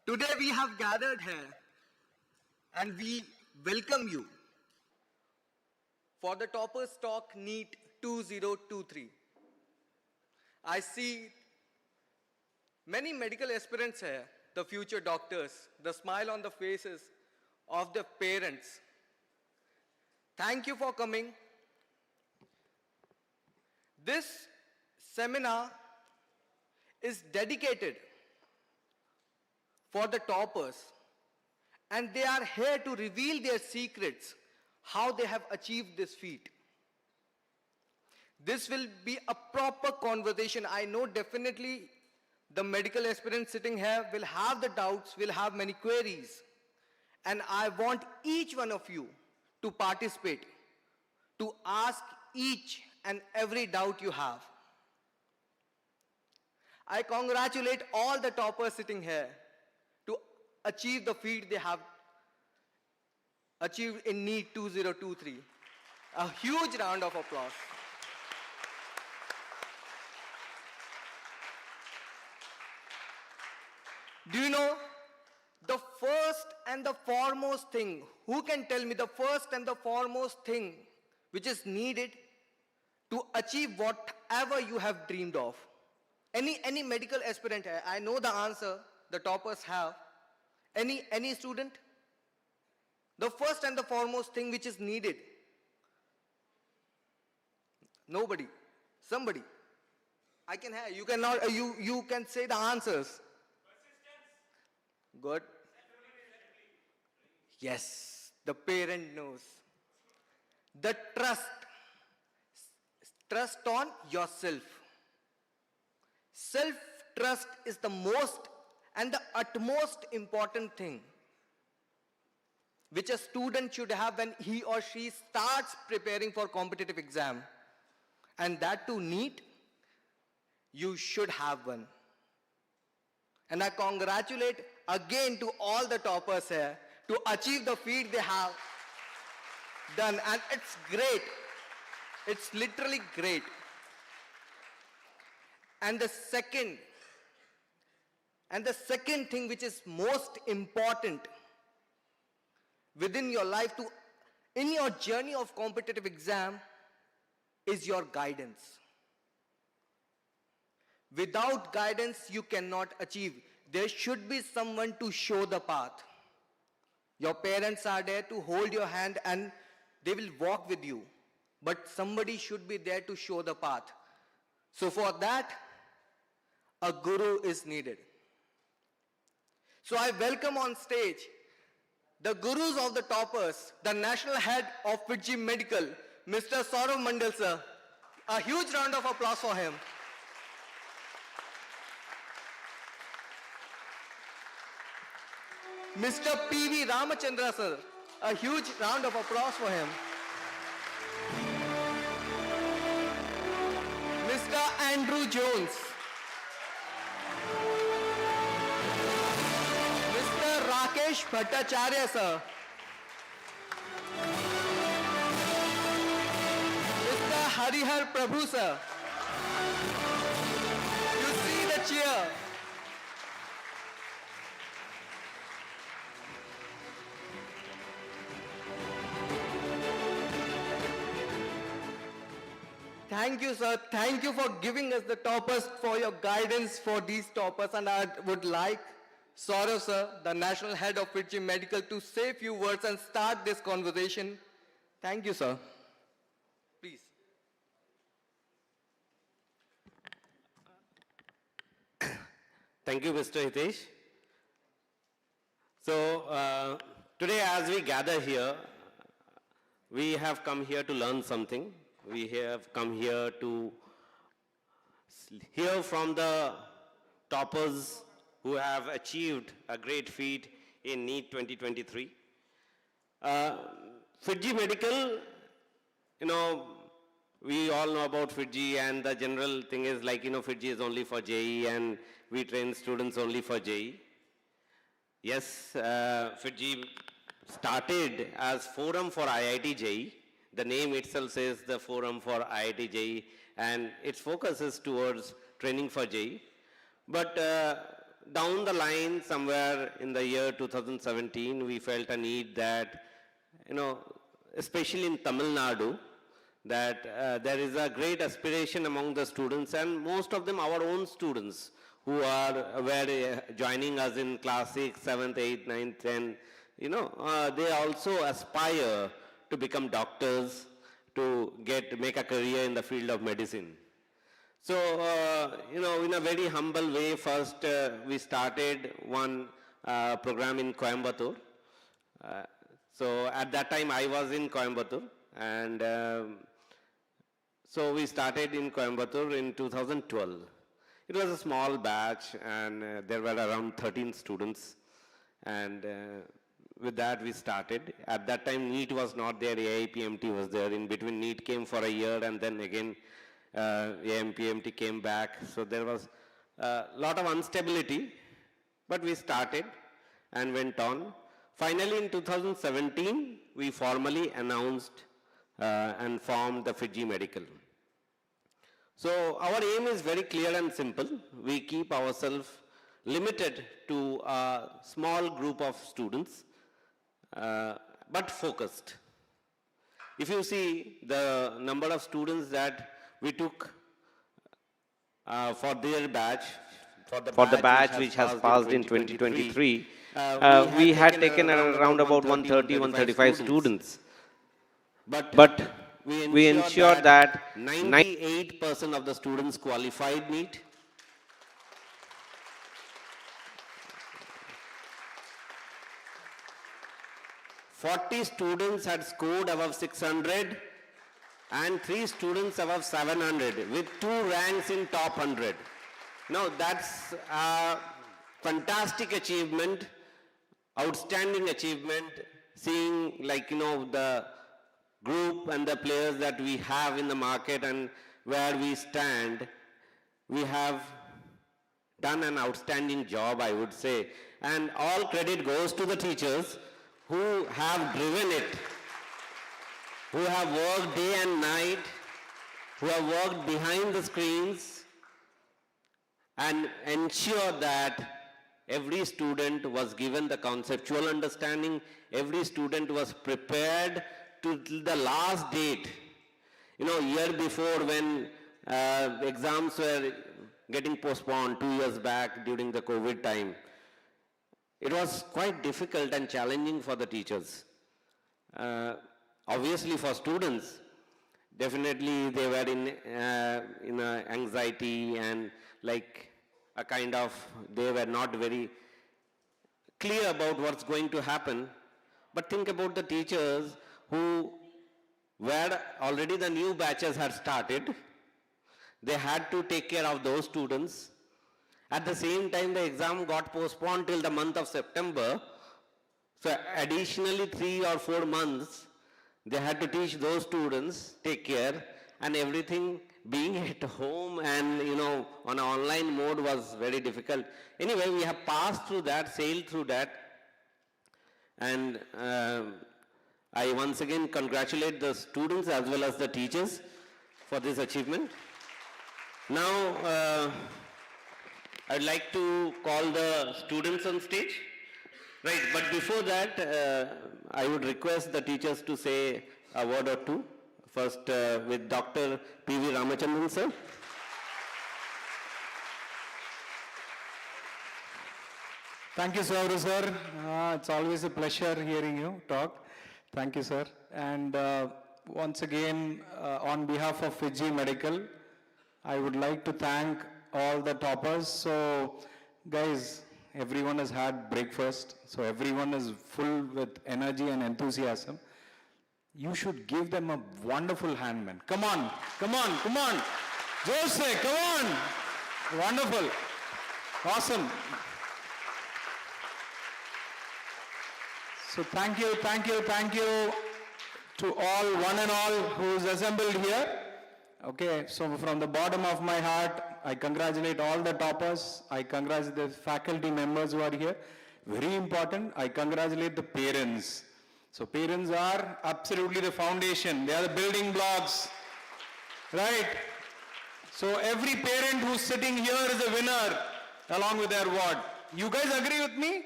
Today we have gathered here and we welcome you for the Toppers Talk NEET 2023. I see many medical aspirants here, the future doctors, the smile on the faces of the parents. Thank you for coming. This seminar is dedicated for the toppers, and they are here to reveal their secrets, how they have achieved this feat. This will be a proper conversation. I know definitely the medical aspirants sitting here will have the doubts, will have many queries, and I want each one of you to participate, to ask each and every doubt you have. I congratulate all the toppers sitting here to achieve the feat they have achieved in NEET 2023. A huge round of applause. Do you know the first and the foremost thing, who can tell me the first and the foremost thing which is needed to achieve whatever you have dreamed of? Any medical aspirant here? I know the answer the toppers have. Any student? The first and the foremost thing which is needed. Nobody. Somebody. I can have. You cannot. You can say the answers. Good. Yes. The parent knows. The trust. Trust on yourself. Self-trust is the most and the utmost important thing which a student should have when he or she starts preparing for competitive exam. And that too NEET, you should have one. And I congratulate again to all the toppers here to achieve the feat they have done. And it's great. It's literally great. And the second thing which is most important within your life in your journey of competitive exam is your guidance. Without guidance, you cannot achieve. There should be someone to show the path. Your parents are there to hold your hand and they will walk with you. But somebody should be there to show the path. So for that, a guru is needed. So I welcome on stage the gurus of the toppers, the national head of Fiji Medical, Mr. Saurav Mandal sir. A huge round of applause for him. Mr. P.V. Ramachandra sir. A huge round of applause for him. Mr. Andrew Jones. Mr. Rakesh Bhattacharya sir. Mr. Harihar Prabhu sir. You see the cheer. Thank you, sir. Thank you for giving us the toppers, for your guidance for these toppers. And I would like Saurav, sir, the national head of Fiji Medical, to say a few words and start this conversation. Thank you, sir. Please. Thank you, Mr. Hitesh. So, today as we gather here, we have come here to learn something. We have come here to hear from the toppers who have achieved a great feat in NEET 2023. Fiji Medical, we all know about Fiji, and the general thing is like, Fiji is only for JEE and we train students only for JEE. Yes, Fiji started as Forum for IIT JEE. The name itself says the Forum for IIT JEE, and its focus is towards training for JEE. But down the line, somewhere in the year 2017, we felt a need that, especially in Tamil Nadu, that there is a great aspiration among the students, and most of them our own students who were joining us in class 6, 7th, 8th, 9th, 10th, they also aspire to become doctors, to make a career in the field of medicine. So, in a very humble way, first we started one program in Coimbatore. So at that time I was in Coimbatore, and so we started in Coimbatore in 2012. It was a small batch, and there were around 13 students, and with that we started. At that time NEET was not there, AIPMT was there. In between NEET came for a year, and then again AIPMT came back. So there was a lot of instability, but we started and went on. Finally in 2017, we formally announced and formed the FITGI Medical. So our aim is very clear and simple. We keep ourselves limited to a small group of students, but focused. If you see the number of students that we took for their batch, for the batch which has passed in 2023, we had taken around about 130, 135 students. But we ensured that 98% of the students qualified NEET. 40 students had scored above 600 and 3 students above 700 with 2 ranks in top 100. Now that's a fantastic achievement, outstanding achievement, seeing the group and the players that we have in the market and where we stand. We have done an outstanding job, I would say, and all credit goes to the teachers who have driven it, who have worked day and night, who have worked behind the screens and ensured that every student was given the conceptual understanding, every student was prepared to the last date. Year before when exams were getting postponed 2 years back during the COVID time, it was quite difficult and challenging for the teachers. Obviously for students, definitely they were in anxiety and they were not very clear about what's going to happen. But think about the teachers who were already, the new batches had started. They had to take care of those students. At the same time, the exam got postponed till the month of September. So additionally 3 or 4 months, they had to teach those students, take care, and everything being at home and on an online mode was very difficult. Anyway, we have passed through that, sailed through that, and I once again congratulate the students as well as the teachers for this achievement. Now, I'd like to call the students on stage. Right, but before that, I would request the teachers to say a word or two. First, with Dr. P.V. Ramachandran, sir. Thank you, Saurav, sir. It's always a pleasure hearing you talk. Thank you, sir. And once again, on behalf of FITGI Medical, I would like to thank all the toppers. So, guys, everyone has had breakfast, so everyone is full with energy and enthusiasm. You should give them a wonderful hand, man. Come on, come on, come on. Jose, come on. Wonderful. Awesome. So thank you to all, one and all who's assembled here. Okay, so from the bottom of my heart, I congratulate all the toppers. I congratulate the faculty members who are here. Very important, I congratulate the parents. So parents are absolutely the foundation. They are the building blocks, right? So every parent who's sitting here is a winner along with their ward. You guys agree with me?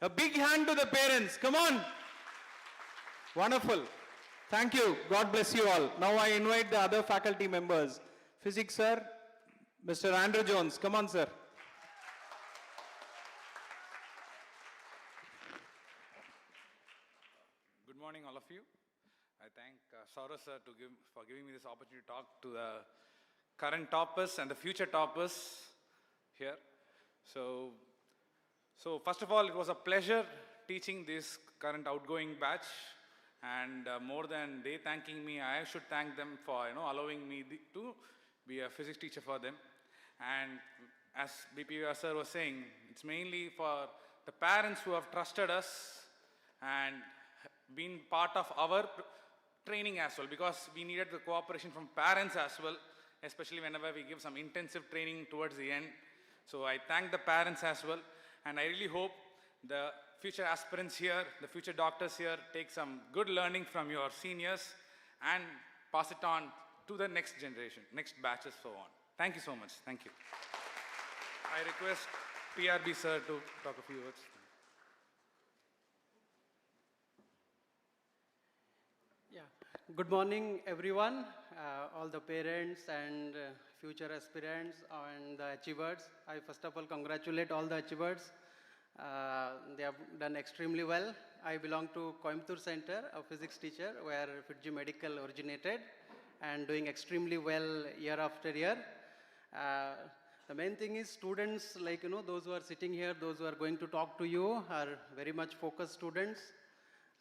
A big hand to the parents. Come on. Wonderful. Thank you. God bless you all. Now I invite the other faculty members. Physics sir, Mr. Andrew Jones. Come on, sir. Good morning, all of you. I thank Saurabh sir for giving me this opportunity to talk to the current toppers and the future toppers here. So first of all, it was a pleasure teaching this current outgoing batch. And more than they thanking me, I should thank them for allowing me to be a physics teacher for them. And as BPR sir was saying, it's mainly for the parents who have trusted us and been part of our training as well, because we needed the cooperation from parents as well, especially whenever we give some intensive training towards the end. So I thank the parents as well, and I really hope the future aspirants here, the future doctors here, take some good learning from your seniors and pass it on to the next generation, next batches, so on. Thank you so much. Thank you. I request PRB sir to talk a few words. Yeah. Good morning, everyone, all the parents and future aspirants and the achievers. I first of all congratulate all the achievers. They have done extremely well. I belong to Coimbatore Center, a physics teacher, where FITG Medical originated, and doing extremely well year after year. The main thing is students, like, those who are sitting here, those who are going to talk to you are very much focused students.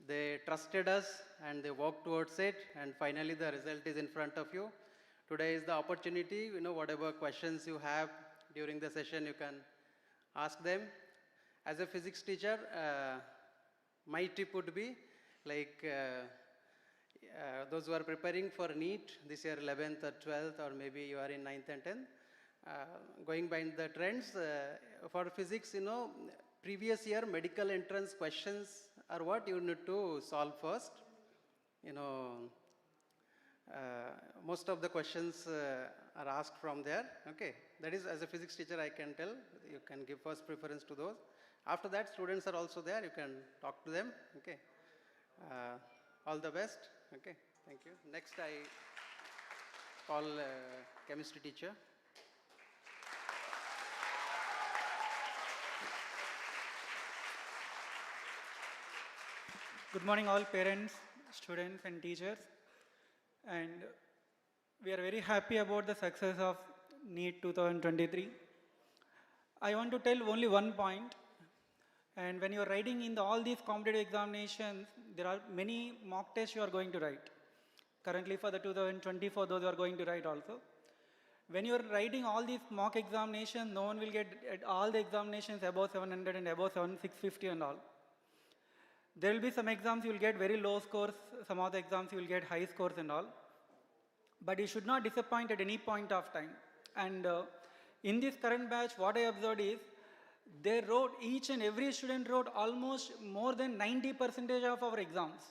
They trusted us and they worked towards it, and finally the result is in front of you. Today is the opportunity, whatever questions you have during the session, you can ask them. As a physics teacher, my tip would be, like, those who are preparing for NEET this year, 11th or 12th, or maybe you are in 9th and 10th, going by the trends, for physics, previous year medical entrance questions are what you need to solve first. Most of the questions are asked from there. Okay, that is, as a physics teacher, I can tell you can give first preference to those. After that, students are also there. You can talk to them. Okay, all the best. Okay, thank you. Next, I call chemistry teacher. Good morning, all parents, students, and teachers. And we are very happy about the success of NEET 2023. I want to tell only one point. And when you are writing in all these competitive examinations, there are many mock tests you are going to write. Currently for the 2024, those you are going to write also. When you are writing all these mock examinations, no one will get at all the examinations above 700 and above 650 and all. There will be some exams you will get very low scores, some of the exams you will get high scores and all. But you should not disappoint at any point of time. And in this current batch, what I observed is, they wrote, each and every student wrote almost more than 90% of our exams.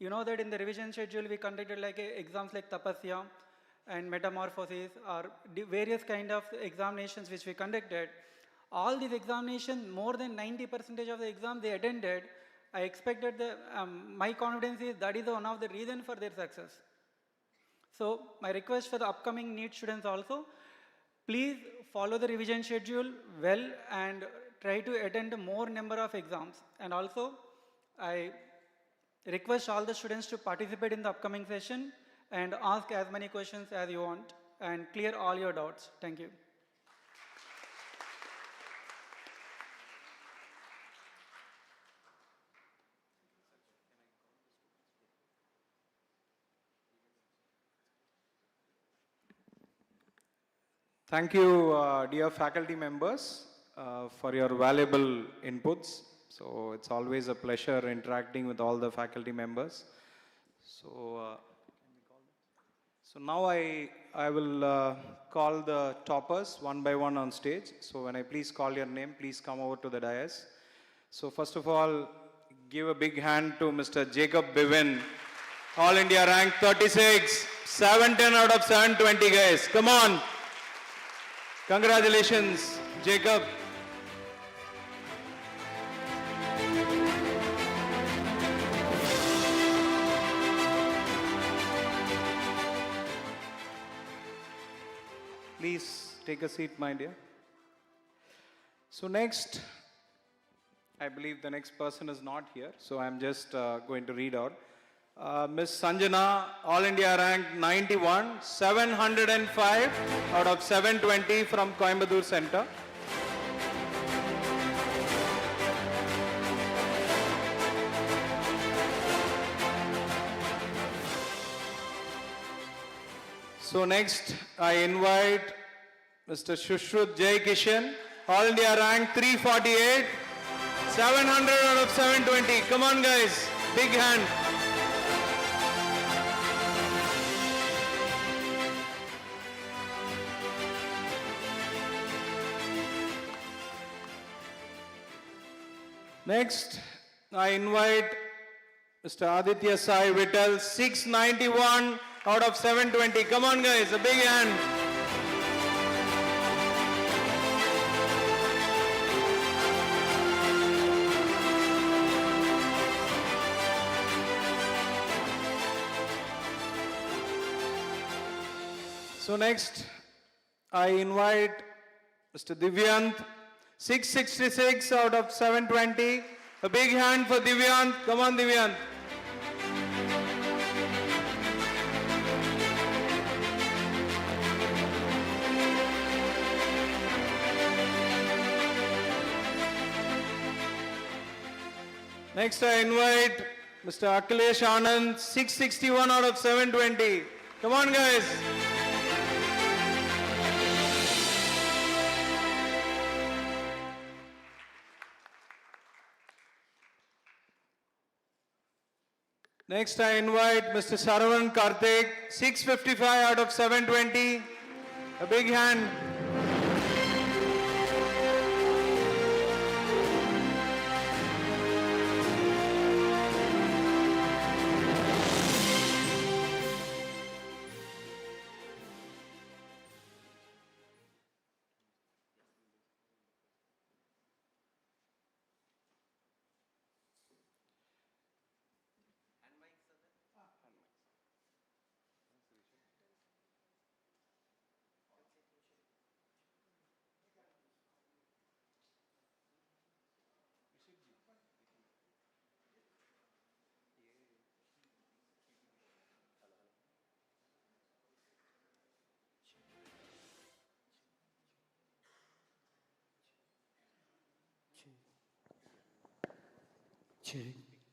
You know that in the revision schedule, we conducted like exams like Tapasya and Metamorphosis, or various kind of examinations which we conducted. All these examinations, more than 90% of the exams they attended. I expected my confidence is that is one of the reasons for their success. So my request for the upcoming NEET students also, please follow the revision schedule well and try to attend more number of exams. And also, I request all the students to participate in the upcoming session and ask as many questions as you want and clear all your doubts. Thank you. Thank you, dear faculty members, for your valuable inputs. So it's always a pleasure interacting with all the faculty members. So now I will call the toppers one by one on stage. So when I please call your name, please come over to the dais. So first of all, give a big hand to Mr. Jacob Bivin, All India rank 36, 710 out of 720 guys. Come on. Congratulations, Jacob. please take a seat, my dear. So next, I believe the next person is not here, so I'm just going to read out. Miss Sanjana, All India rank 91, 705 out of 720 from Coimbatore Center. So next, I invite Mr. Shushrut Jai Kishan, All India rank 348, 700 out of 720. Come on guys, big hand. Next, I invite Mr. Aditya Sai Vittal, 691 out of 720. Come on guys, a big hand. So next, I invite Mr. Divyant, 666 out of 720. A big hand for Divyant. Come on, Divyant. Next, I invite Mr. Akhilesh Anand, 661 out of 720. Come on, guys. Next, I invite Mr. Saravanan Karthik, 655 out of 720. A big hand. Check,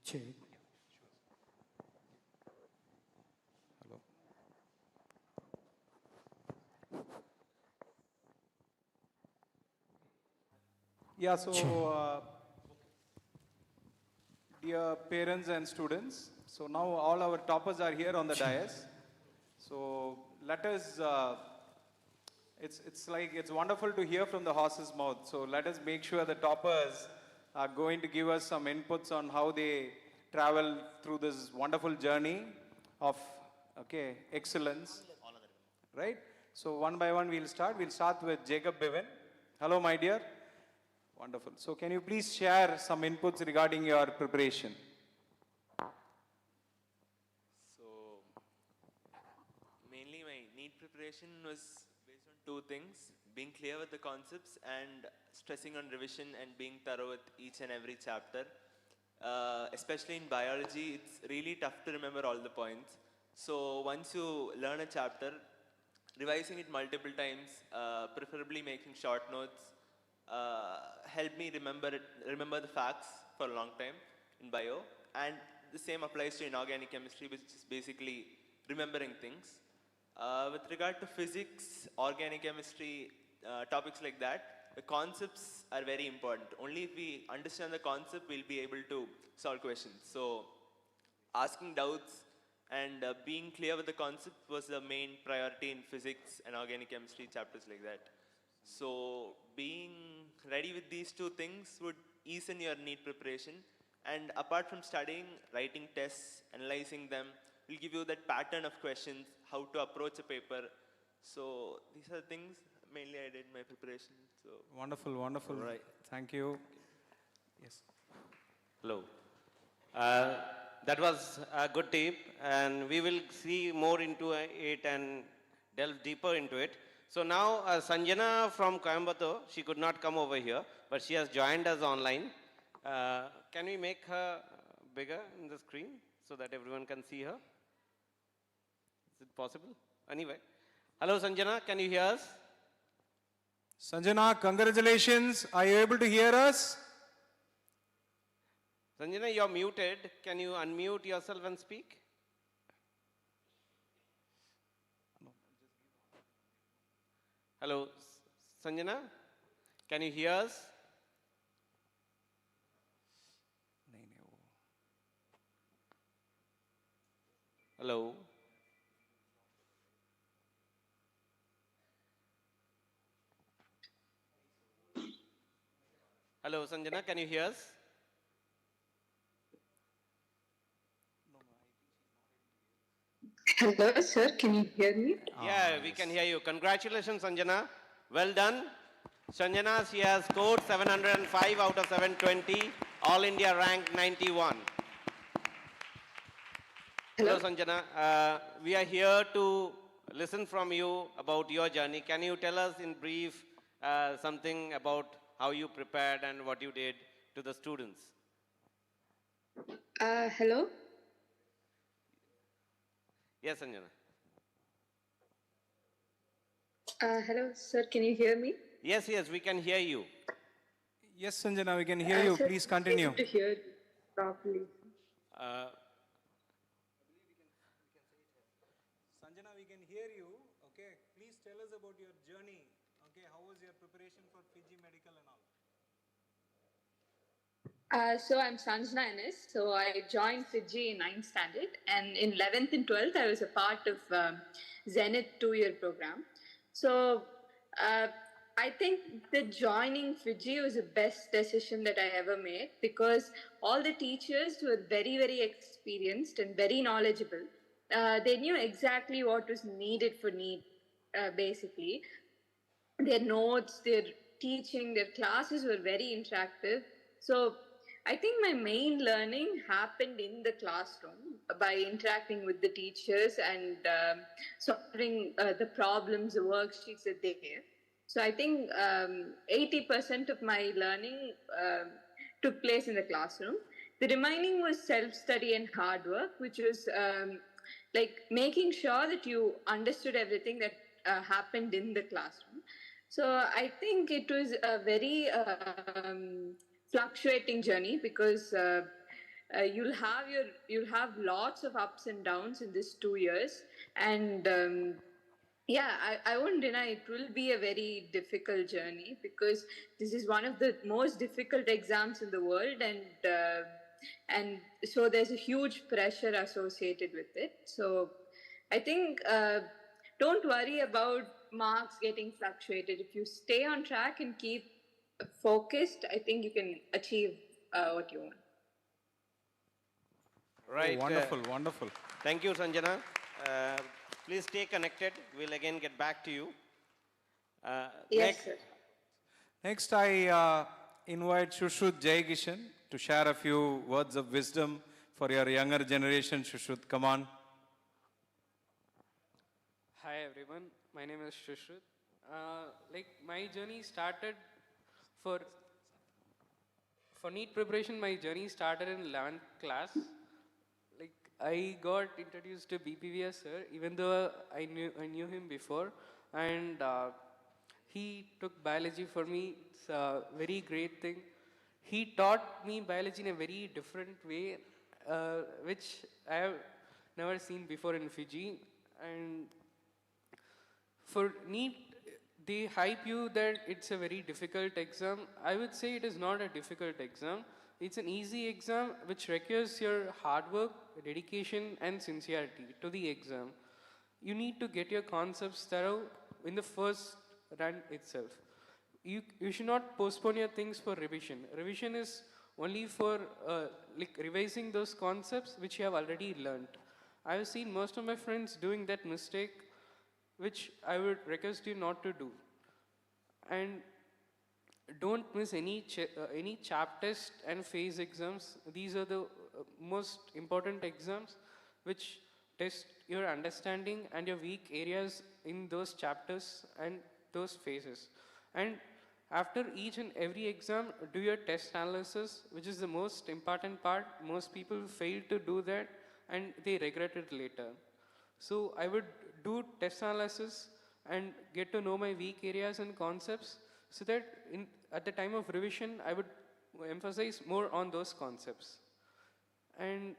check. Hello. Yeah, so dear parents and students, so now all our toppers are here on the dais. So let us, it's wonderful to hear from the horse's mouth. So let us make sure the toppers are going to give us some inputs on how they travel through this wonderful journey of, excellence. Right? So one by one we'll start. We'll start with Jacob Bivin. Hello, my dear. Wonderful. So can you please share some inputs regarding your preparation? So, mainly my NEET preparation was based on two things: being clear with the concepts and stressing on revision and being thorough with each and every chapter. Especially in biology, it's really tough to remember all the points. So once you learn a chapter, revising it multiple times, preferably making short notes, help me remember the facts for a long time in bio. And the same applies to inorganic chemistry, which is basically remembering things. With regard to physics, organic chemistry, topics like that, the concepts are very important. Only if we understand the concept, we'll be able to solve questions. So asking doubts and being clear with the concept was the main priority in physics and organic chemistry chapters like that. So being ready with these two things would ease in your NEET preparation. And apart from studying, writing tests, analyzing them, will give you that pattern of questions, how to approach a paper. So these are the things mainly I did my preparation. So Wonderful, wonderful. Right. Thank you. Yes. Hello. That was a good tip, and we will see more into it and delve deeper into it. So now Sanjana from Coimbatore, she could not come over here, but she has joined us online. Can we make her bigger in the screen so that everyone can see her? Is it possible? Anyway. Hello Sanjana, can you hear us? Sanjana, congratulations. Are you able to hear us? Sanjana, you're muted. Can you unmute yourself and speak? Hello, Sanjana, can you hear us? Hello. Hello, Sanjana, can you hear us? Hello, sir. Can you hear me? Yeah, we can hear you. Congratulations, Sanjana. Well done. Sanjana, she has scored 705 out of 720, All India rank 91. Hello, Sanjana. We are here to listen from you about your journey. Can you tell us in brief something about how you prepared and what you did to the students? Hello. Yes, Sanjana. Hello, sir. Can you hear me? Yes, yes, we can hear you. Yes, Sanjana, we can hear you. Sir, Please continue. able to hear you properly. Sanjana, we can hear you. Okay, please tell us about your journey. Okay, how was your preparation for PG Medical and all? So I'm Sanjana Ennis. So I joined Fiji in 9th standard, and in 11th and 12th I was a part of Zenith 2-year program. So I think that joining Fiji was the best decision that I ever made, because all the teachers were very, very experienced and very knowledgeable. They knew exactly what was needed for NEET, basically. Their notes, their teaching, their classes were very interactive. So I think my main learning happened in the classroom by interacting with the teachers and solving the problems, the worksheets that they gave. So I think 80% of my learning took place in the classroom. The remaining was self-study and hard work, which was like making sure that you understood everything that happened in the classroom. So I think it was a very fluctuating journey, because you'll have lots of ups and downs in these 2 years, and yeah, I won't deny it will be a very difficult journey, because this is one of the most difficult exams in the world, and so there's a huge pressure associated with it. So I think don't worry about marks getting fluctuated. If you stay on track and keep focused, I think you can achieve what you want. Right. Oh, wonderful, wonderful. Thank you, Sanjana. Please stay connected. We'll again get back to you. Yes, sir. Next, I invite Shushruth Jayakishan to share a few words of wisdom for your younger generation. Shushruth, come on. Hi everyone, my name is Shushruth. Like my journey started for NEET preparation. My journey started in 11th class. Like I got introduced to BPVS sir, even though I knew him before, and he took biology for me. It's a very great thing. He taught me biology in a very different way, which I have never seen before in Fiji. And for NEET, they hype you that it's a very difficult exam. I would say it is not a difficult exam. It's an easy exam which requires your hard work, dedication, and sincerity to the exam. You need to get your concepts thorough in the first run itself. You should not postpone your things for revision. Revision is only for like revising those concepts which you have already learned. I have seen most of my friends doing that mistake, which I would request you not to do. And don't miss any chap test and phase exams. These are the most important exams which test your understanding and your weak areas in those chapters and those phases. And after each and every exam, do your test analysis, which is the most important part. Most people fail to do that and they regret it later. So I would do test analysis and get to know my weak areas and concepts so that at the time of revision, I would emphasize more on those concepts. And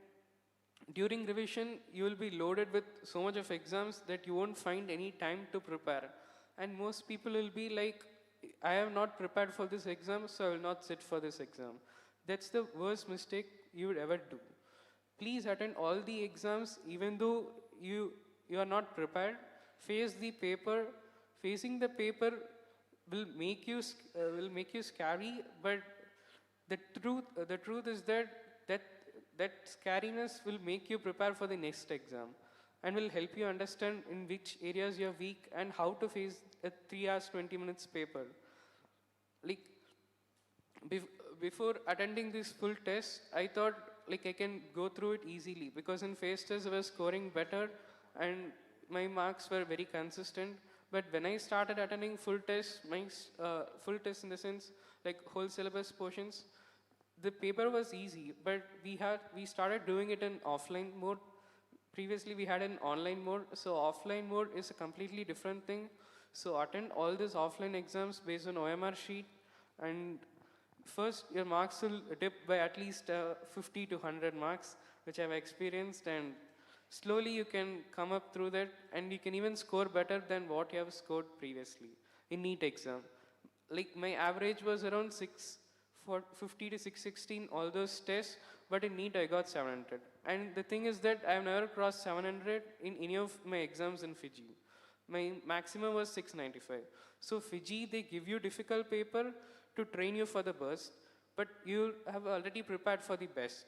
during revision, you will be loaded with so much of exams that you won't find any time to prepare. And most people will be like, I have not prepared for this exam, so I will not sit for this exam. That's the worst mistake you would ever do. Please attend all the exams, even though you are not prepared. Face the paper. Facing the paper will make you scary, but the truth is that scariness will make you prepare for the next exam and will help you understand in which areas you are weak and how to face a 3 hours 20 minutes paper. Like before attending this full test, I thought like I can go through it easily because in phase test I was scoring better and my marks were very consistent. But when I started attending full test, full test in the sense like whole syllabus portions, the paper was easy, but we started doing it in offline mode. Previously we had an online mode, so offline mode is a completely different thing. So attend all these offline exams based on OMR sheet, and first your marks will dip by at least 50 to 100 marks, which I've experienced, and slowly you can come up through that, and you can even score better than what you have scored previously in NEET exam. Like my average was around 650 to 616, all those tests, but in NEET I got 700. And the thing is that I have never crossed 700 in any of my exams in Fiji. My maximum was 695. So Fiji, they give you difficult paper to train you for the best, but you have already prepared for the best.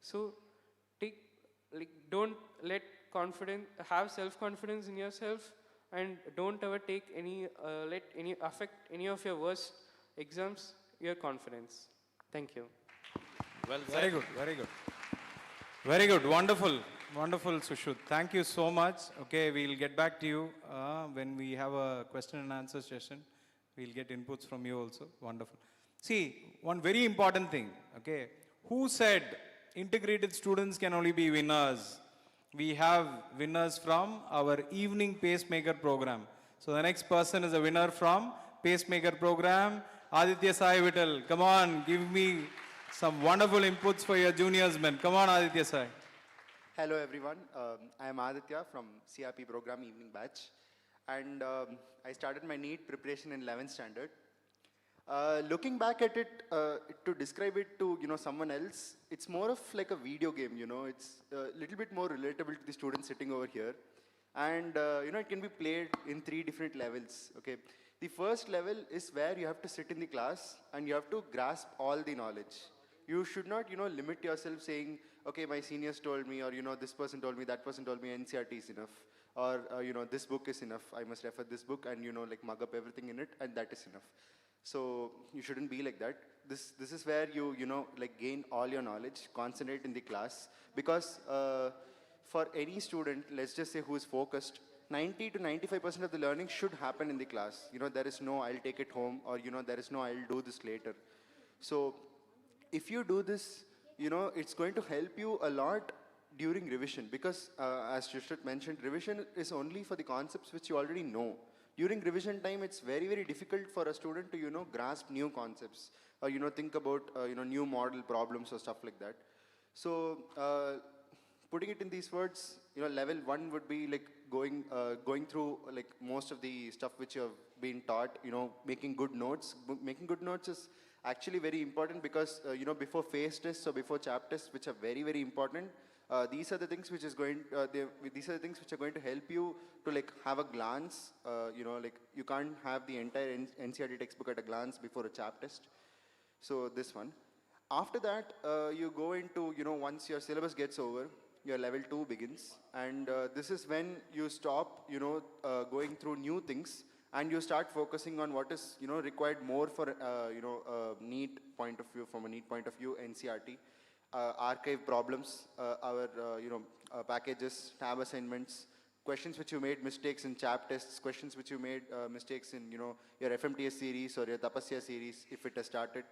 So don't let have self-confidence in yourself, and don't ever let any affect any of your worst exams, your confidence. Thank you. Well said. Very good, very good. Very good, wonderful, wonderful, Sushruth. Thank you so much. Okay, we'll get back to you when we have a question and answer session. We'll get inputs from you also. Wonderful. See, one very important thing, okay. Who said integrated students can only be winners? We have winners from our evening pacemaker program. So the next person is a winner from pacemaker program. Aditya Sai Vittal, come on, give me some wonderful inputs for your juniors, men. Come on, Aditya Sai. Hello everyone, I am Aditya from CRP program evening batch, and I started my NEET preparation in 11th standard. Looking back at it, to describe it to someone else, it's more of like a video game. It's a little bit more relatable to the students sitting over here, and it can be played in 3 different levels. Okay, the first level is where you have to sit in the class and you have to grasp all the knowledge. You should not limit yourself saying, okay, my seniors told me, or this person told me, that person told me, NCRT is enough, or this book is enough, I must refer this book and like mug up everything in it, and that is enough. So you shouldn't be like that. This is where you like gain all your knowledge, concentrate in the class, because for any student, let's just say who is focused, 90 to 95% of the learning should happen in the class. There is no I'll take it home, or there is no I'll do this later. So if you do this, it's going to help you a lot during revision, because as Shushrat mentioned, revision is only for the concepts which you already know. During revision time, it's very, very difficult for a student to, grasp new concepts, or, think about, new model problems or stuff like that. So, putting it in these words, level 1 would be like going through like most of the stuff which you have been taught, making good notes. Making good notes is actually very important, because, before phase tests or before chap tests, which are very, very important, these are the things which these are the things which are going to help you to like have a glance. Like you can't have the entire NCRT textbook at a glance before a chap test. So this one. After that, you go into, once your syllabus gets over, your level 2 begins, and this is when you stop, going through new things, and you start focusing on what is, required more for, NEET point of view, from a NEET point of view, NCRT. Archive problems, our packages, tab assignments, questions which you made mistakes in chap tests, questions which you made mistakes in, your FMTS series or your Tapasya series, if it has started.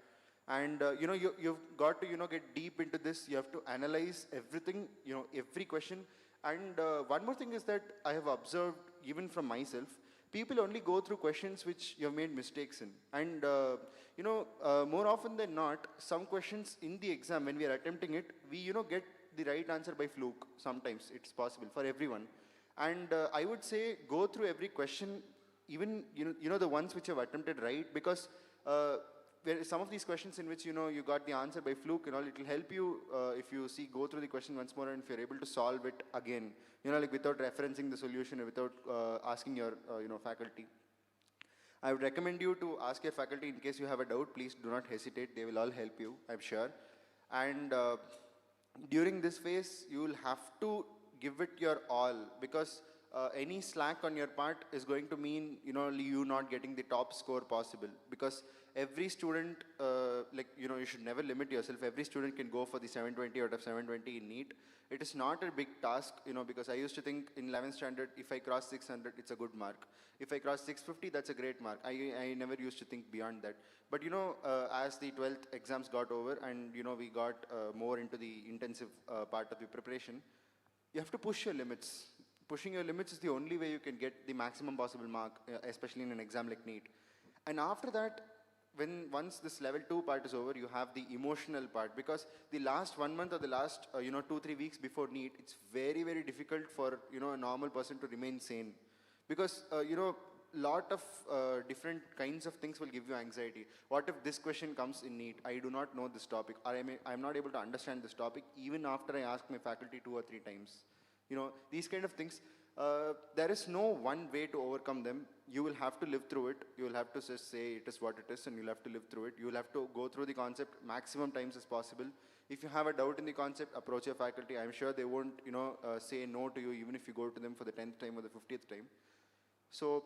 And, you've got to, get deep into this. You have to analyze everything, every question. And one more thing is that I have observed, even from myself, people only go through questions which you have made mistakes in. And, more often than not, some questions in the exam, when we are attempting it, we, get the right answer by fluke. Sometimes it's possible for everyone. And I would say go through every question, even, the ones which you have attempted right, because some of these questions in which, you got the answer by fluke, it will help you if you go through the question once more and if you're able to solve it again, like without referencing the solution or without asking your, faculty. I would recommend you to ask your faculty in case you have a doubt. Please do not hesitate. They will all help you, I'm sure. And during this phase, you will have to give it your all, because any slack on your part is going to mean, you not getting the top score possible. Because every student, you should never limit yourself. Every student can go for the 720 out of 720 in NEET. It is not a big task, because I used to think in 11th standard, if I cross 600, it's a good mark. If I cross 650, that's a great mark. I never used to think beyond that. But, as the 12th exams got over and, we got more into the intensive part of the preparation, you have to push your limits. Pushing your limits is the only way you can get the maximum possible mark, especially in an exam like NEET. And after that, once this level 2 part is over, you have the emotional part, because the last 1 month or the last 2-3 weeks before NEET, it's very, very difficult for a normal person to remain sane, because lot of different kinds of things will give you anxiety. What if this question comes in NEET? I do not know this topic, or I'm not able to understand this topic even after I ask my faculty 2 or 3 times. These kind of things. There is no one way to overcome them. You will have to live through it. You will have to just say it is what it is, and you'll have to live through it. You will have to go through the concept maximum times as possible. If you have a doubt in the concept, approach your faculty. I'm sure they won't, say no to you even if you go to them for the 10th time or the 50th time. So,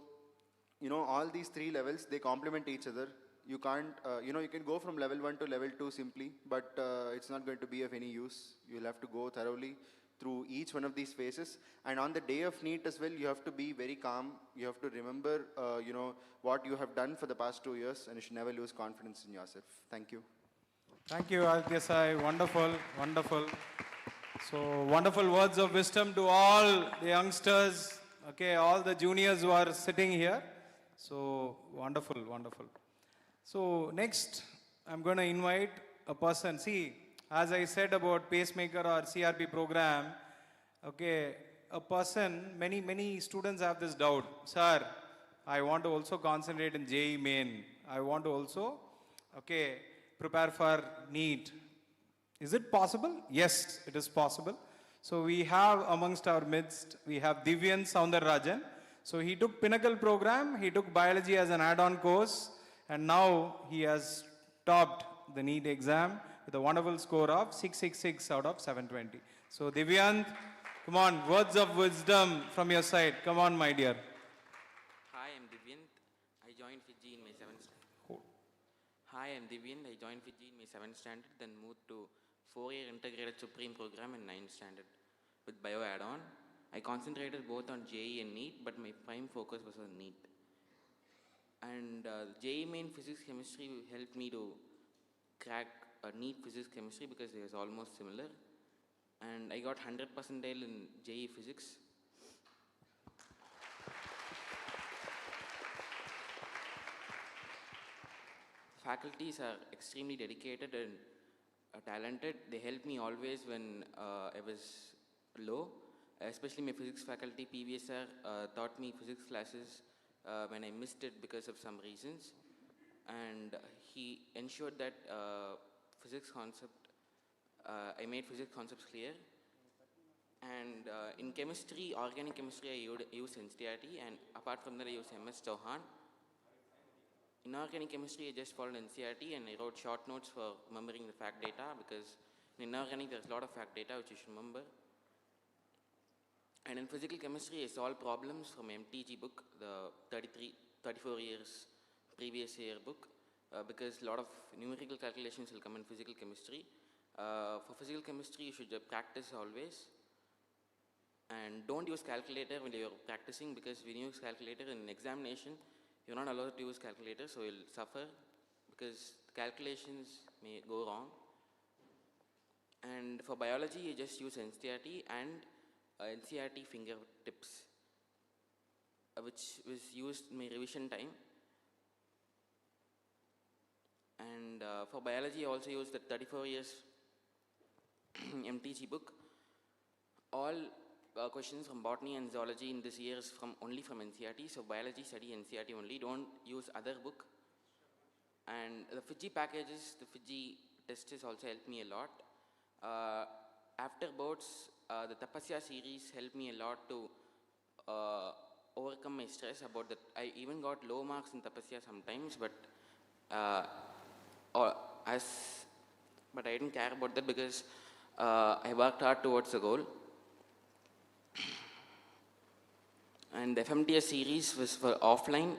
all these 3 levels, they complement each other. You can't, you can go from level 1 to level 2 simply, but it's not going to be of any use. You'll have to go thoroughly through each one of these phases. And on the day of NEET as well, you have to be very calm. You have to remember, what you have done for the past 2 years, and you should never lose confidence in yourself. Thank you. Thank you, Aditya Sai. Wonderful, wonderful. So, wonderful words of wisdom to all the youngsters, okay, all the juniors who are sitting here. So, wonderful, wonderful. So, next, I'm going to invite a person. See, as I said about pacemaker or CRP program, okay, a person, many students have this doubt. Sir, I want to also concentrate in JEE main. I want to also, okay, prepare for NEET. Is it possible? Yes, it is possible. So we have amongst our midst, we have Divyan Soundararajan. So he took Pinnacle program, he took biology as an add-on course, and now he has topped the NEET exam with a wonderful score of 666 out of 720. So Divyant, come on, words of wisdom from your side. Come on, my dear. Hi, I'm Divyant. I joined Fiji in my 7th standard. Hi, I'm Divyant. I joined Fiji in my 7th standard, then moved to 4-year integrated Supreme program in 9th standard with bio add-on. I concentrated both on JEE and NEET, but my prime focus was on NEET. And JEE main physics chemistry helped me to crack NEET physics chemistry because it was almost similar. And I got 100 percentile in JEE physics. Faculties are extremely dedicated and talented. They helped me always when I was low. Especially my physics faculty, PVS sir, taught me physics classes when I missed it because of some reasons. And he ensured that I made physics concepts clear. And in chemistry, organic chemistry, I used NCERT, and apart from that, I used MS Chauhan. In organic chemistry, I just followed NCERT, and I wrote short notes for remembering the fact data, because in inorganic, there's a lot of fact data which you should remember. And in physical chemistry, I solved problems from MTG book, the 34 years previous year book, because a lot of numerical calculations will come in physical chemistry. For physical chemistry, you should practice always. And don't use calculator when you're practicing, because when you use calculator in an examination, you're not allowed to use calculator, so you'll suffer because calculations may go wrong. And for biology, you just use NCERT and NCERT fingertips, which was used in my revision time. And for biology, I also used the 34 years MTG book. All questions from botany and zoology in this year is only from NCERT. So biology study NCERT only. Don't use other book. And the Fiji packages, the Fiji tests also helped me a lot. After boards, the Tapasya series helped me a lot to overcome my stress about that. I even got low marks in Tapasya sometimes, but but I didn't care about that because I worked hard towards the goal. And the FMTS series was for offline,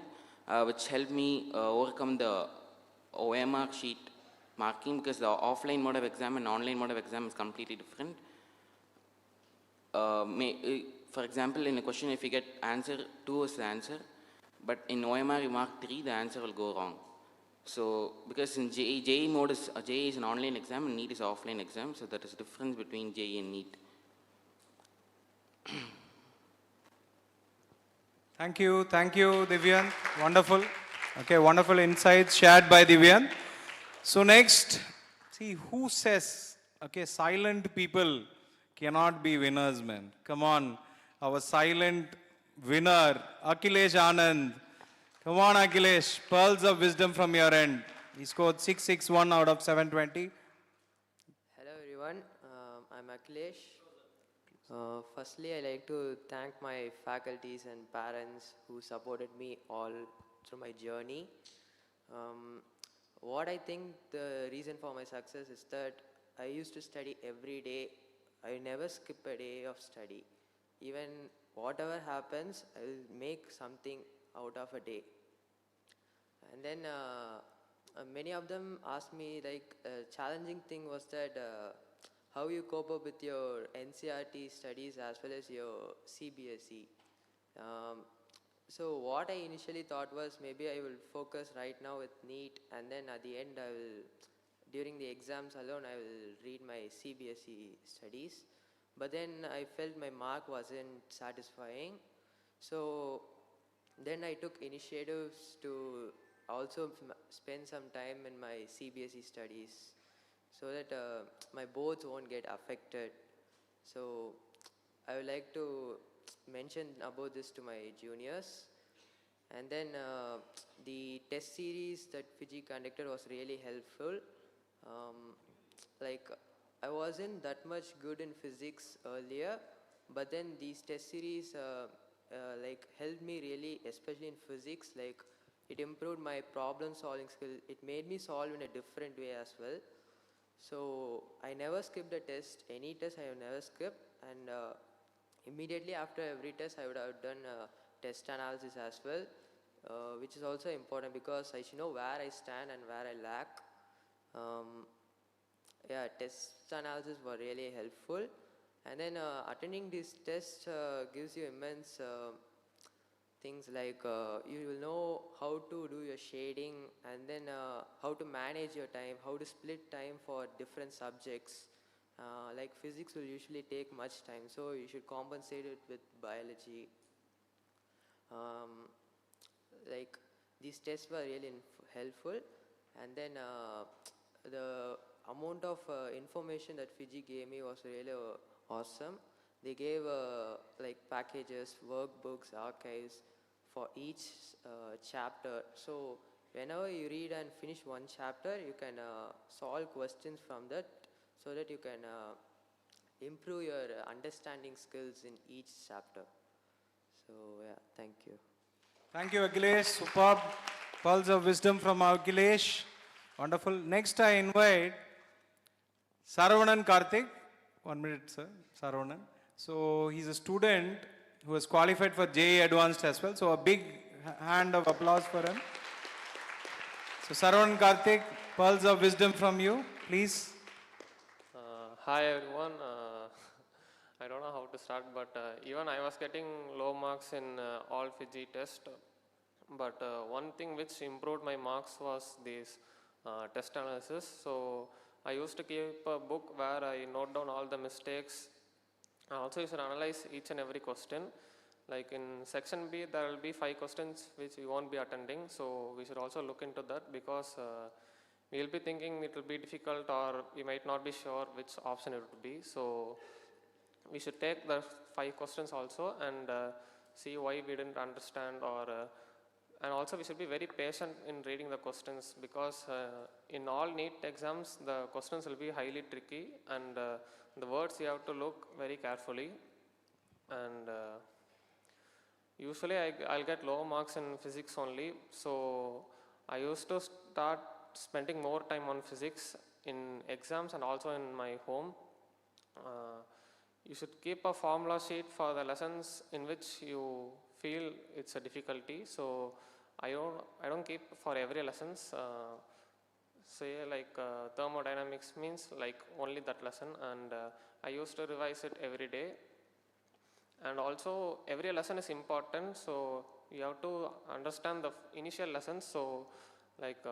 which helped me overcome the OMR sheet marking, because the offline mode of exam and online mode of exam is completely different. For example, in a question, if you get answer 2 is the answer, but in OMR you mark 3, the answer will go wrong. So, because in JEE mode, JEE is an online exam and NEET is an offline exam, so that is the difference between JEE and NEET. Thank you, Divyan. Wonderful. Okay, wonderful insights shared by Divyan. So next, see who says, okay, silent people cannot be winners, man. Come on, our silent winner, Akhilesh Anand. Come on, Akhilesh, pearls of wisdom from your end. He scored 661 out of 720. Hello everyone, I'm Akhilesh. Firstly, I like to thank my faculties and parents who supported me all through my journey. What I think the reason for my success is that I used to study every day. I never skip a day of study. Even whatever happens, I will make something out of a day. And then many of them asked me, like, a challenging thing was that how you cope up with your NCERT studies as well as your CBSE. So what I initially thought was maybe I will focus right now with NEET, and then at the end I will, during the exams alone, I will read my CBSE studies. But then I felt my mark wasn't satisfying. So then I took initiatives to also spend some time in my CBSE studies so that my boards won't get affected. So I would like to mention about this to my juniors. And then the test series that Fiji conducted was really helpful. Like, I wasn't that much good in physics earlier, but then these test series like helped me really, especially in physics. Like, it improved my problem solving skill. It made me solve in a different way as well. So I never skipped a test. Any test I have never skipped, and immediately after every test I would have done test analysis as well, which is also important because I should know where I stand and where I lack. Yeah, test analysis were really helpful. And then attending these tests gives you immense things like you will know how to do your shading, and then how to manage your time, how to split time for different subjects. Like physics will usually take much time, so you should compensate it with biology. Like, these tests were really helpful. And then the amount of information that Fiji gave me was really awesome. They gave like packages, workbooks, archives for each chapter. So whenever you read and finish one chapter, you can solve questions from that, so that you can improve your understanding skills in each chapter. So yeah, thank you. Thank you, Akhilesh. Superb. Pearls of wisdom from Akhilesh. Wonderful. Next, I invite Saravanan Karthik. 1 minute, sir. Saravanan. So he's a student who has qualified for JEE Advanced as well. So a big hand of applause for him. So Saravanan Karthik, pearls of wisdom from you, please. Hi everyone. I don't know how to to start, but even I was getting low marks in all Fiji test. But one thing which improved my marks was this test analysis. So I used to keep a book where I note down all the mistakes. And also, you should analyze each and every question. Like in section B, there will be 5 questions which we won't be attending. So we should also look into that, because we will be thinking it will be difficult, or we might not be sure which option it would be. So we should take the 5 questions also and see why we didn't understand, or and also we should be very patient in reading the questions, because in all NEET exams the questions will be highly tricky, and the words you have to look very carefully. And usually I'll get low marks in physics only, so I used to start spending more time on physics in exams and also in my home. You should keep a formula sheet for the lessons in which you feel it's a difficulty. So I don't keep for every lessons. Say like thermodynamics means like only that lesson, and I used to revise it every day. And also every lesson is important, so you have to understand the initial lessons. So like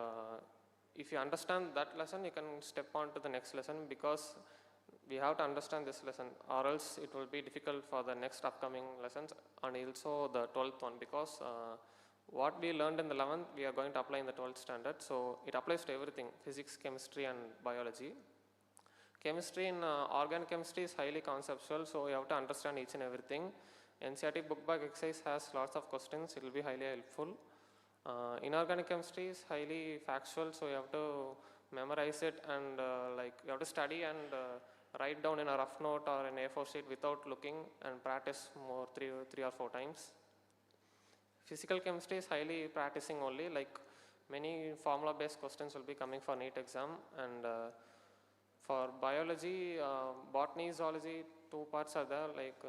if you understand that lesson, you can step on to the next lesson, because we have to understand this lesson, or else it will be difficult for the next upcoming lessons, and also the 12th one, because what we learned in the 11th we are going to apply in the 12th standard. So it applies to everything: physics, chemistry and biology. Chemistry in organic chemistry is highly conceptual, so you have to understand each and everything. NCERT book bag exercise has lots of questions, it will be highly helpful. Inorganic chemistry is highly factual, so you have to memorize it, and like you have to study and write down in a rough note or an A4 sheet without looking, and practice more three or four times. Physical chemistry is highly practicing only, like many formula based questions will be coming for NEET exam. And for biology, botany, zoology, 2 parts are there. Like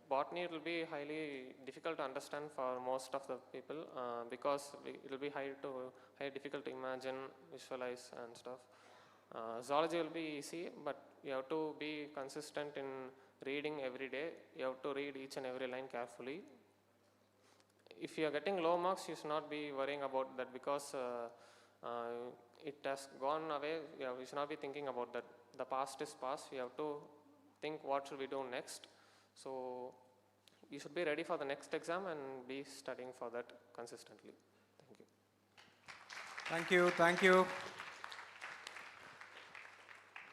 botany, it will be highly difficult to understand for most of the people, because it will be highly difficult to imagine, visualize and stuff. Zoology will be easy, but you have to be consistent in reading every day. You have to read each and every line carefully. If you are getting low marks, you should not be worrying about that, because it has gone away. We should not be thinking about that. The past is past. We have to think what should we do next. So you should be ready for the next exam and be studying for that consistently. Thank you. Thank you. Thank you.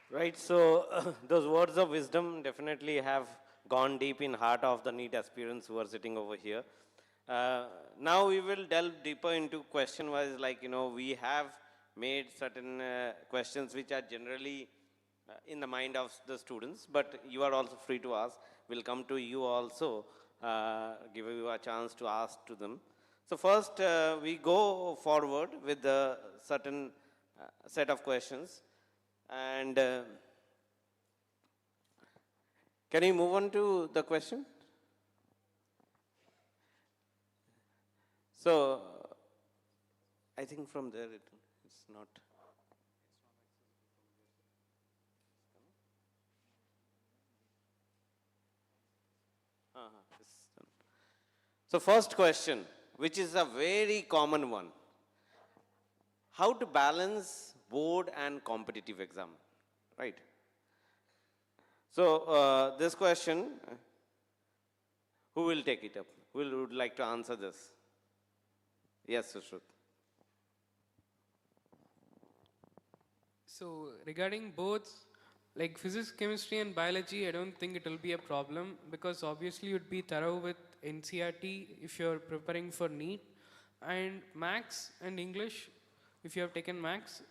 Right, so those words of wisdom definitely have gone deep in heart of the NEET aspirants who are sitting over here. Now we will delve deeper into question wise, like, we have made certain questions which are generally in the mind of the students, but you are also free to ask. We'll come to you also, give you a chance to ask to them. So first we go forward with a certain set of questions, and can you move on to the question? So I think from there it's not. So first question, which is a very common one: how to balance board and competitive exam, right? So this question, who will take it up? Who would like to answer this? Yes, Sushrut. So regarding both, like physics, chemistry and biology, I don't think it will be a problem, because obviously you'd be thorough with NCERT if you're preparing for NEET. And maths and English, if you have taken maths,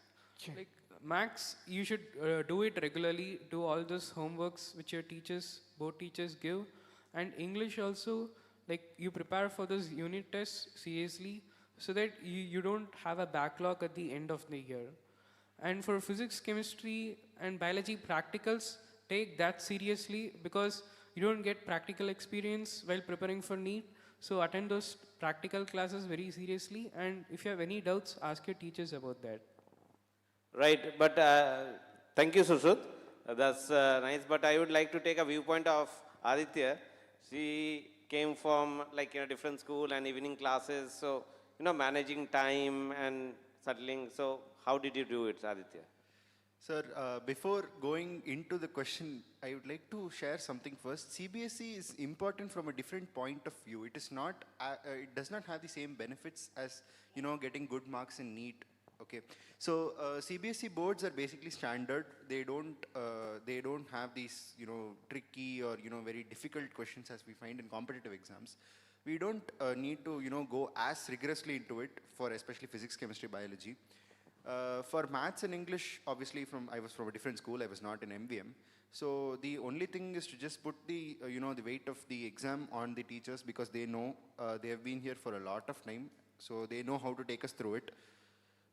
like maths, you should do it regularly, do all those homeworks which your teachers, both teachers give. And English also, like you prepare for those unit tests seriously, so that you don't have a backlog at the end of the year. And for physics, chemistry and biology practicals, take that seriously, because you don't get practical experience while preparing for NEET. So attend those practical classes very seriously, and if you have any doubts, ask your teachers about that. Right, but thank you, Sushrut. That's nice, but I would like to take a viewpoint of Aditya, she came from like different school and evening classes, so managing time and settling. So how did you do it, Aditya? Sir, before going into the question, I would like to share something first. CBSE is important from a different point of view. It is not, it does not have the same benefits as, getting good marks in NEET. Okay, so CBSE boards are basically standard. They don't have these, tricky or very difficult questions as we find in competitive exams. We don't need to, go as rigorously into it for especially physics, chemistry, biology. For maths and English, obviously I was from a different school, I was not in MVM. So the only thing is to just put the, the weight of the exam on the teachers because they know, they have been here for a lot of time. So they know how to take us through it.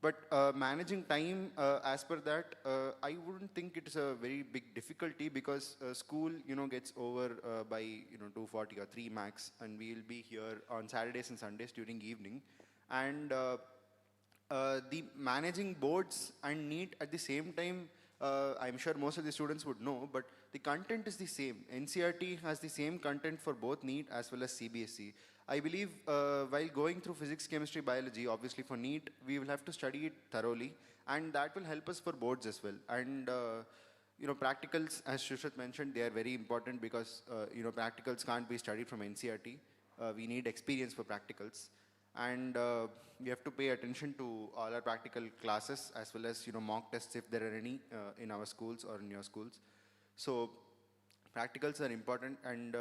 But managing time as per that, I wouldn't think it is a very big difficulty because school, gets over by, 2:40 or 3 max, and we'll be here on Saturdays and Sundays during evening. And the managing boards and NEET at the same time, I'm sure most of the students would know, but the content is the same. NCERT has the same content for both NEET as well as CBSE. I believe while going through physics, chemistry, biology, obviously for NEET, we will have to study it thoroughly, and that will help us for boards as well. And practicals, as Shushat mentioned, they are very important because practicals can't be studied from NCERT. We need experience for practicals. And we have to pay attention to all our practical classes as well as mock tests if there are any in our schools or in your schools. So practicals are important, and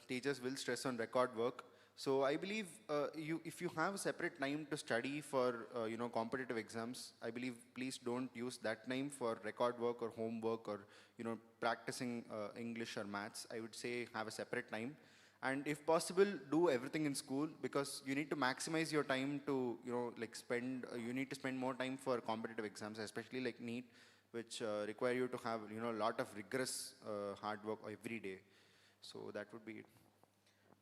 teachers will stress on record work. So I believe if you have a separate time to study for competitive exams, I believe please don't use that time for record work or homework or practicing English or maths. I would say have a separate time. And if possible, do everything in school because you need to maximize your time to, you need to spend more time for competitive exams, especially like NEET, which require you to have, a lot of rigorous hard work every day. So that would be it.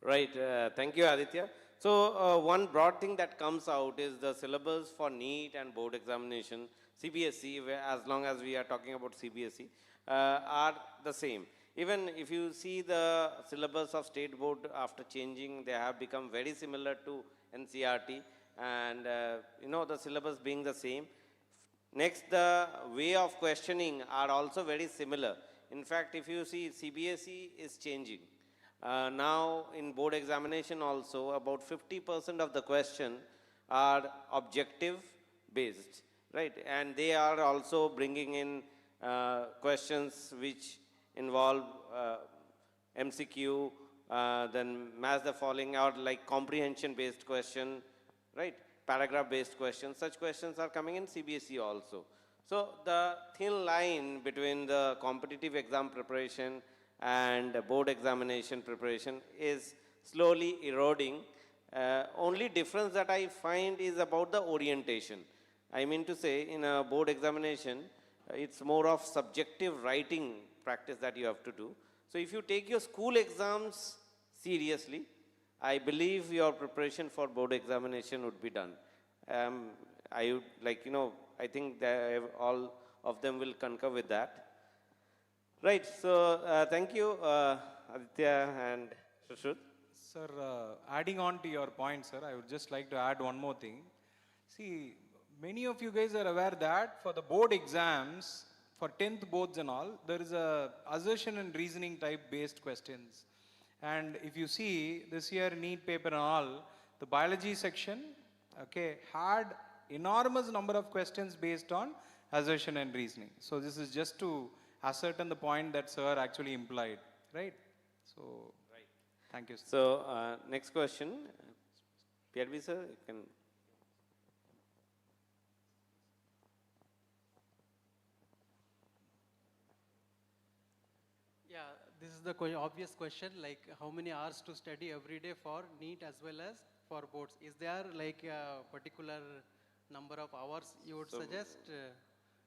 Right. Thank you, Aditya. So one broad thing that comes out is the syllabus for NEET and board examination, CBSE, where as long as we are talking about CBSE, are the same. Even if you see the syllabus of state board after changing, they have become very similar to NCERT, and the syllabus being the same. Next, the way of questioning are also very similar. In fact, if you see, CBSE is changing. Now in board examination also, about 50% of the question are objective based, right? And they are also bringing in questions which involve MCQ, then match the following out like comprehension based question, right? Paragraph based questions. Such questions are coming in CBSE also. So the thin line between the competitive exam preparation and board examination preparation is slowly eroding. Only difference that I find is about the orientation. I mean to say, in a board examination, it's more of subjective writing practice that you have to do. So if you take your school exams seriously, I believe your preparation for board examination would be done. I would I think that all of them will concur with that. Right, so thank you, Aditya and Shushut. Sir, adding on to your point, sir, I would just like to add one more thing. See, many of you guys are aware that for the board exams, for 10th boards and all, there is a assertion and reasoning type based questions. And if you see this year NEET paper and all, the biology section, okay, had enormous number of questions based on assertion and reasoning. So this is just to ascertain the point that sir actually implied, right? So, right. Thank you, sir. So, next question, PRV sir, you can. Yeah, this is the obvious question, like how many hours to study every day for NEET as well as for boards? Is there like a particular number of hours you would suggest?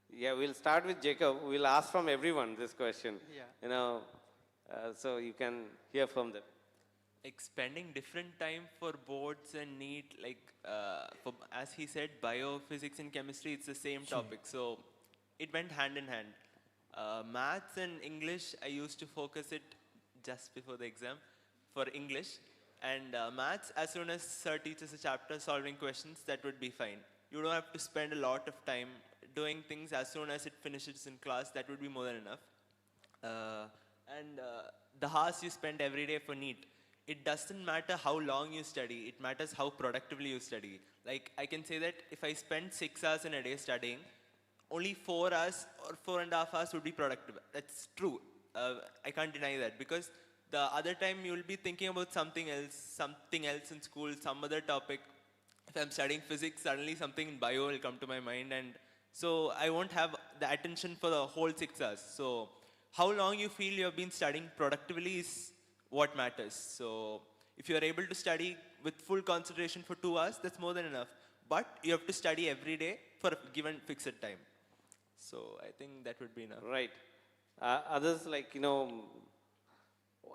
Yeah, we'll start with Jacob. We'll ask from everyone this question. Yeah. So you can hear from them. Like spending different time for boards and NEET, like as he said, biophysics and chemistry, it's the same topic. So it went hand in hand. Maths and English, I used to focus it just before the exam for English. And maths, as soon as sir teaches a chapter solving questions, that would be fine. You don't have to spend a lot of time doing things as soon as it finishes in class. That would be more than enough. And the hours you spend every day for NEET, it doesn't matter how long you study, it matters how productively you study. Like, I can say that if I spend 6 hours in a day studying, only 4 hours or 4.5 hours would be productive. That's true. I can't deny that, because the other time you will be thinking about something else in school, some other topic. If I'm studying physics, suddenly something in bio will come to my mind, and so I won't have the attention for the whole 6 hours. So how long you feel you have been studying productively is what matters. So if you are able to study with full concentration for 2 hours, that's more than enough. But you have to study every day for a given fixed time. So I think that would be enough. Right. Others, like,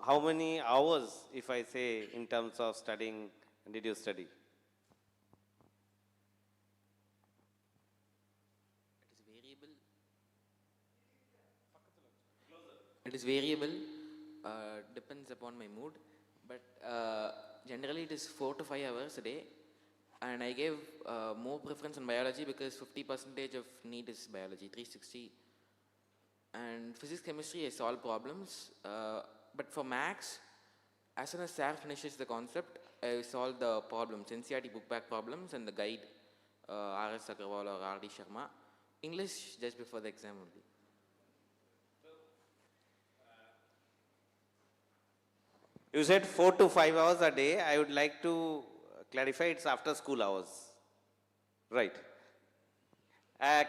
how many hours, if I say, in terms of studying, did you study? It is variable, depends upon my mood, but generally it is 4 to 5 hours a day, and I gave more preference on biology because 50% of NEET is biology, 360. And physics, chemistry, I solve problems, but for maths, as soon as SAR finishes the concept, I solve the problems, NCERT book back problems and the guide, R.S. Agarwal or R.D. Sharma. English just before the exam only. You said 4 to 5 hours a day. I would like to clarify it's after school hours. Right.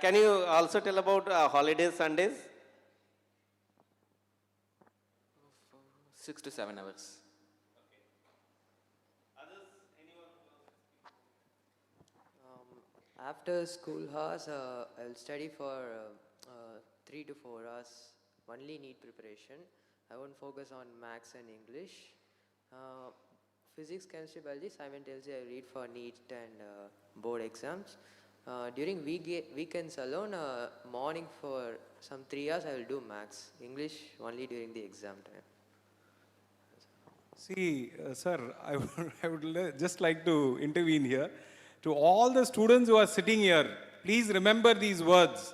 Can you also tell about holidays, Sundays? 6 to 7 hours. After school hours, I will study for 3 to 4 hours, only NEET preparation. I won't focus on maths and English. Physics, chemistry, biology, simultaneously I read for NEET and board exams. During weekends alone, morning for some 3 hours I will do maths. English only during the exam time. See, sir, I would just like to intervene here. To all the students who are sitting here, please remember these words.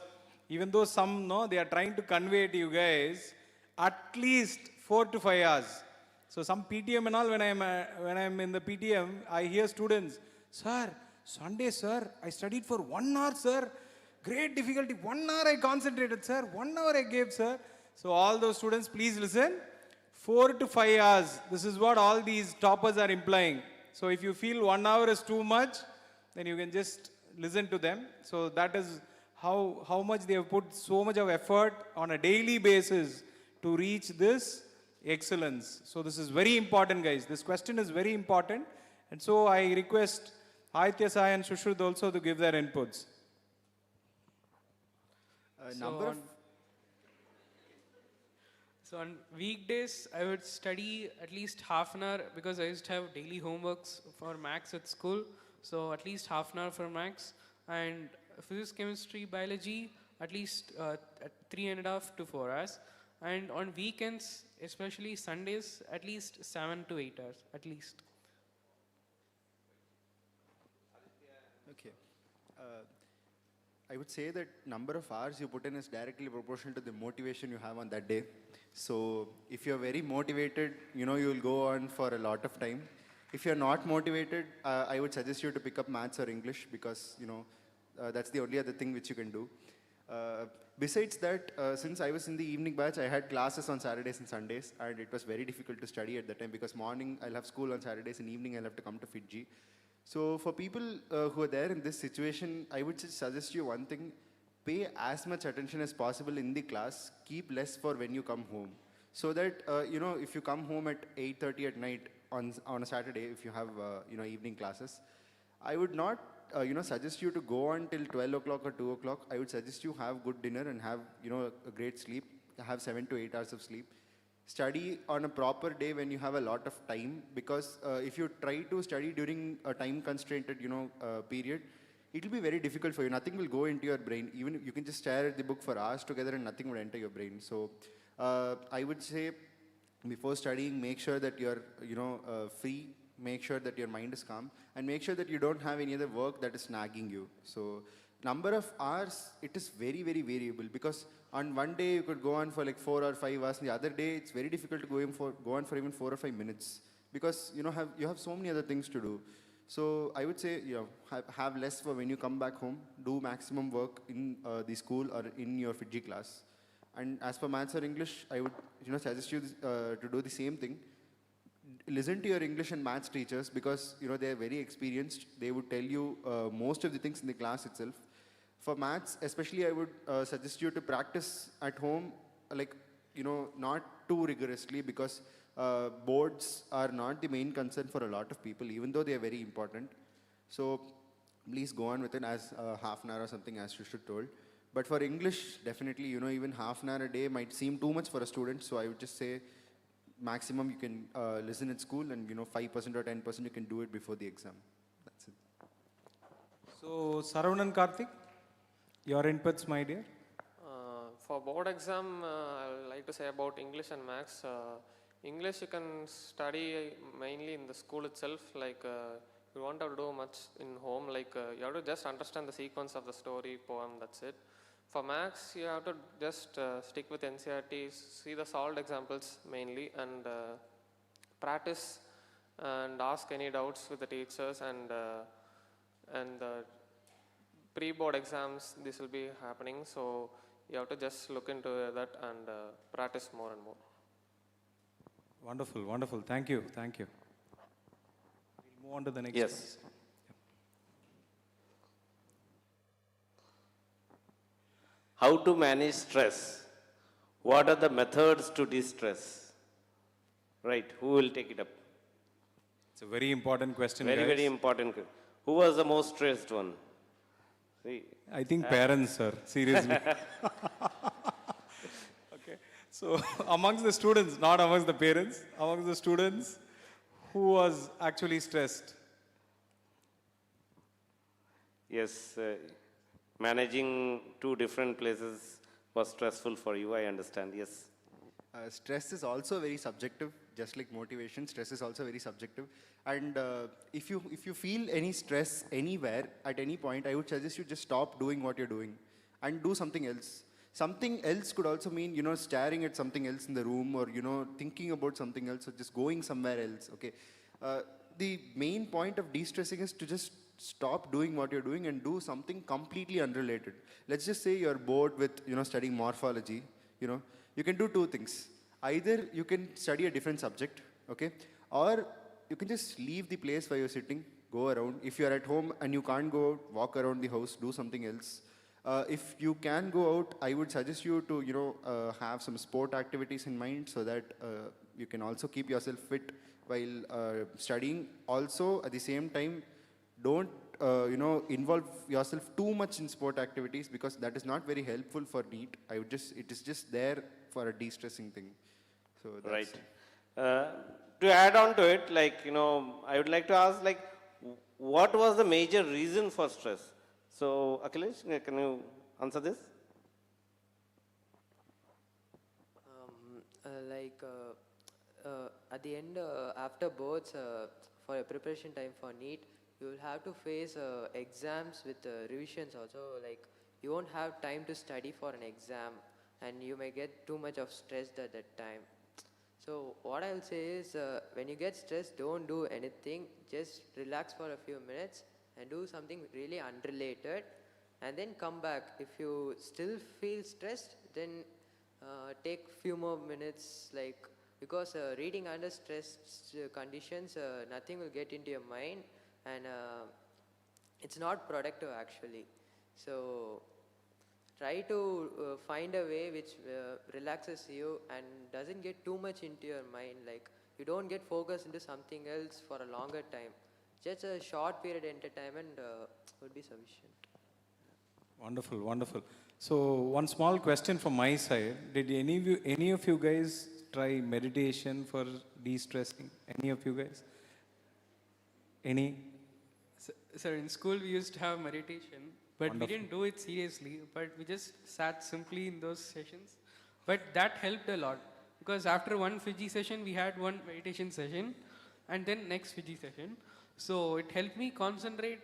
Even though some, no, they are trying to convey to you guys, at least 4 to 5 hours. So some PTM and all, when I'm in the PTM, I hear students, sir, Sunday, sir, I studied for 1 hour, sir. Great difficulty. 1 hour I concentrated, sir. 1 hour I gave, sir. So all those students, please listen. 4 to 5 hours. This is what all these toppers are implying. So if you feel 1 hour is too much, then you can just listen to them. So that is how much they have put so much of effort on a daily basis to reach this excellence. So this is very important, guys. This question is very important. And so I request Aditya Sai and Shushruth also to give their inputs. So on weekdays, I would study at least half an hour because I used to have daily homeworks for maths at school. So at least half an hour for maths, and physics, chemistry, biology, at least 3.5 to 4 hours. And on weekends, especially Sundays, at least 7 to 8 hours, at least. Okay. I would say that number of hours you put in is directly proportional to the motivation you have on that day. So if you're very motivated, you will go on for a lot of time. If you're not motivated, I would suggest you to pick up maths or English because, that's the only other thing which you can do. Besides that, since I was in the evening batch, I had classes on Saturdays and Sundays, and it was very difficult to study at that time because morning I'll have school on Saturdays and evening I'll have to come to FITG. So for people who are there in this situation, I would just suggest you one thing: pay as much attention as possible in the class, keep less for when you come home. So that, if you come home at 8:30 at night on a Saturday, if you have, evening classes, I would not, suggest you to go on till 12 o'clock or 2 o'clock. I would suggest you have good dinner and have, a great sleep, have 7 to 8 hours of sleep. Study on a proper day when you have a lot of time, because if you try to study during a time constrained, period, it will be very difficult for you. Nothing will go into your brain. Even you can just stare at the book for hours together and nothing will enter your brain. So I would say before studying, make sure that you're, free, make sure that your mind is calm, and make sure that you don't have any other work that is nagging you. So, number of hours, it is very, very variable, because on one day you could go on for like 4 or 5 hours, and the other day it's very difficult to go on for even 4 or 5 minutes, because you have so many other things to do. So I would say, have less for when you come back home, do maximum work in the school or in your Fiji class. And as for maths or English, I would suggest you to do the same thing. Listen to your English and maths teachers, because they are very experienced. They would tell you most of the things in the class itself. For maths, especially, I would suggest you to practice at home, like not too rigorously, because boards are not the main concern for a lot of people, even though they are very important. So please go on with it as half an hour or something, as you should told. But for English, definitely, even half an hour a day might seem too much for a student. So I would just say maximum you can listen at school, and 5% or 10% you can do it before the exam. That's it. So Saravanan, Karthik, your inputs, my dear. For board exam, I would like to say about English and Maths. English you can study mainly in the school itself, like you won't have to do much in home, like you have to just understand the sequence of the story, poem, that's it. For Maths, you have to just stick with NCERT, see the solved examples mainly, and practice and ask any doubts with the teachers, and the pre-board exams, this will be happening, so you have to just look into that and practice more and more. Wonderful, wonderful. Thank you, thank you. We'll move on to the next Yes. one. How to manage stress? What are the methods to de-stress? Right, who will take it up? It's a very important question, Very, guys. very important. Who was the most stressed one? See, I think parents, sir. Seriously. Okay. So amongst the students, not amongst the parents, amongst the students, who was actually stressed? yes, managing two different places was stressful for you, I understand, yes. Stress is also very subjective, just like motivation. Stress is also very subjective. And if you feel any stress anywhere at any point, I would suggest you just stop doing what you're doing and do something else. Something else could also mean, staring at something else in the room, or, thinking about something else, or just going somewhere else, okay? The main point of de-stressing is to just stop doing what you're doing and do something completely unrelated. Let's just say you're bored with, studying morphology, you can do two things. Either you can study a different subject, okay? Or you can just leave the place where you're sitting, go around. If you're at home and you can't go out, walk around the house, do something else. If you can go out, I would suggest you to, have some sport activities in mind, so that you can also keep yourself fit while studying. Also, at the same time, don't, involve yourself too much in sport activities, because that is not very helpful for NEET. It is just there for a de-stressing thing. So that's Right. it. To add on to it, I would like to ask, what was the major reason for stress? So, Akhilesh, can you answer this? At the end, after boards, for a preparation time for NEET, you will have to face exams with revisions also. Like, you won't have time to study for an exam, and you may get too much of stress at that time. So what I will say is, when you get stressed, don't do anything. Just relax for a few minutes and do something really unrelated, and then come back. If you still feel stressed, then take few more minutes, because reading under stress conditions, nothing will get into your mind, and it's not productive actually. So try to find a way which relaxes you and doesn't get too much into your mind. Like, you don't get focused into something else for a longer time. Just a short period entertainment would be sufficient. Wonderful, wonderful. So one small question from my side. Did any of you guys try meditation for de-stressing? Any of you guys? Any? Sir, in school we used to have meditation, but Wonderful. we didn't do it seriously, but we just sat simply in those sessions. But that helped a lot. because after one Fiji session, we had one meditation session, and then next Fiji session. So it helped me concentrate,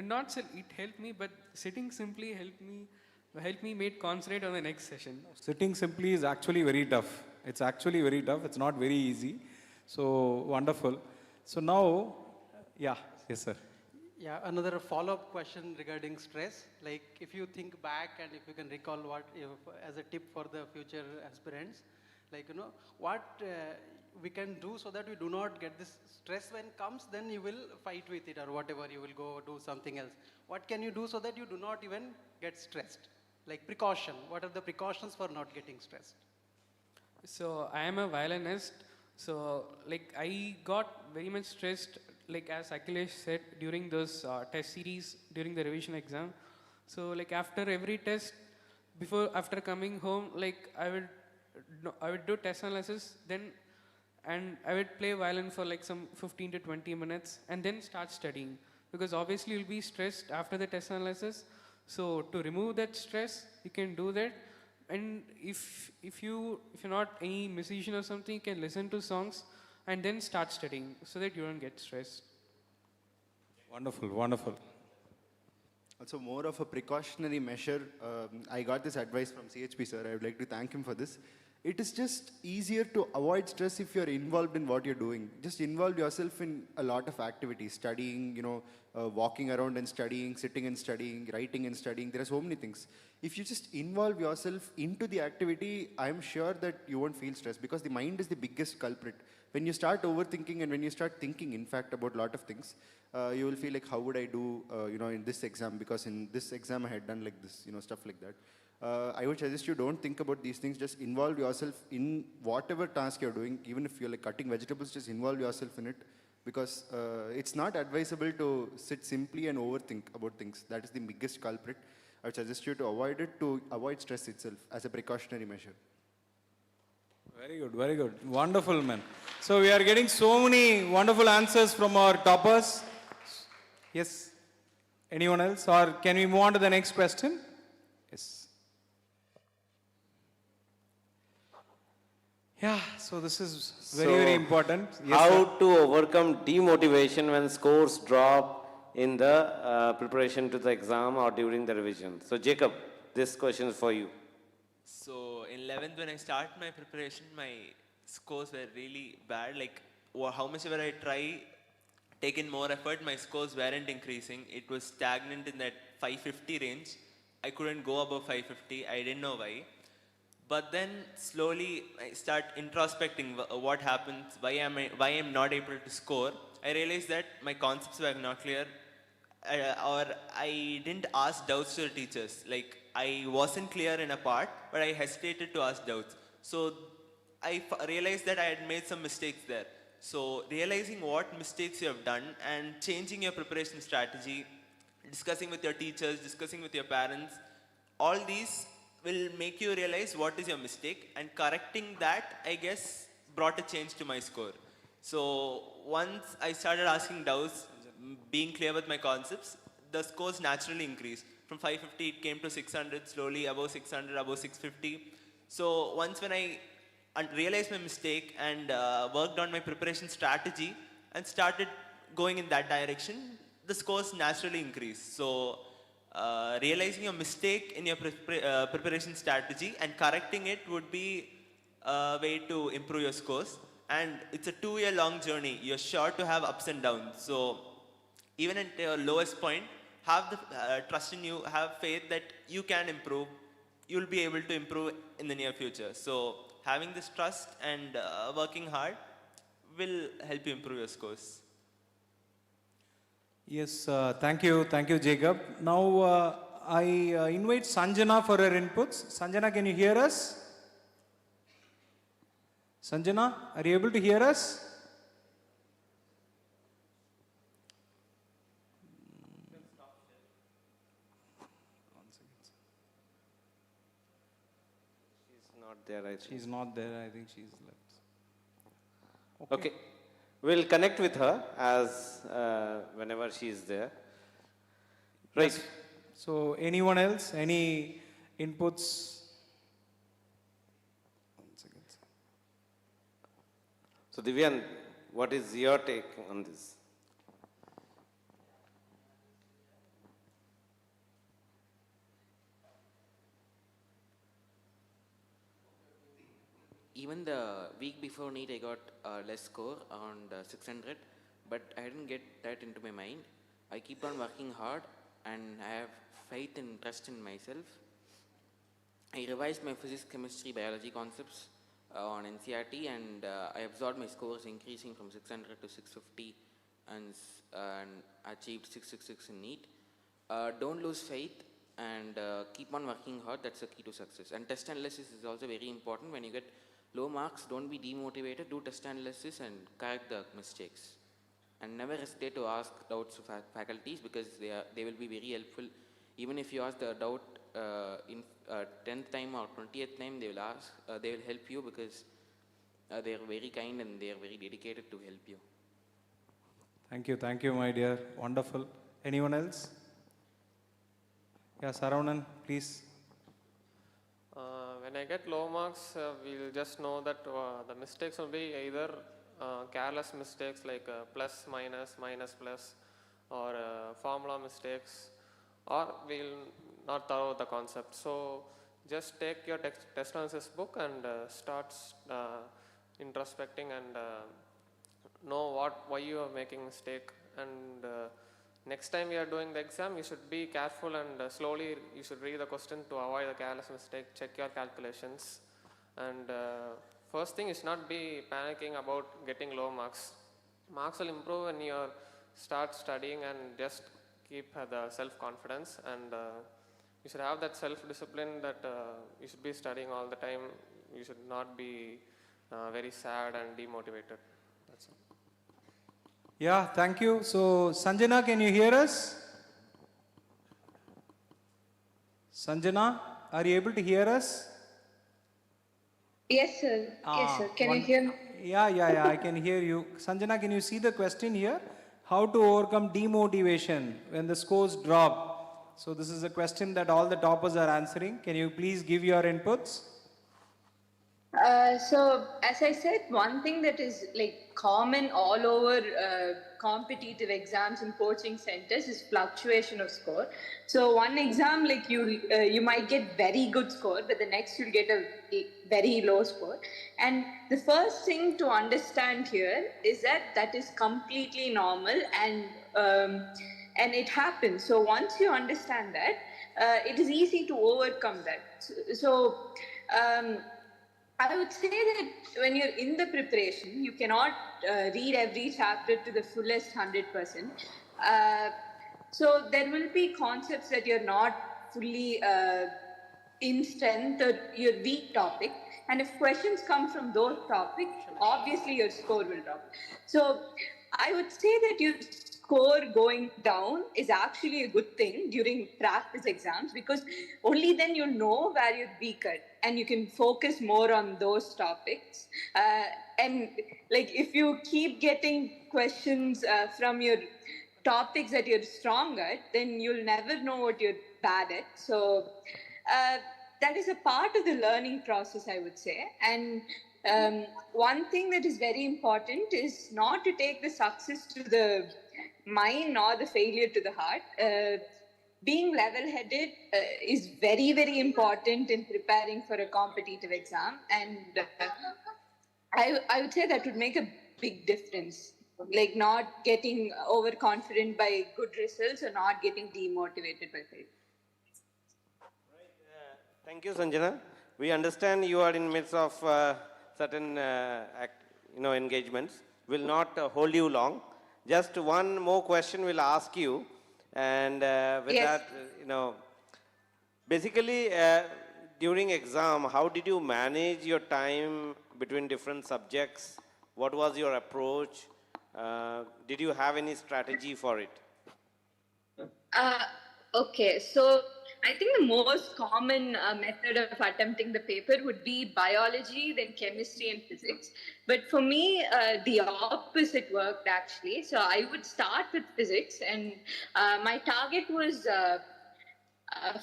not it helped me, but sitting simply helped me made concentrate on the next session. Sitting simply is actually very tough. It's actually very tough. It's not very easy. So wonderful. So now, yeah, yes, sir. Yeah, another follow-up question regarding stress. Like, if you think back and if you can recall what, as a tip for the future aspirants, like, what we can do so that we do not get this stress when comes, then you will fight with it or whatever, you will go do something else. What can you do so that you do not even get stressed? Like precaution, what are the precautions for not getting stressed? So I am a violinist. So like I got very much stressed, like as Akhilesh said, during those test series during the revision exam. So like after every test, after coming home, like I would do test analysis, then and I would play violin for like some 15 to 20 minutes and then start studying, because obviously you'll be stressed after the test analysis. So to remove that stress, you can do that. And if you're not any musician or something, you can listen to songs and then start studying so that you don't get stressed. Wonderful, wonderful. Also, more of a precautionary measure. I got this advice from CHP sir. I would like to thank him for this. It is just easier to avoid stress if you're involved in what you're doing. Just involve yourself in a lot of activities, studying, walking around and studying, sitting and studying, writing and studying. There are so many things. If you just involve yourself into the activity, I'm sure that you won't feel stressed, because the mind is the biggest culprit. When you start overthinking and when you start thinking, in fact, about a lot of things, you will feel like, how would I do, in this exam? Because in this exam I had done like this, stuff like that. I would suggest you don't think about these things. Just involve yourself in whatever task you're doing. Even if you're like cutting vegetables, just involve yourself in it, because it's not advisable to sit simply and overthink about things. That is the biggest culprit. I would suggest you to avoid it, to avoid stress itself as a precautionary measure. Very good, very good. Wonderful, man. So we are getting so many wonderful answers from our toppers. Yes. Anyone else? Or can we move on to the next question? Yes. Yeah, so this is very important. Yes, how sir. to overcome demotivation when scores drop in the preparation to the exam or during the revision? So Jacob, this question is for you. So in 11th, when I started my preparation, my scores were really bad. Like how much ever I try, take in more effort, my scores weren't increasing. It was stagnant in that 550 range. I couldn't go above 550. I didn't know why. But then slowly I start introspecting what happens, why am I not able to score. I realized that my concepts were not clear, or I didn't ask doubts to the teachers. Like I wasn't clear in a part, but I hesitated to ask doubts. So I realized that I had made some mistakes there. So realizing what mistakes you have done and changing your preparation strategy, discussing with your teachers, discussing with your parents, all these will make you realize what is your mistake, and correcting that, I guess, brought a change to my score. So once I started asking doubts, being clear with my concepts, the scores naturally increased. From 550 it came to 600, slowly above 600, above 650. So once when I realized my mistake and worked on my preparation strategy and started going in that direction, the scores naturally increased. So realizing your mistake in your preparation strategy and correcting it would be a way to improve your scores. And it's a 2-year long journey. You're sure to have ups and downs. So even at your lowest point, have the trust in you, have faith that you can improve. You'll be able to improve in the near future. So having this trust and working hard will help you improve your scores. Yes, thank you, Jacob. Now I invite Sanjana for her inputs. Sanjana, can you hear us? Sanjana, are you able to hear us? She's not there, I think. She's not there, I think she's left. Okay. We'll connect with her as whenever she is there. Right. Yes. So anyone else? Any inputs? 1 second. So Divyan, what is your take on this? Even the week before NEET, I got less score, around 600, but I didn't get that into my mind. I keep on working hard and I have faith and trust in myself. I revised my physics, chemistry, biology concepts on NCRT, and I absorbed my scores increasing from 600 to 650 and achieved 666 in NEET. Don't lose faith and keep on working hard. That's the key to success. And test analysis is also very important. When you get low marks, don't be demotivated. Do test analysis and correct the mistakes. And never hesitate to ask doubts to faculties, because they will be very helpful. Even if you ask the doubt in 10th time or 20th time, they will help you, because they are very kind and they are very dedicated to help you. Thank you, my dear. Wonderful. Anyone else? Yeah, Saravanan, please. When I get low marks, we'll just know that the mistakes will be either careless mistakes like plus, minus, minus, plus, or formula mistakes, or we'll not thorough the concept. So just take your test analysis book and start introspecting and know why you are making mistake. And next time you are doing the exam, you should be careful and slowly you should read the question to avoid the careless mistake. Check your calculations. And first thing is not be panicking about getting low marks. Marks will improve when you start studying, and just keep the self-confidence, and you should have that self-discipline that you should be studying all the time. You should not be very sad and demotivated. That's all. Yeah, thank you. So, Sanjana, can you hear us? Sanjana, are you able to hear us? Yes, sir. Yes, sir. Can you hear me? Yeah, I can hear you. Sanjana, can you see the question here? How to overcome demotivation when the scores drop? So this is a question that all the toppers are answering. Can you please give your inputs? So, as I said, one thing that is like common all over competitive exams in coaching centers is fluctuation of score. So, one exam, like you might get very good score, but the next you'll get a very low score. And the first thing to understand here is that is completely normal, and it happens. So, once you understand that, it is easy to overcome that. I would say that when you're in the preparation, you cannot read every chapter to the fullest 100%. So there will be concepts that you're not fully in strength or your weak topic. And if questions come from those topics, obviously your score will drop. So I would say that your score going down is actually a good thing during practice exams, because only then you know where you're weaker and you can focus more on those topics. And like if you keep getting questions from your topics that you're strong at, then you'll never know what you're bad at. So that is a part of the learning process, I would say. And one thing that is very important is not to take the success to the mind nor the failure to the heart. Being level-headed is very, very important in preparing for a competitive exam. And I would say that would make a big difference. Like not getting overconfident by good results or not getting demotivated by failure. Thank you, Sanjana. We understand you are in midst of certain engagements. Will not hold you long. Just one more question we'll ask you, and with Yes. that, basically during exam, how did you manage your time between different subjects? What was your approach? Did you have any strategy for it? Okay, so I think the most common method of attempting the paper would be biology, then chemistry and physics. But for me, the opposite worked actually. So I would start with physics, and my target was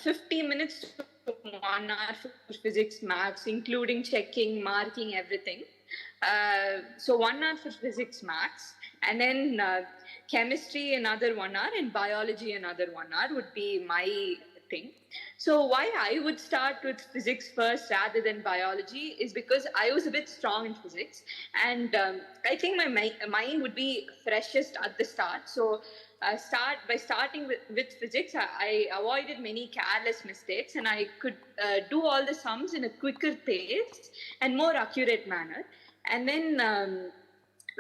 50 minutes to 1 hour for physics maths, including checking, marking, everything. So 1 hour for physics, maths, and then chemistry another 1 hour, and biology another 1 hour would be my thing. So why I would start with physics first rather than biology is because I was a bit strong in physics, and I think my mind would be freshest at the start. So starting with physics, I avoided many careless mistakes, and I could do all the sums in a quicker pace and more accurate manner. And then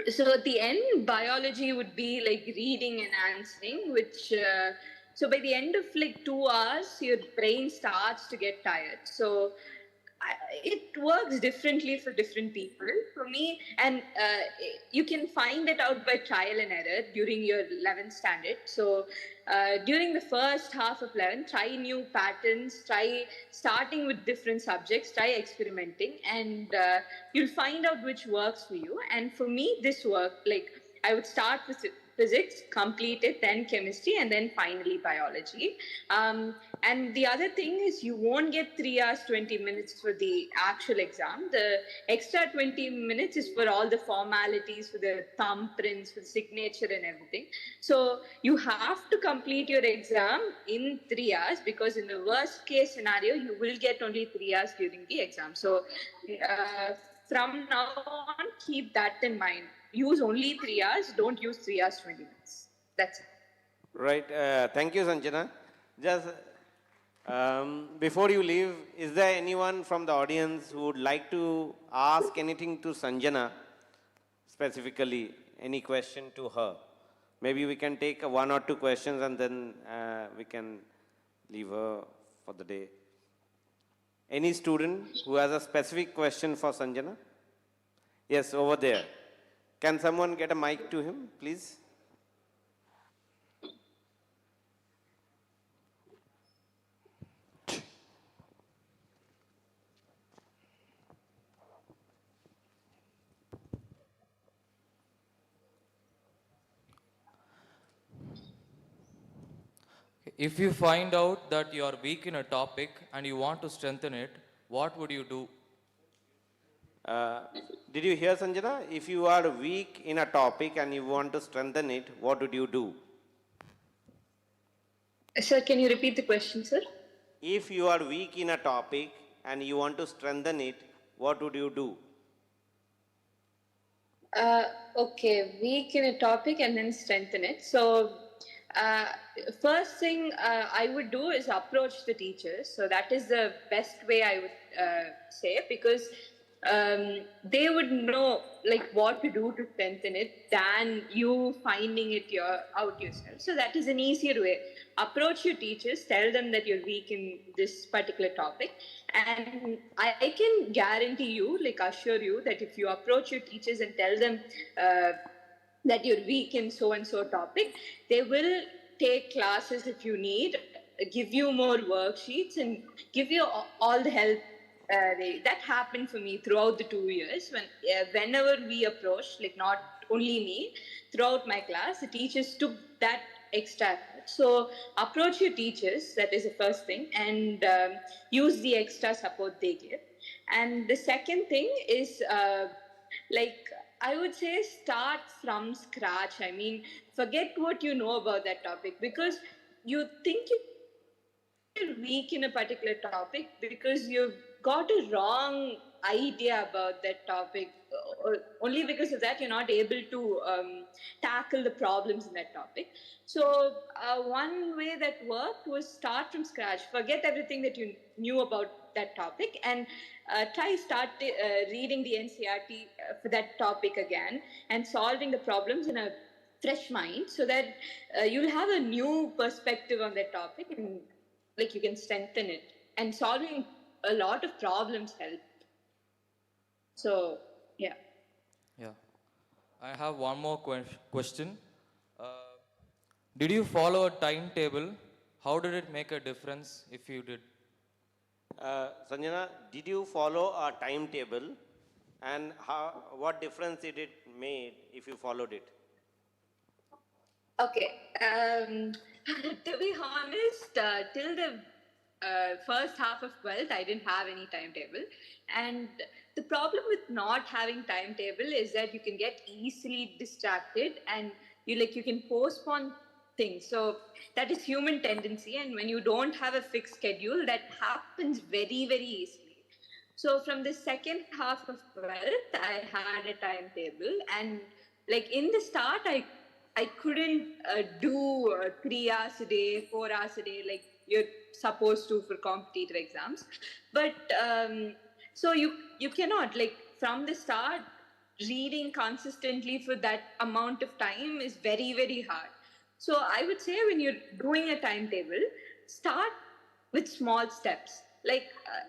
so at the end, biology would be like reading and answering, which so by the end of like 2 hours, your brain starts to get tired. So it works differently for different people. For me, and you can find it out by trial and error during your 11th standard. So during the first half of 11, try new patterns, try starting with different subjects, try experimenting, and you'll find out which works for you. And for me, this worked. Like I would start with physics, complete it, then chemistry, and then finally biology. And the other thing is you won't get 3 hours, 20 minutes for the actual exam. The extra 20 minutes is for all the formalities, for the thumbprints, for the signature and everything. So you have to complete your exam in 3 hours, because in the worst case scenario, you will get only 3 hours during the exam. So from now on, keep that in mind. Use only 3 hours, don't use 3 hours, 20 minutes. That's it. Right. Thank you, Sanjana. Just before you leave, is there anyone from the audience who would like to ask anything to Sanjana specifically? Any question to her? Maybe we can take 1 or 2 questions and then we can leave her for the day. Any student who has a specific question for Sanjana? Yes, over there. Can someone get a mic to him, please? If you find out that you are weak in a topic and you want to strengthen it, what would you do? Did you hear, Sanjana? If you are weak in a topic and you want to strengthen it, what would you do? Sir, can you repeat the question, sir? If you are weak in a topic and you want to strengthen it, what would you do? Okay, weak in a topic and then strengthen it. So, first thing I would do is approach the teachers. So that is the best way I would say, because they would know like what to do to strengthen it than you finding it out yourself. So that is an easier way. Approach your teachers, tell them that you're weak in this particular topic, and I can guarantee you, like assure you, that if you approach your teachers and tell them that you're weak in so and so topic, they will take classes if you need, give you more worksheets, and give you all the help. That happened for me throughout the 2 years. Whenever we approached, like not only me, throughout my class, the teachers took that extra effort. So approach your teachers, that is the first thing, and use the extra support they give. And the second thing is like I would say start from scratch. I mean, forget what you know about that topic, because you think you're weak in a particular topic because you've got a wrong idea about that topic. Only because of that, you're not able to tackle the problems in that topic. So, one way that worked was start from scratch. Forget everything that you knew about that topic, and start reading the NCRT for that topic again, and solving the problems in a fresh mind, so that you'll have a new perspective on that topic, and like you can strengthen it. And solving a lot of problems help. So yeah. Yeah. I have one more question. Did you follow a timetable? How did it make a difference if you did? Sanjana, did you follow a timetable, and what difference did it made if you followed it? Okay. To be honest, till the first half of 12th, I didn't have any timetable. And the problem with not having timetable is that you can get easily distracted and you can postpone things. So that is human tendency. And when you don't have a fixed schedule, that happens very, very easily. So from the second half of 12th, I had a timetable, and like in the start, I couldn't do 3 hours a day, 4 hours a day, like you're supposed to for competitive exams. But so you cannot, like, from the start, reading consistently for that amount of time is very, very hard. So I would say when you're doing a timetable, start with small steps. Like,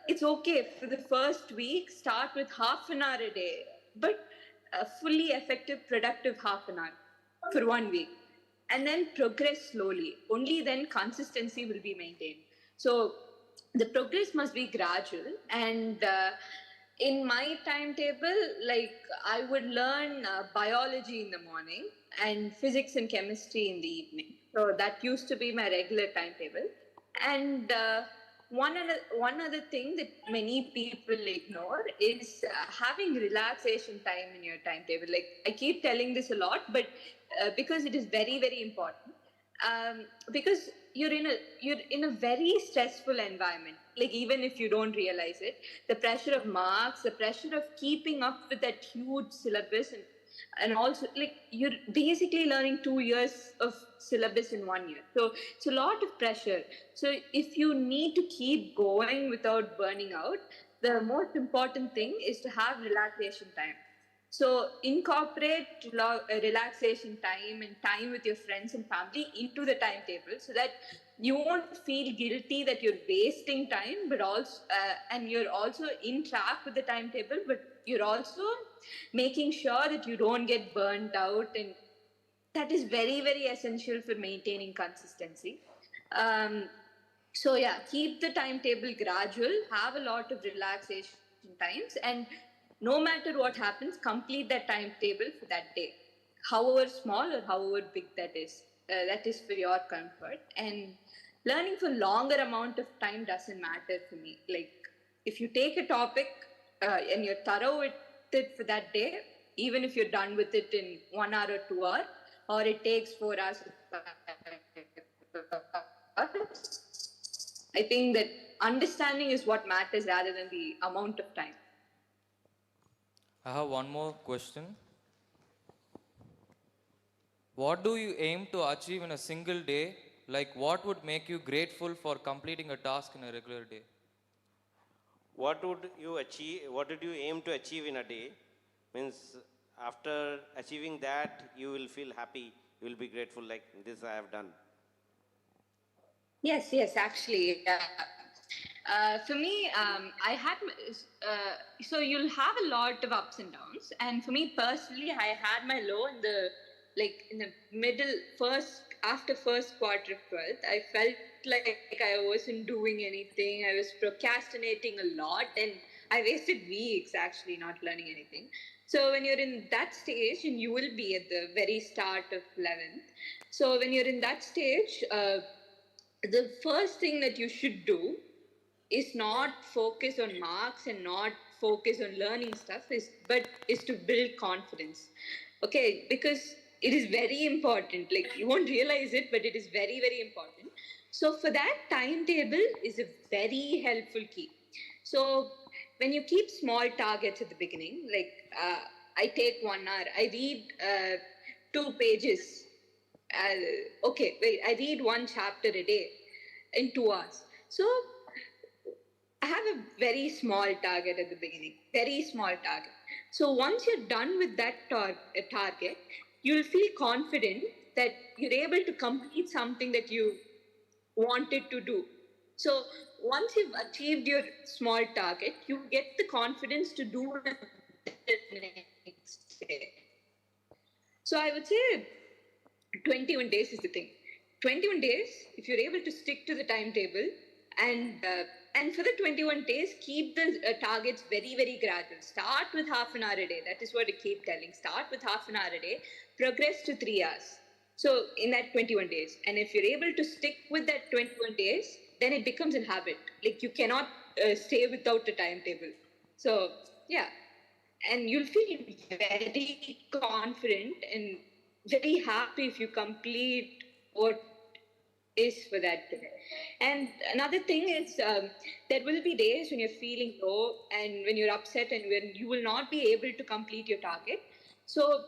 it's okay for the first week, start with half an hour a day, but a fully effective, productive half an hour for 1 week. And then progress slowly. Only then consistency will be maintained. So the progress must be gradual. And in my timetable, like, I would learn biology in the morning and physics and chemistry in the evening. So that used to be my regular timetable. And one other thing that many people ignore is having relaxation time in your timetable. Like, I keep telling this a lot, but because it is very, very important. Because you're in a very stressful environment. Like, even if you don't realize it, the pressure of marks, the pressure of keeping up with that huge syllabus, and also, like, you're basically learning 2 years of syllabus in 1 year. So it's a lot of pressure. So if you need to keep going without burning out, the most important thing is to have relaxation time. So incorporate relaxation time and time with your friends and family into the timetable, so that you won't feel guilty that you're wasting time, but also and you're also in track with the timetable, but you're also making sure that you don't get burnt out, and that is very, very essential for maintaining consistency. So yeah, keep the timetable gradual, have a lot of relaxation times, and no matter what happens, complete that timetable for that day, however small or however big that is. That is for your comfort. And learning for longer amount of time doesn't matter for me. Like, if you take a topic and you're thorough with it for that day, even if you're done with it in 1 hour or 2 hours, or it takes 4 hours, I think that understanding is what matters rather than the amount of time. I have one more question. What do you aim to achieve in a single day? Like, what would make you grateful for completing a task in a regular day? What would you achieve? What did you aim to achieve in a day? Means after achieving that, you will feel happy. You will be grateful, like this I have done. Yes, actually. For me, I had, so you'll have a lot of ups and downs. And for me personally, I had my low in the middle, after first quarter of 12th. I felt like I wasn't doing anything. I was procrastinating a lot, and I wasted weeks actually not learning anything. So when you're in that stage, and you will be at the very start of 11th. So when you're in that stage, the first thing that you should do is not focus on marks and not focus on learning stuff, but is to build confidence. Okay, because it is very important. Like, you won't realize it, but it is very, very important. So for that, timetable is a very helpful key. So when you keep small targets at the beginning, like, I take 1 hour, I read 2 pages. Okay, wait, I read 1 chapter a day in 2 hours. So I have a very small target at the beginning, very small target. So once you're done with that target, you'll feel confident that you're able to complete something that you wanted to do. So once you've achieved your small target, you get the confidence to do it the next day. So I would say 21 days is the thing. 21 days, if you're able to stick to the timetable, and for the 21 days, keep the targets very, very gradual. Start with half an hour a day. That is what I keep telling. Start with half an hour a day, progress to 3 hours. So in that 21 days. And if you're able to stick with that 21 days, then it becomes a habit. Like you cannot stay without a timetable. So yeah, and you'll feel very confident and very happy if you complete what is for that day. And another thing is, there will be days when you're feeling low and when you're upset and when you will not be able to complete your target. So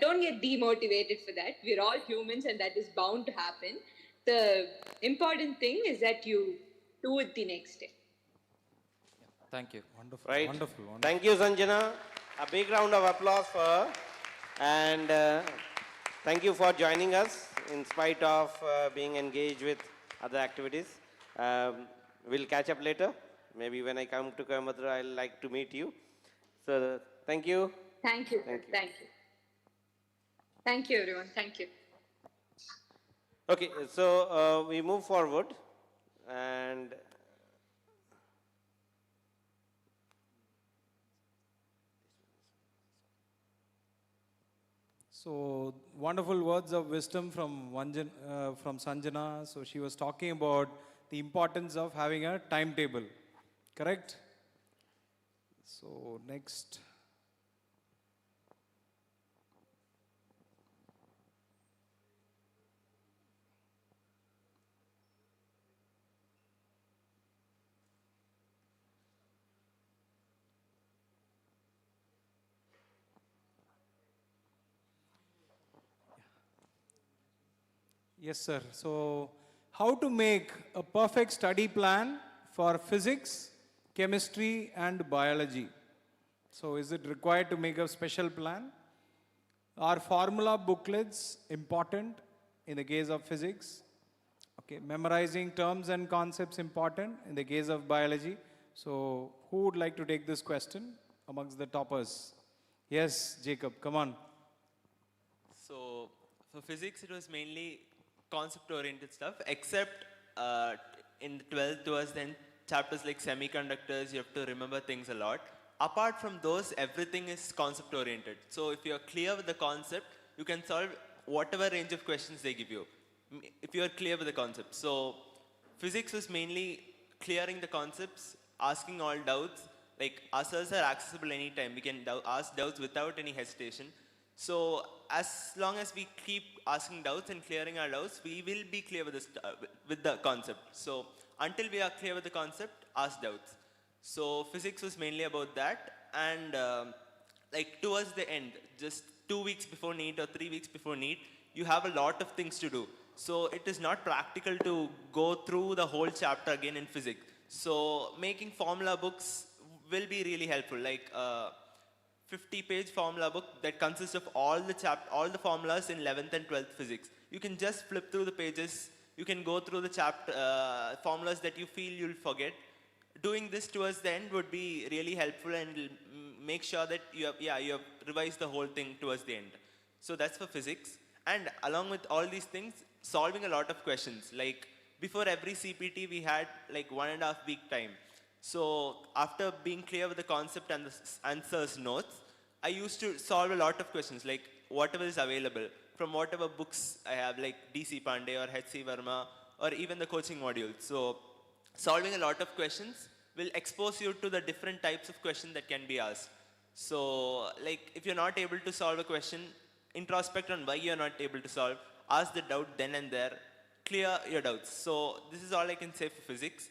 don't get demotivated for that. We're all humans and that is bound to happen. The important thing is that you do it the next day. Thank you. Wonderful, Right. wonderful, wonderful. Thank you, Sanjana. A big round of applause for her. And thank you for joining us in spite of being engaged with other activities. We'll catch up later. Maybe when I come to Coimbatore, I'll like to meet you. So thank you. Thank you. Thank you. Thank you. Thank you, everyone. Thank you. Okay, so we move forward and So wonderful words of wisdom from from Sanjana. So she was talking about the importance of having a timetable, correct? So next. Yes, sir. So, how to make a perfect study plan for physics, chemistry, and biology? So, is it required to make a special plan? Are formula booklets important in the case of physics? Okay, memorizing terms and concepts important in the case of biology. So, who would like to take this question amongst the toppers? Yes, Jacob, come on. So for physics, it was mainly concept-oriented stuff, except in the 12th towards then chapters like semiconductors, you have to remember things a lot. Apart from those, everything is concept-oriented. So if you're clear with the concept, you can solve whatever range of questions they give you, if you're clear with the concept. So physics was mainly clearing the concepts, asking all doubts. Like answers are accessible anytime. We can ask doubts without any hesitation. So as long as we keep asking doubts and clearing our doubts, we will be clear with the concept. So until we are clear with the concept, ask doubts. So physics was mainly about that. And like towards the end, just 2 weeks before NEET or 3 weeks before NEET, you have a lot of things to do. So it is not practical to go through the whole chapter again in physics. So making formula books will be really helpful. Like 50-page formula book that consists of all the formulas in 11th and 12th physics. You can just flip through the pages. You can go through the formulas that you feel you'll forget. Doing this towards the end would be really helpful and make sure that you have revised the whole thing towards the end. So that's for physics. And along with all these things, solving a lot of questions. Like before every CPT, we had like 1.5 week time. So after being clear with the concept and the answers notes, I used to solve a lot of questions, like whatever is available from whatever books I have, like DC Pandey or H.C. Verma, or even the coaching modules. So solving a lot of questions will expose you to the different types of questions that can be asked. So like if you're not able to solve a question, introspect on why you're not able to solve, ask the doubt then and there, clear your doubts. So this is all I can say for physics.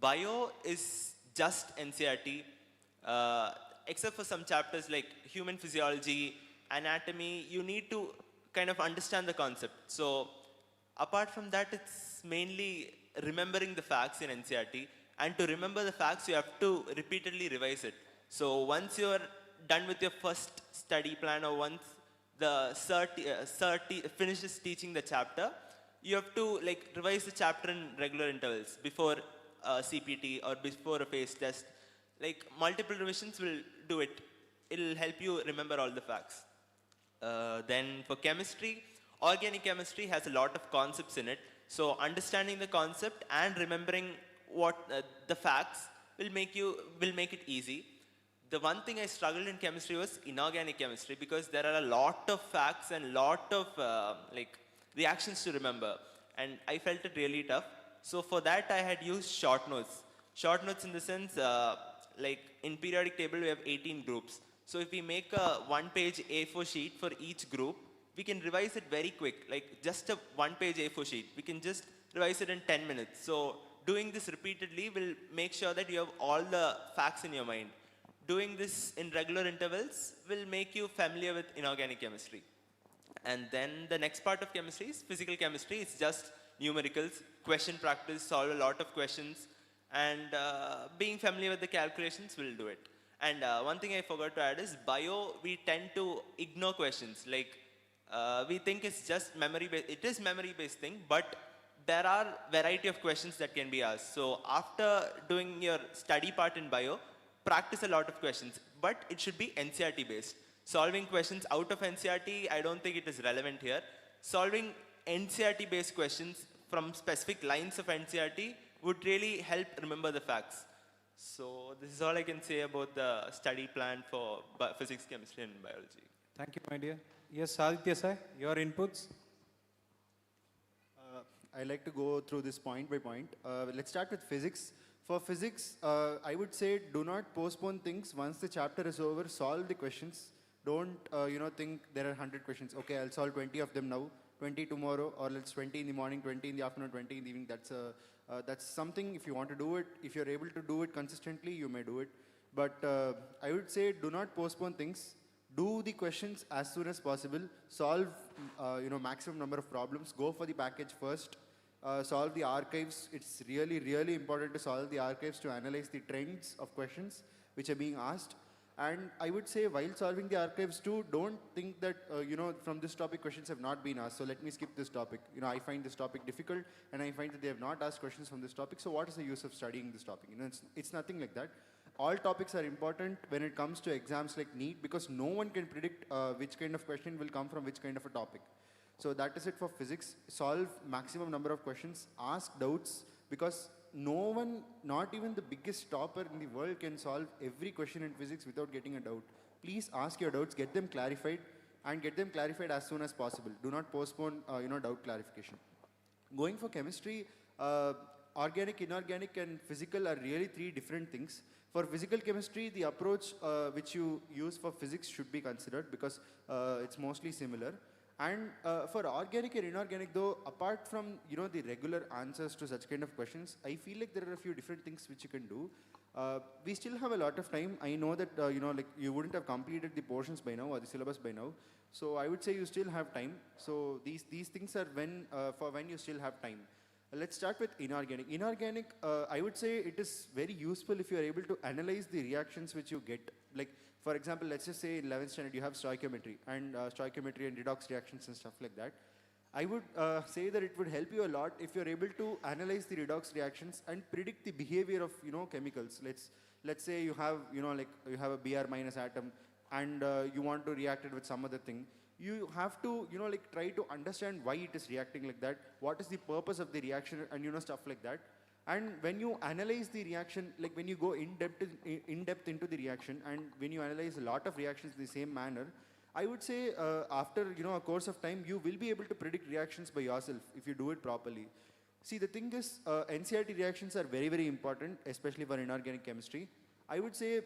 Bio is just NCERT, except for some chapters like human physiology, anatomy, you need to kind of understand the concept. So apart from that, it's mainly remembering the facts in NCERT. And to remember the facts, you have to repeatedly revise it. So once you're done with your first study plan, or once the cert finishes teaching the chapter, you have to like revise the chapter in regular intervals before CPT or before a phase test. Like multiple revisions will do it. It'll help you remember all the facts. Then for chemistry, organic chemistry has a lot of concepts in it. So understanding the concept and remembering what the facts will make it easy. The one thing I struggled in chemistry was inorganic chemistry, because there are a lot of facts and lot of like reactions to remember, and I felt it really tough. So for that, I had used short notes. Short notes in the sense, like in periodic table, we have 18 groups. So if we make a one-page A4 sheet for each group, we can revise it very quick, like just a one-page A4 sheet. We can just revise it in 10 minutes. So doing this repeatedly will make sure that you have all the facts in your mind. Doing this in regular intervals will make you familiar with inorganic chemistry. And then the next part of chemistry is physical chemistry. It's just numericals, question practice, solve a lot of questions, and being familiar with the calculations will do it. And one thing I forgot to add is bio, we tend to ignore questions. Like we think it's just memory based. It is memory based thing, but there are variety of questions that can be asked. So after doing your study part in bio, practice a lot of questions, but it should be NCERT based. Solving questions out of NCERT, I don't think it is relevant here. Solving NCERT based questions from specific lines of NCERT would really help remember the facts. So this is all I can say about the study plan for physics, chemistry and biology. Thank you, my dear. Yes, Aditya sir, your inputs? I like to go through this point by point. Let's start with physics. For physics, I would say do not postpone things. Once the chapter is over, solve the questions. Don't, think there are 100 questions. Okay, I'll solve 20 of them now, 20 tomorrow, or let's 20 in the morning, 20 in the afternoon, 20 in the evening. That's something, if you want to do it, if you're able to do it consistently, you may do it. But I would say do not postpone things. Do the questions as soon as possible. Solve, maximum number of problems. Go for the package first. Solve the archives. It's really, really important to solve the archives to analyze the trends of questions which are being asked. And I would say while solving the archives too, don't think that, from this topic questions have not been asked. So let me skip this topic. I find this topic difficult and I find that they have not asked questions from this topic. So what is the use of studying this topic? It's nothing like that. All topics are important when it comes to exams like NEET because no one can predict which kind of question will come from which kind of a topic. So that is it for physics. Solve maximum number of questions. Ask doubts because no one, not even the biggest topper in the world can solve every question in physics without getting a doubt. Please ask your doubts, get them clarified and get them clarified as soon as possible. Do not postpone, doubt clarification. Going for chemistry, organic, inorganic and physical are really three different things. For physical chemistry, the approach which you use for physics should be considered because it's mostly similar. And for organic and inorganic though, apart from, the regular answers to such kind of questions, I feel like there are a few different things which you can do. We still have a lot of time. I know that, you wouldn't have completed the portions by now or the syllabus by now. So I would say you still have time. So these things are for when you still have time. Let's start with inorganic. Inorganic, I would say it is very useful if you are able to analyze the reactions which you get. Like, for example, let's just say in 11th standard you have stoichiometry and redox reactions and stuff like that. I would say that it would help you a lot if you're able to analyze the redox reactions and predict the behavior of, chemicals. Let's say you have, you have a Br minus atom and you want to react it with some other thing. You have to, try to understand why it is reacting like that, what is the purpose of the reaction and, stuff like that. And when you analyze the reaction, like when you go in depth into the reaction and when you analyze a lot of reactions in the same manner, I would say after, a course of time, you will be able to predict reactions by yourself if you do it properly. See, the thing is, NCERT reactions are very, very important, especially for inorganic chemistry. I would say,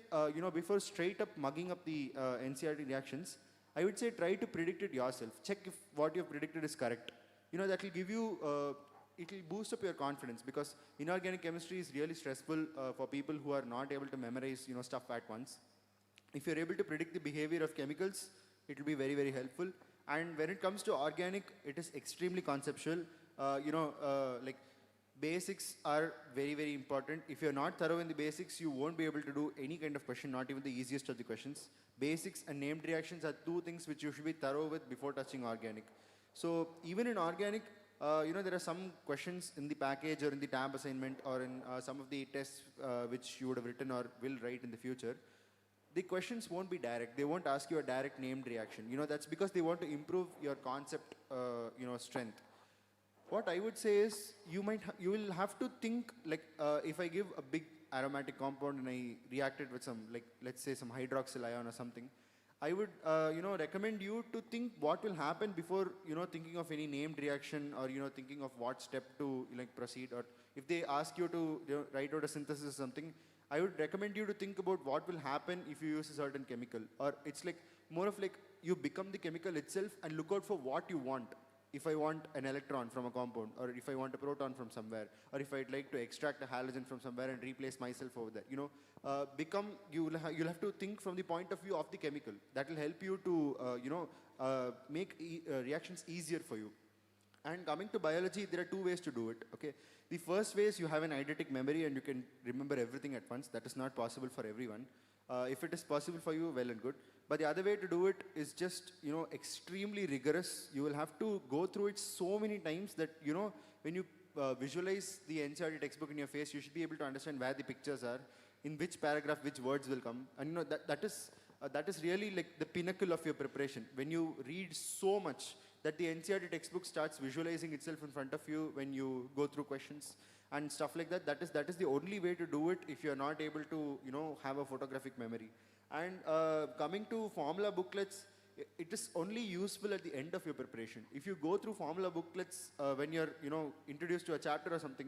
before straight up mugging up the NCERT reactions, I would say try to predict it yourself. Check if what you have predicted is correct. That will give you, it will boost up your confidence because inorganic chemistry is really stressful for people who are not able to memorize, stuff at once. If you're able to predict the behavior of chemicals, it will be very, very helpful. And when it comes to organic, it is extremely conceptual. Like basics are very, very important. If you're not thorough in the basics, you won't be able to do any kind of question, not even the easiest of the questions. Basics and named reactions are two things which you should be thorough with before touching organic. So even in organic, there are some questions in the package or in the tab assignment or in some of the tests which you would have written or will write in the future. The questions won't be direct. They won't ask you a direct named reaction. That's because they want to improve your concept, strength. What I would say is you will have to think like if I give a big aromatic compound and I react it with some, like let's say some hydroxyl ion or something, I would, recommend you to think what will happen before, thinking of any named reaction or, thinking of what step to proceed. Or if they ask you to write out a synthesis or something, I would recommend you to think about what will happen if you use a certain chemical. Or it's like more of like you become the chemical itself and look out for what you want. If I want an electron from a compound, or if I want a proton from somewhere, or if I'd like to extract a halogen from somewhere and replace myself over there, you'll have to think from the point of view of the chemical. That will help you to, make reactions easier for you. And coming to biology, there are two ways to do it. Okay, the first way is you have an eidetic memory and you can remember everything at once. That is not possible for everyone. If it is possible for you, well and good. But the other way to do it is just, extremely rigorous. You will have to go through it so many times that, when you visualize the NCERT textbook in your face, you should be able to understand where the pictures are, in which paragraph, which words will come. And, that is really like the pinnacle of your preparation. When you read so much that the NCERT textbook starts visualizing itself in front of you when you go through questions and stuff like that, that is the only way to do it if you're not able to, have a photographic memory. And coming to formula booklets, it is only useful at the end of your preparation. If you go through formula booklets when you're, introduced to a chapter or something,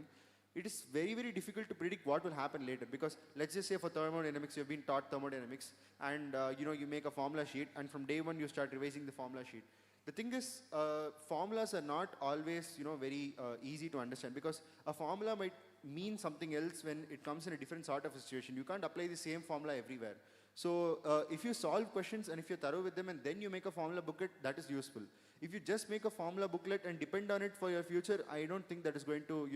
it is very, very difficult to predict what will happen later. Because let's just say for thermodynamics, you've been taught thermodynamics and, you make a formula sheet and from day one you start revising the formula sheet. The thing is, formulas are not always, very easy to understand, because a formula might mean something else when it comes in a different sort of a situation. You can't apply the same formula everywhere. So if you solve questions and if you're thorough with them and then you make a formula booklet, that is useful. If you just make a formula booklet and depend on it for your future, I don't think that is going to,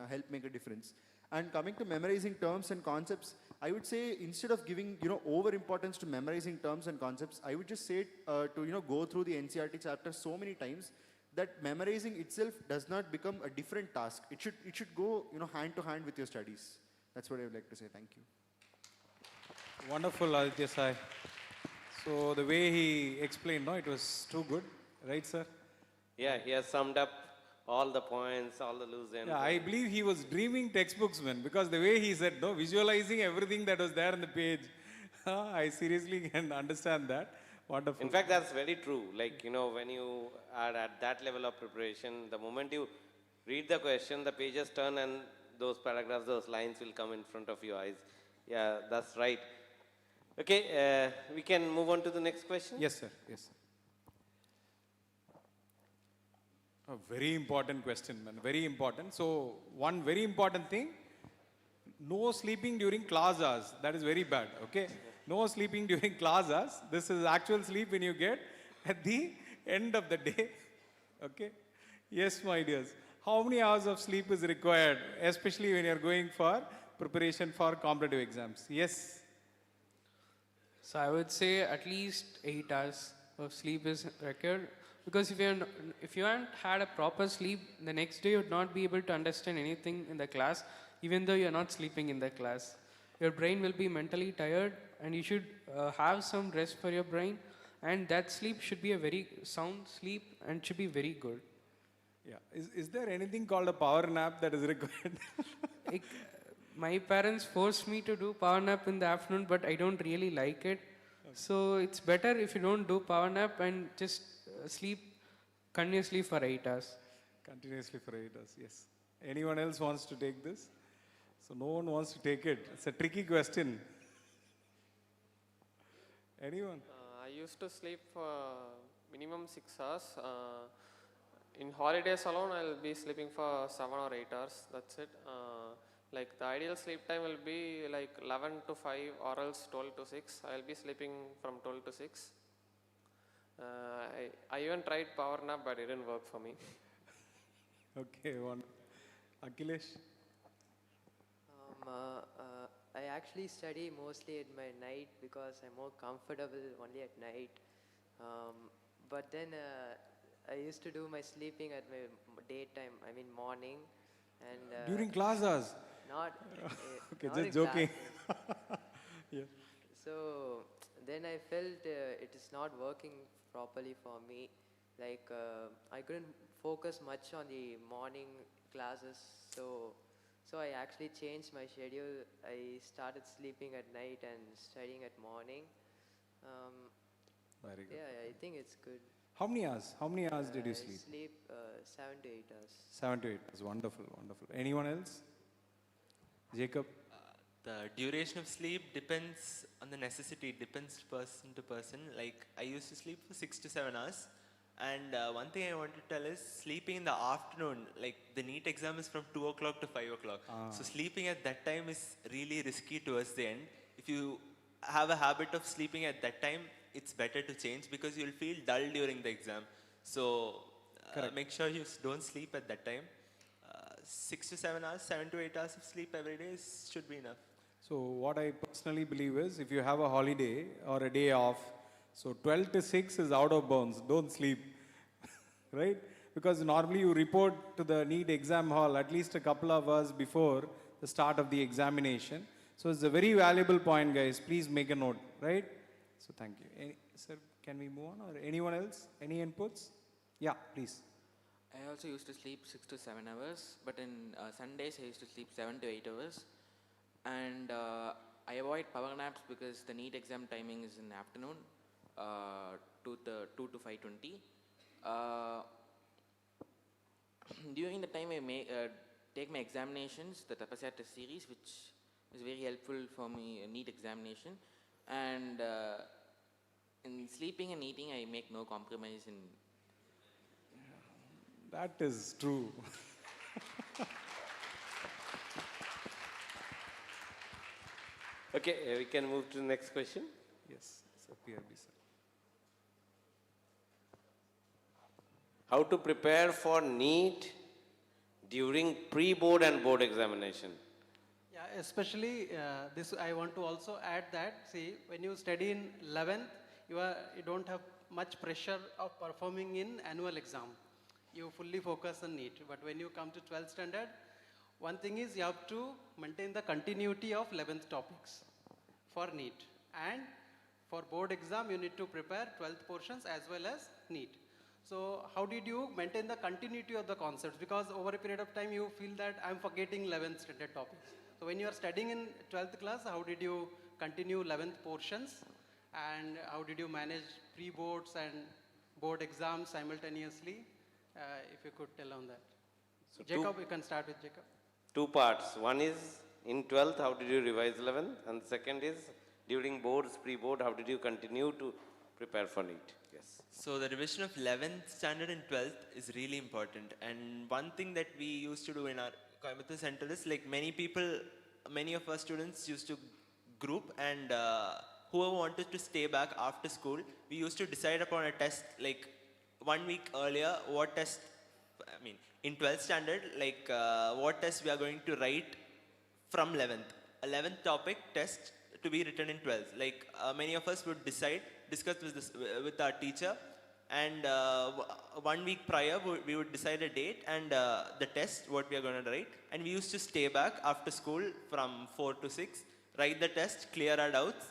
help make a difference. And coming to memorizing terms and concepts, I would say instead of giving, over importance to memorizing terms and concepts, I would just say to, go through the NCERT chapter so many times that memorizing itself does not become a different task. It should go, hand to hand with your studies. That's what I would like to say. Thank you. Wonderful, Aditya Sai. So the way he explained, no, it was too good, right, sir? Yeah, he has summed up all the points, all the loose ends. Yeah, I believe he was dreaming textbooks, man, because the way he said, no, visualizing everything that was there on the page, I seriously can understand that. Wonderful. In fact, that's very true. Like, when you are at that level of preparation, the moment you read the question, the pages turn and those paragraphs, those lines will come in front of your eyes. Yeah, that's right. Okay, we can move on to the next question. Yes, sir. Yes, sir. A very important question, man. Very important. So, one very important thing, no sleeping during class hours. That is very bad, okay? No sleeping during class hours. This is actual sleep when you get at the end of the day, okay? Yes, my dears. How many hours of sleep is required, especially when you're going for preparation for competitive exams? Yes. So I would say at least 8 hours of sleep is required, because if you haven't had a proper sleep, the next day you would not be able to understand anything in the class, even though you're not sleeping in the class. Your brain will be mentally tired, and you should have some rest for your brain, and that sleep should be a very sound sleep and should be very good. Yeah. Is there anything called a power nap that is required? Like, my parents forced me to do power nap in the afternoon, but I don't really like it. Okay. So it's better if you don't do power nap and just sleep continuously for 8 hours. Continuously for 8 hours, yes. Anyone else wants to take this? So no one wants to take it. It's a tricky question. Anyone? I used to sleep for minimum 6 hours. In holidays alone, I'll be sleeping for 7 or 8 hours. That's it. Like the ideal sleep time will be like 11 to 5 or else 12 to 6. I'll be sleeping from 12 to 6. I even tried power nap, but it didn't work for me. Okay, one. Akhilesh? I actually study mostly at my night because I'm more comfortable only at night. But then I used to do my sleeping at my daytime, I mean morning. And during class hours? Not. Okay, not just joking. Yeah. So then I felt it is not working properly for me. Like I couldn't focus much on the morning classes. So I actually changed my schedule. I started sleeping at night and studying at morning. Very good. Yeah, I think it's good. How many hours? How many hours did you I sleep? sleep 7 to 8 hours. 7 to 8 hours. Wonderful, wonderful. Anyone else? Jacob? The duration of sleep depends on the necessity, it depends person to person. Like I used to sleep for 6 to 7 hours. And one thing I want to tell is sleeping in the afternoon, like the NEET exam is from 2 o'clock to 5 o'clock. So sleeping at that time is really risky towards the end. If you have a habit of sleeping at that time, it's better to change because you'll feel dull during the exam. So make sure you don't sleep at that time. 6 to 7 hours, 7 to 8 hours of sleep every day should be enough. So what I personally believe is if you have a holiday or a day off, so 12 to 6 is out of bounds. Don't sleep, right? Because normally you report to the NEET exam hall at least a couple of hours before the start of the examination. So it's a very valuable point, guys. Please make a note, right? So thank you. Sir, can we move on or anyone else? Any inputs? Yeah, please. I also used to sleep 6 to 7 hours, but in Sundays I used to sleep 7 to 8 hours. And I avoid power naps because the NEET exam timing is in the afternoon, 2 to 5:20. During the time I take my examinations, the Tapasya test series, which is very helpful for me, NEET examination. And in sleeping and eating, I make no compromise in. That is true. Okay, we can move to the next question. Yes, sir, PRB, sir. How to prepare for NEET during pre-board and board examination? Yeah, especially this I want to also add that, see, when you study in 11th, you don't have much pressure of performing in annual exam. You fully focus on NEET. But when you come to 12th standard, one thing is you have to maintain the continuity of 11th topics for NEET. And for board exam, you need to prepare 12th portions as well as NEET. So how did you maintain the continuity of the concepts? Because over a period of time, you feel that I'm forgetting 11th standard topics. So when you are studying in 12th class, how did you continue 11th portions? And how did you manage pre-boards and board exams simultaneously? If you could tell on that. So Jacob, you can start with Jacob. Two parts. One is in 12th, how did you revise 11th? And second is during boards, pre-board, how did you continue to prepare for NEET? Yes. So the revision of 11th standard and 12th is really important. And one thing that we used to do in our Coimbatore Center is like many of our students used to group and whoever wanted to stay back after school, we used to decide upon a test like 1 week earlier what test, in 12th standard, what test we are going to write from 11th. 11th topic test to be written in 12th. Many of us would discuss with our teacher, and 1 week prior we would decide a date and the test what we are going to write, and we used to stay back after school from 4 to 6, write the test, clear our doubts,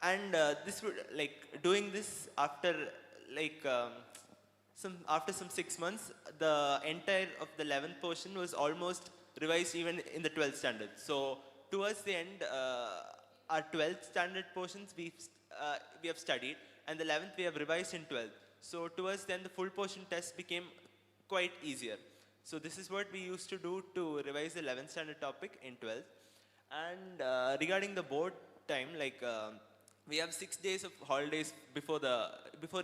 and this would doing this after after some 6 months, the entire of the 11th portion was almost revised even in the 12th standard. So towards the end, our 12th standard portions we have studied, and the 11th we have revised in 12th. So towards then, the full portion test became quite easier. So this is what we used to do to revise the 11th standard topic in 12th. And regarding the board time, we have 6 days of holidays before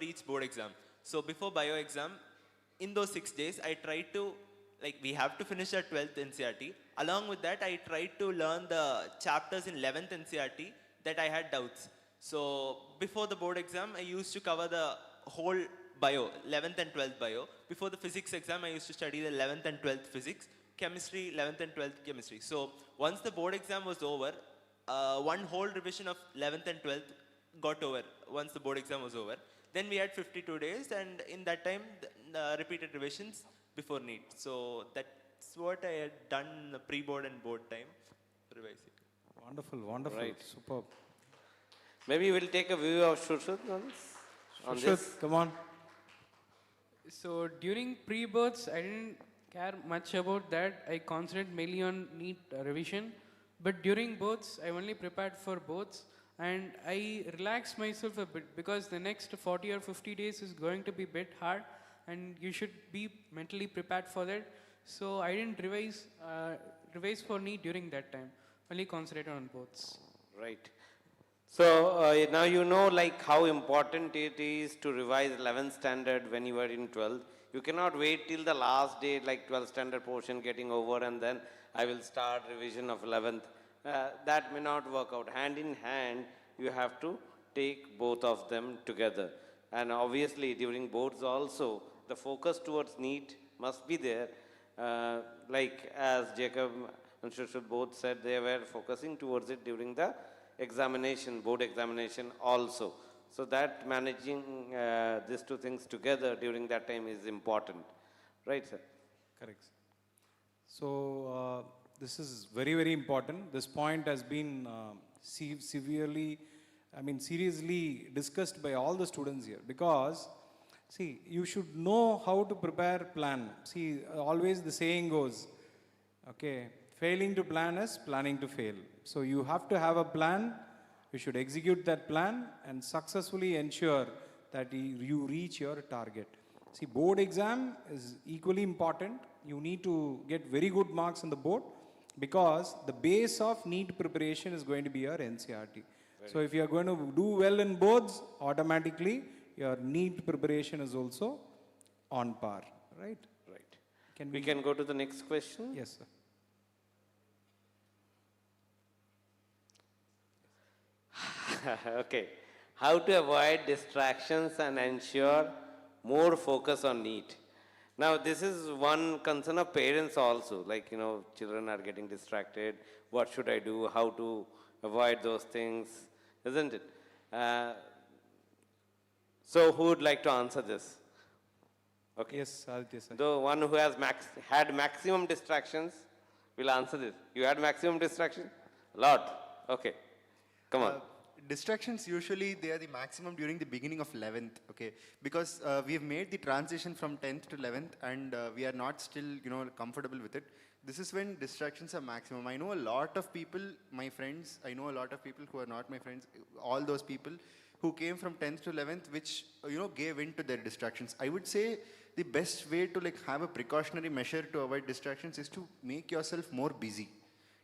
each board exam. So before bio exam, in those 6 days, I tried to, we have to finish our 12th NCRT. Along with that, I tried to learn the chapters in 11th NCRT that I had doubts. So before the board exam, I used to cover the whole bio, 11th and 12th bio. Before the physics exam, I used to study the 11th and 12th physics, chemistry, 11th and 12th chemistry. So once the board exam was over, one whole revision of 11th and 12th got over once the board exam was over. Then we had 52 days, and in that time, repeated revisions before NEET. So that's what I had done in the pre-board and board time, revising. Wonderful, wonderful, Right. superb. Maybe we'll take a view of Shushut on this. Come on. So during pre-boards, I didn't care much about that. I concentrated mainly on NEET revision. But during boards, I only prepared for boards. and I relaxed myself a bit because the next 40 or 50 days is going to be a bit hard, and you should be mentally prepared for that. So I didn't revise for NEET during that time. Only concentrated on boths. Right. So now you know like how important it is to revise 11th standard when you are in 12th. You cannot wait till the last day like 12th standard portion getting over and then I will start revision of 11th. That may not work out. Hand in hand, you have to take both of them together. And obviously during boards also, the focus towards NEET must be there. Like as Jacob and Shushul both said, they were focusing towards it during the examination, board examination also. So that managing these two things together during that time is important. Right, sir? Correct. So this is very, very important. This point has been seriously discussed by all the students here because, see, you should know how to prepare plan. See, always the saying goes, okay, failing to plan is planning to fail. So you have to have a plan, you should execute that plan and successfully ensure that you reach your target. See, board exam is equally important. You need to get very good marks on the board because the base of NEET preparation is going to be your NCRT. So if you are going to do well in boards, automatically your NEET preparation is also on par, right? Right. We can go to the next question. Yes, sir. Okay. How to avoid distractions and ensure more focus on NEET. Now, this is one concern of parents also, like, children are getting distracted. What should I do? How to avoid those things, isn't it? So, who would like to answer this? Okay. Yes, Aditya, sir. The one who has had maximum distractions will answer this. You had maximum distraction? A lot. Okay. Come on. Distractions usually they are the maximum during the beginning of 11th, okay? Because we have made the transition from 10th to 11th and we are not still, comfortable with it. This is when distractions are maximum. I know a lot of people, my friends, I know a lot of people who are not my friends, all those people who came from 10th to 11th, which, gave in to their distractions. I would say the best way to have a precautionary measure to avoid distractions is to make yourself more busy.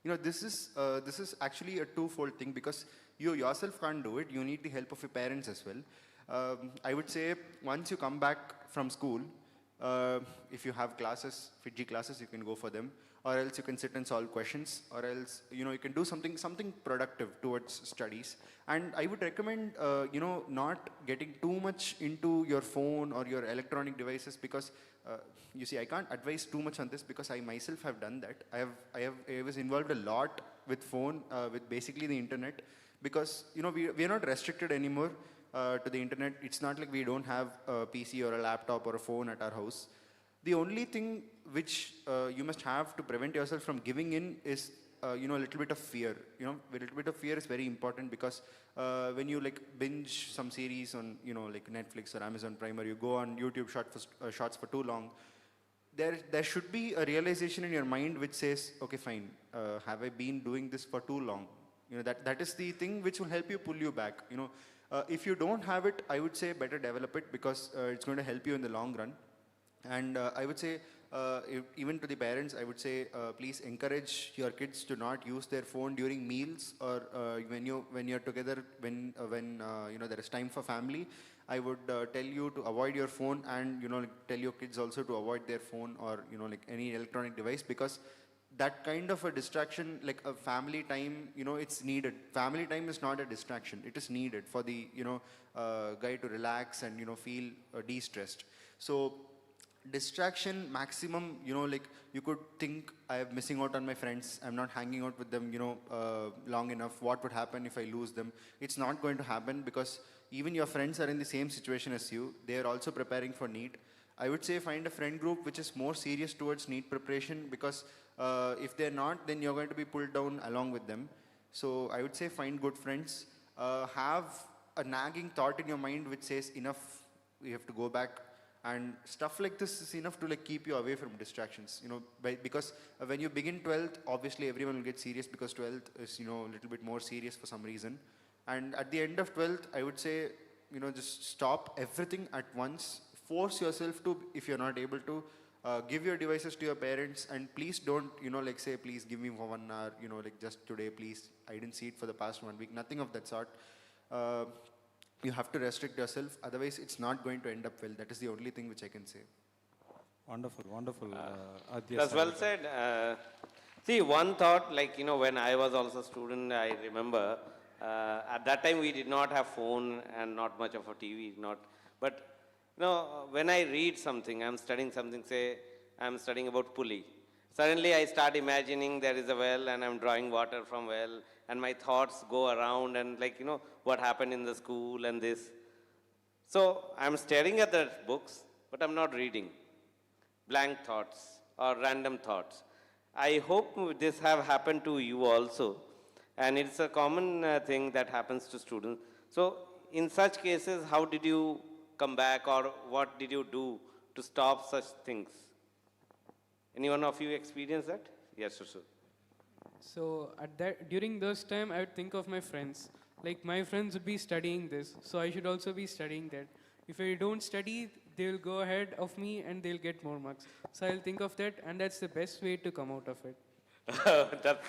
This is actually a twofold thing because you yourself can't do it. You need the help of your parents as well. I would say once you come back from school, if you have classes, FITGI classes, you can go for them, or else you can sit and solve questions, or else you can do something productive towards studies. And I would recommend not getting too much into your phone or your electronic devices because you see, I can't advise too much on this because I myself have done that. I was involved a lot with phone, with basically the internet, because we are not restricted anymore to the internet. It's not like we don't have a PC or a laptop or a phone at our house. The only thing which you must have to prevent yourself from giving in is a little bit of fear. A little bit of fear is very important because when you binge some series on like Netflix or Amazon Prime, or you go on YouTube shorts for too long, there should be a realization in your mind which says, okay, fine, have I been doing this for too long? That is the thing which will help you pull you back. If you don't have it, I would say better develop it because it's going to help you in the long run. And I would say, even to the parents, I would say, please encourage your kids to not use their phone during meals or when you're together, when there is time for family. I would tell you to avoid your phone and tell your kids also to avoid their phone or any electronic device, because that kind of a distraction, like a family time, it's needed. Family time is not a distraction. It is needed for the guy to relax and feel de-stressed. So distraction maximum, you could think, I'm missing out on my friends, I'm not hanging out with them long enough, what would happen if I lose them? It's not going to happen because even your friends are in the same situation as you. They are also preparing for NEET. I would say find a friend group which is more serious towards NEET preparation, because if they're not, then you're going to be pulled down along with them. So I would say find good friends. Have a nagging thought in your mind which says, enough, we have to go back. And stuff like this is enough to keep you away from distractions, because when you begin 12th, obviously everyone will get serious because 12th is, a little bit more serious for some reason. And at the end of 12th, I would say, just stop everything at once. Force yourself to, if you're not able to, give your devices to your parents, and please don't, like say, please give me for 1 hour, like just today, please. I didn't see it for the past 1 week. Nothing of that sort. You have to restrict yourself. Otherwise, it's not going to end up well. That is the only thing which I can say. Wonderful, wonderful. Adya That's well Sarvata. said. See, one thought, like, when I was also a student, I remember, at that time we did not have phone and not much of a TV, but, when I read something, I'm studying something, say, I'm studying about pulley. Suddenly I start imagining there is a well and I'm drawing water from well, and my thoughts go around and like, what happened in the school and this. So I'm staring at the books, but I'm not reading. Blank thoughts or random thoughts. I hope this have happened to you also. And it's a common thing that happens to students. So in such cases, how did you come back, or what did you do to stop such things? Any one of you experience that? Yes, sir. So during those time, I would think of my friends. Like my friends would be studying this, so I should also be studying that. If I don't study, they will go ahead of me and they'll get more marks. So I'll think of that, and that's the best way to come out of it. That's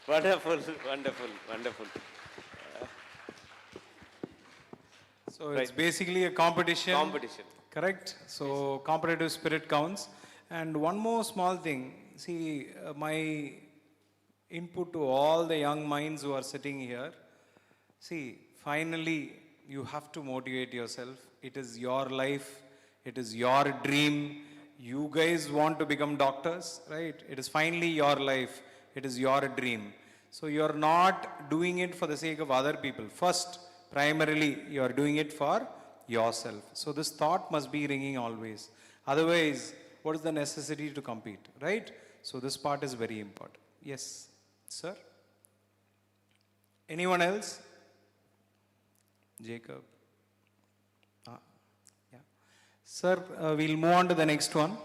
wonderful, wonderful, wonderful. So it's basically a competition. Competition. Correct? So competitive spirit counts. And one more small thing. See, my input to all the young minds who are sitting here. See, finally, you have to motivate yourself. It is your life. It is your dream. You guys want to become doctors, right? It is finally your life. It is your dream. So you're not doing it for the sake of other people. First, primarily, you're doing it for yourself. So this thought must be ringing always. Otherwise, what is the necessity to compete, right? So this part is very important. Yes, sir? Anyone else? Jacob? Yeah. Sir, we'll move on to the next one.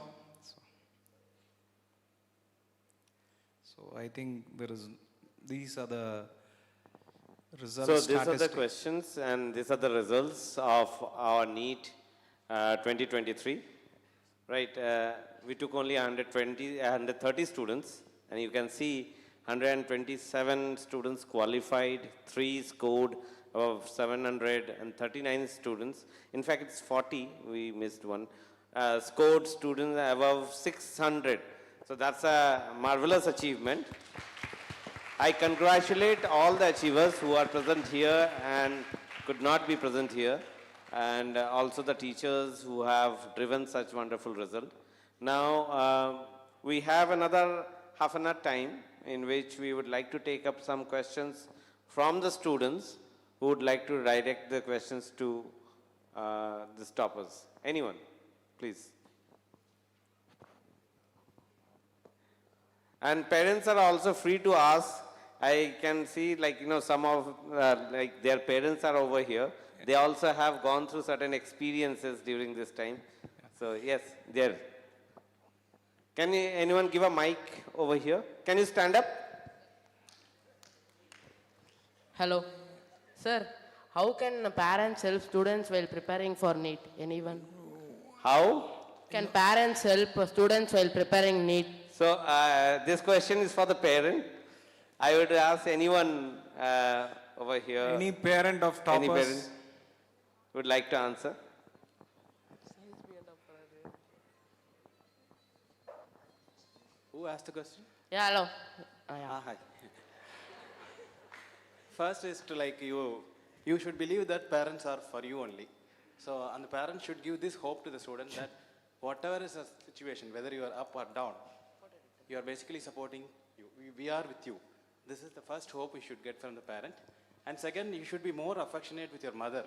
So I think these are the results. So these are the questions and these are the results of our NEET 2023. Right, we took only 130 students, and you can see 127 students qualified, 3 scored of 739 students. In fact, it's 40, we missed one. Scored students above 600. So that's a marvelous achievement. I congratulate all the achievers who are present here and could not be present here, and also the teachers who have driven such wonderful result. Now, we have another half an hour time in which we would like to take up some questions from the students who would like to direct the questions to the toppers. Anyone, please. And parents are also free to ask. I can see, like, some of like their parents are over here. They also have gone through certain experiences during this time. So yes, there. Can anyone give a mic over here? Can you stand up? Hello. Sir, how can parents help students while preparing for NEET? Anyone? How? Can parents help students while preparing NEET? So this question is for the parent. I would ask anyone over here. Any parent of toppers? Any parent would like to answer? Who asked the question? Yeah, hello. Hi. First is to you should believe that parents are for you only. So, and the parents should give this hope to the student that whatever is the situation, whether you are up or down, you are basically supporting you. We are with you. This is the first hope we should get from the parent. And second, you should be more affectionate with your mother,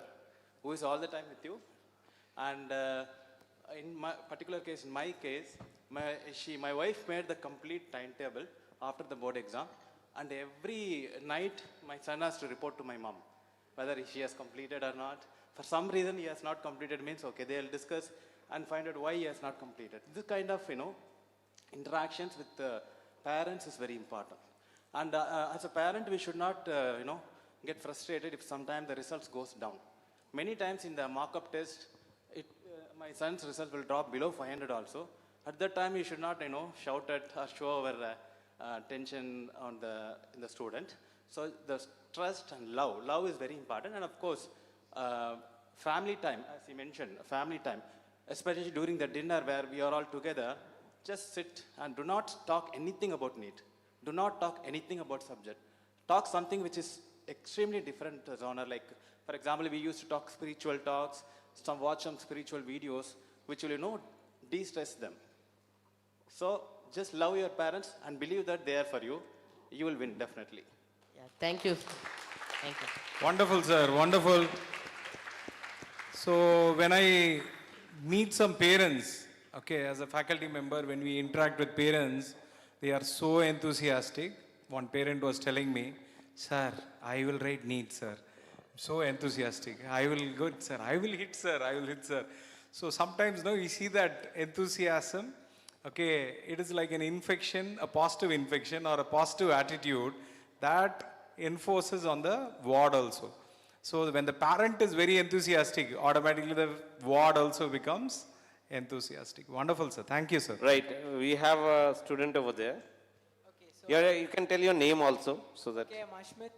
who is all the time with you. And in my particular case, in my case, my wife made the complete timetable after the board exam, and every night my son has to report to my mom whether she has completed or not. For some reason he has not completed means okay, they'll discuss and find out why he has not completed. This kind of interactions with the parents is very important. And as a parent, we should not get frustrated if sometimes the results goes down. Many times in the mock-up test, my son's result will drop below 500 also. At that time, you should not, shout at or show our tension on in the student. So the trust and love is very important. And of course, family time, as you mentioned, family time, especially during the dinner where we are all together, just sit and do not talk anything about NEET. Do not talk anything about subject. Talk something which is extremely different genre. Like, for example, we used to talk spiritual talks, watch some spiritual videos, which will, de-stress them. So just love your parents and believe that they are for you. You will win, definitely. Yeah, thank you. Thank you. Wonderful, sir. Wonderful. So when I meet some parents, okay, as a faculty member, when we interact with parents, they are so enthusiastic. One parent was telling me, sir, I will write NEET, sir. So enthusiastic. I will go, sir. I will hit, sir. I will hit, sir. So sometimes, we see that enthusiasm. Okay, it is like an infection, a positive infection or a positive attitude that enforces on the ward also. So when the parent is very enthusiastic, automatically the ward also becomes enthusiastic. Wonderful, sir. Thank you, sir. Right. We have a student over there. Okay, so Yeah, you can tell your name also, so that. okay, I'm Ashmit.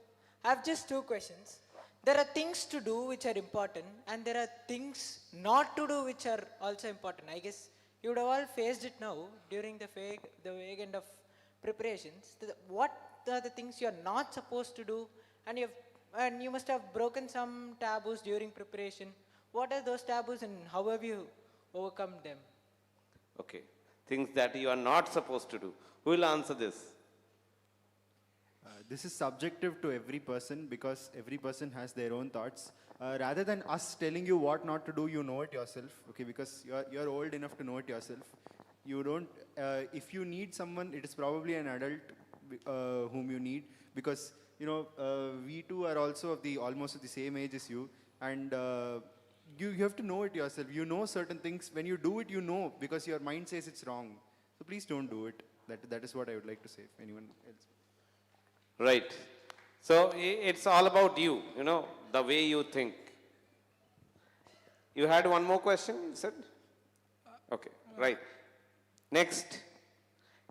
I have just two questions. There are things to do which are important, and there are things not to do which are also important. I guess you would have all faced it now during the vague end of preparations. What are the things you are not supposed to do, and you must have broken some taboos during preparation. What are those taboos, and how have you overcome them? Okay. Things that you are not supposed to do. Who will answer this? This is subjective to every person because every person has their own thoughts. Rather than us telling you what not to do, you know it yourself, okay? Because you're old enough to know it yourself. You don't. If you need someone, it is probably an adult whom you need because we too are also of almost the same age as you, and you have to know it yourself. You know certain things. When you do it, you know because your mind says it's wrong. So please don't do it. That is what I would like to say. If anyone else. Right. So it's all about you, the way you think. You had one more question, you said? Okay, right. Next.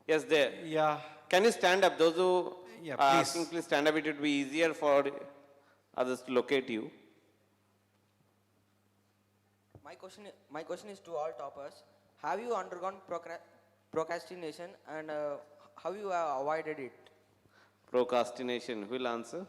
Yes, there. Yeah. Can you stand up? Those who Yeah, are please. asking, please stand up. It would be easier for others to locate you. My question is to all toppers. Have you undergone procrastination and how you have avoided it? Procrastination. Who will answer?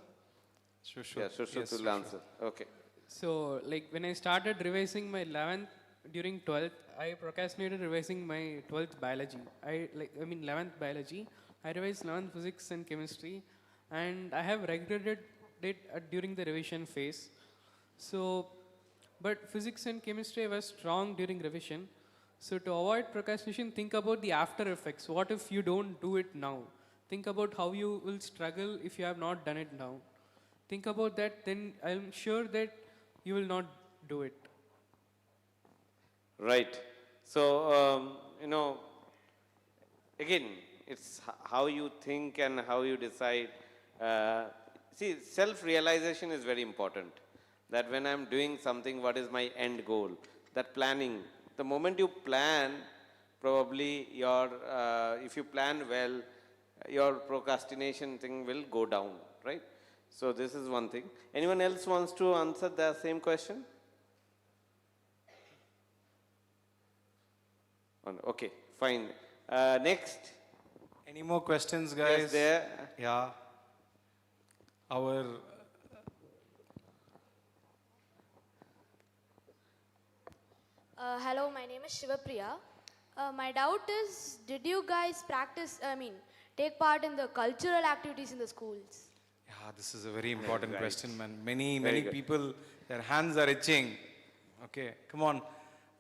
Sure. Yeah, Shushut Yes, will answer. Okay. So, like when I started revising my 11th during 12th, I procrastinated revising my 12th biology. 11th biology. I revised 11th physics and chemistry, and I have regretted it during the revision phase. So, but physics and chemistry were strong during revision. So to avoid procrastination, think about the after effects. What if you don't do it now? Think about how you will struggle if you have not done it now. Think about that, then I'm sure that you will not do it. Right. So, again, it's how you think and how you decide. See, self-realization is very important. That when I'm doing something, what is my end goal? That planning. The moment you plan, probably if you plan well, your procrastination thing will go down, right? So this is one thing. Anyone else wants to answer the same question? Okay, fine. Next. Any more questions, guys? Yes, there. Yeah. Our Hello, my name is Shivapriya. My doubt is, did you guys take part in the cultural activities in the schools? Yeah, this is a very important Right. question, man. Many Very good. people, their hands are itching. Okay, come on.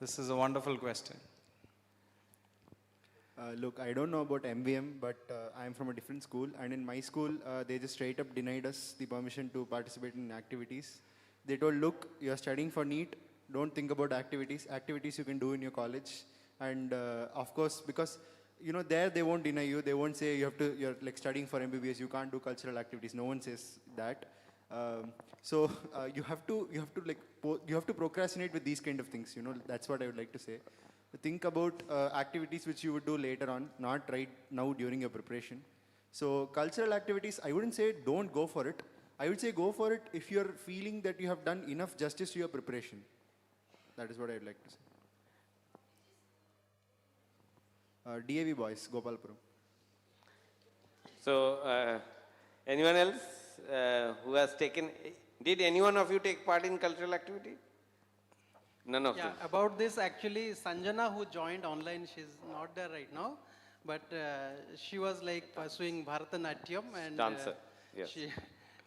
This is a wonderful question. Look, I don't know about MVM, but I am from a different school, and in my school, they just straight up denied us the permission to participate in activities. They told, look, you're studying for NEET, don't think about activities you can do in your college. And of course, because there they won't deny you, they won't say you're like studying for MBBS, you can't do cultural activities, no one says that. You have to procrastinate with these kind of things. That's what I would like to say. Think about activities which you would do later on, not right now during your preparation. So cultural activities, I wouldn't say don't go for it. I would say go for it if you're feeling that you have done enough justice to your preparation. That is what I would like to say. DAV boys, Gopalpuram. So, anyone else who has taken, did anyone of you take part in cultural activity? None of Yeah, them. about this actually, Sanjana who joined online, she's not there right now, but she was like pursuing Bharatanatyam and Dancer, yes.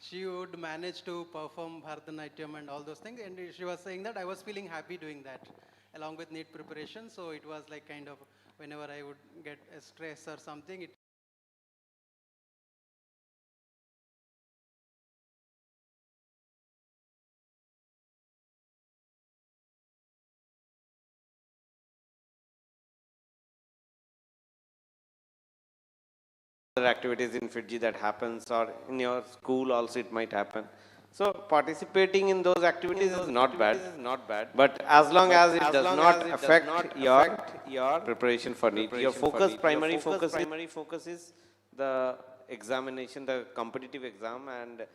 she would manage to perform Bharatanatyam and all those things, and she was saying that I was feeling happy doing that along with NEET preparation, so it was like kind of whenever I would get a stress or something, it Other activities in Fiji that happens, or in your school also it might happen. So participating in those activities is not bad. But as long as it does not affect your preparation for NEET, your primary focus is the examination, the competitive exam, and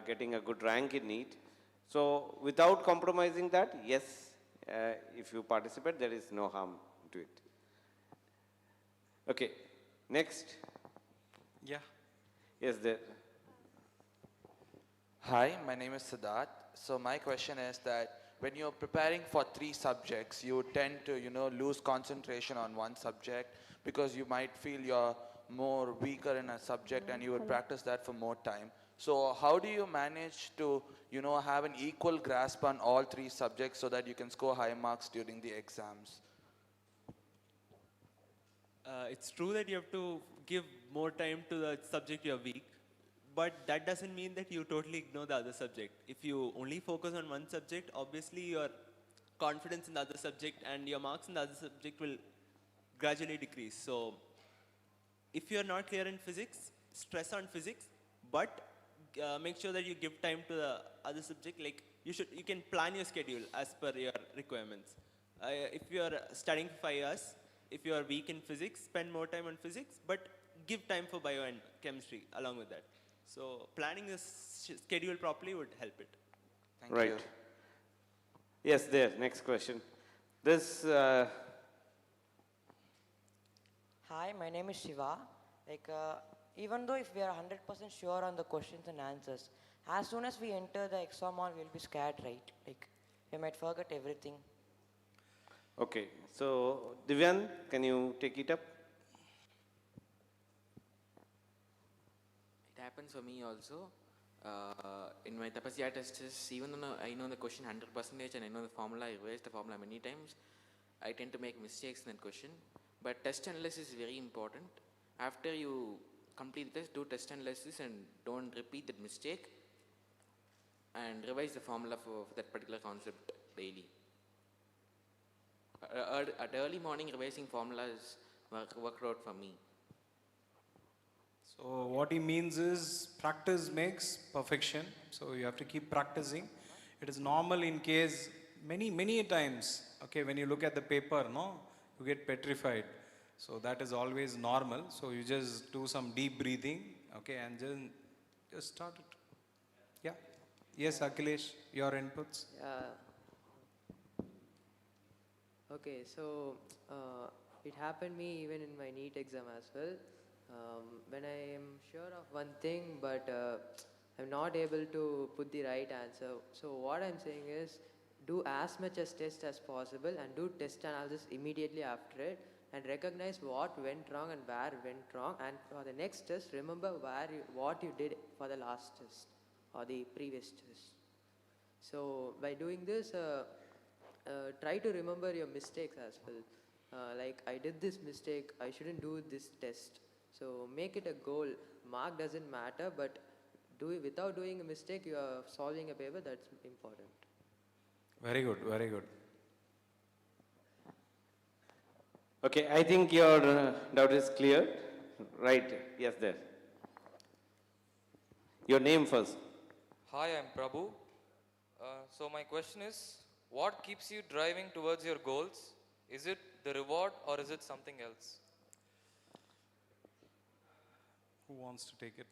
getting a good rank in NEET. So without compromising that, yes, if you participate, there is no harm to it. Okay, next. Yeah. Yes, there. Hi, my name is Siddharth. So my question is that when you're preparing for 3 subjects, you tend to, lose concentration on one subject because you might feel you're more weaker in a subject and you would practice that for more time. So how do you manage to, have an equal grasp on all 3 subjects so that you can score high marks during the exams? It's true that you have to give more time to the subject you're weak, but that doesn't mean that you totally ignore the other subject. If you only focus on one subject, obviously your confidence in the other subject and your marks in the other subject will gradually decrease. So if you're not clear in physics, stress on physics, but make sure that you give time to the other subject. Like you can plan your schedule as per your requirements. If you're studying for 5 years, if you are weak in physics, spend more time on physics, but give time for bio and chemistry along with that. So planning this schedule properly would help it. Thank you. Yes, there. Next question. This. Hi, my name is Shiva. Even though if we are 100% sure on the questions and answers, as soon as we enter the exam hall, we'll be scared, right? We might forget everything. Okay, so Divyan, can you take it up? It happens for me also. In my tapasya tests, even though I know the question 100% and I know the formula, I revised the formula many times, I tend to make mistakes in that question. But test analysis is very important. After you complete the test, do test analysis and don't repeat that mistake and revise the formula for that particular concept daily. At early morning, revising formulas worked out for me. So what he means is practice makes perfection. So you have to keep practicing. It is normal in case many times, okay, when you look at the paper, you get petrified. So that is always normal. So you just do some deep breathing, okay, and just start it. Yeah. Yes, Akhilesh, your inputs. Okay, so it happened me even in my NEET exam as well. When I am sure of one thing, but I'm not able to put the right answer. So what I'm saying is, do as much as test as possible and do test analysis immediately after it and recognize what went wrong and where went wrong, and for the next test, remember what you did for the last test or the previous test. So by doing this, try to remember your mistakes as well. Like I did this mistake, I shouldn't do this test. So make it a goal. Mark doesn't matter, but without doing a mistake, you are solving a paper. That's important. Very good, very good. Okay, I think your doubt is clear. Right, yes, there. Your name first. Hi, I'm Prabhu. So my question is, what keeps you driving towards your goals? Is it the reward or is it something else? Who wants to take it?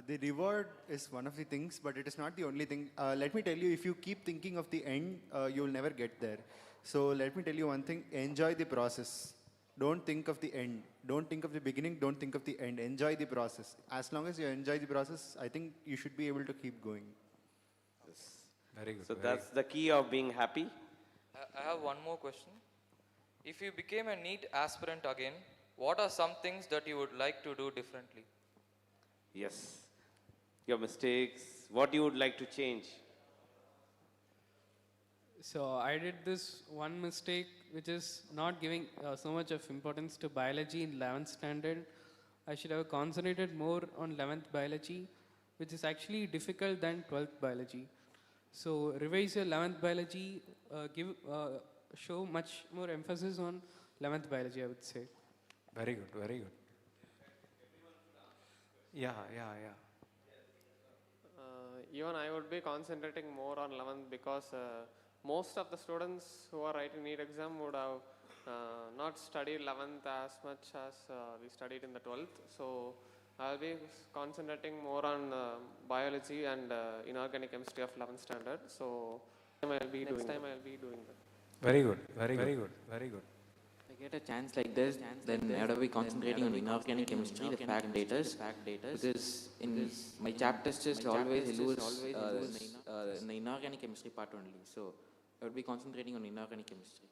The reward is one of the things, but it is not the only thing. Let me tell you, if you keep thinking of the end, you will never get there. So let me tell you one thing, enjoy the process. Don't think of the end. Don't think of the beginning, don't think of the end. Enjoy the process. As long as you enjoy the process, I think you should be able to keep going. Very good. So that's the key of being happy. I have one more question. If you became a NEET aspirant again, what are some things that you would like to do differently? Yes. Your mistakes, what you would like to change. So I did this one mistake, which is not giving so much of importance to biology in 11th standard. I should have concentrated more on 11th biology, which is actually difficult than 12th biology. So revise your 11th biology, show much more emphasis on 11th biology, I would say. Very good, very good. Yeah. Even I would be concentrating more on 11th because most of the students who are writing NEET exam would have not studied 11th as much as we studied in the 12th. So I'll be concentrating more on biology and inorganic chemistry of 11th standard. So next time I'll be doing that. Very good, very good, very good. If I get a chance like this, then I would be concentrating on inorganic chemistry, the fact data, because in my chapter tests always lose the inorganic chemistry part only. So I would be concentrating on inorganic chemistry.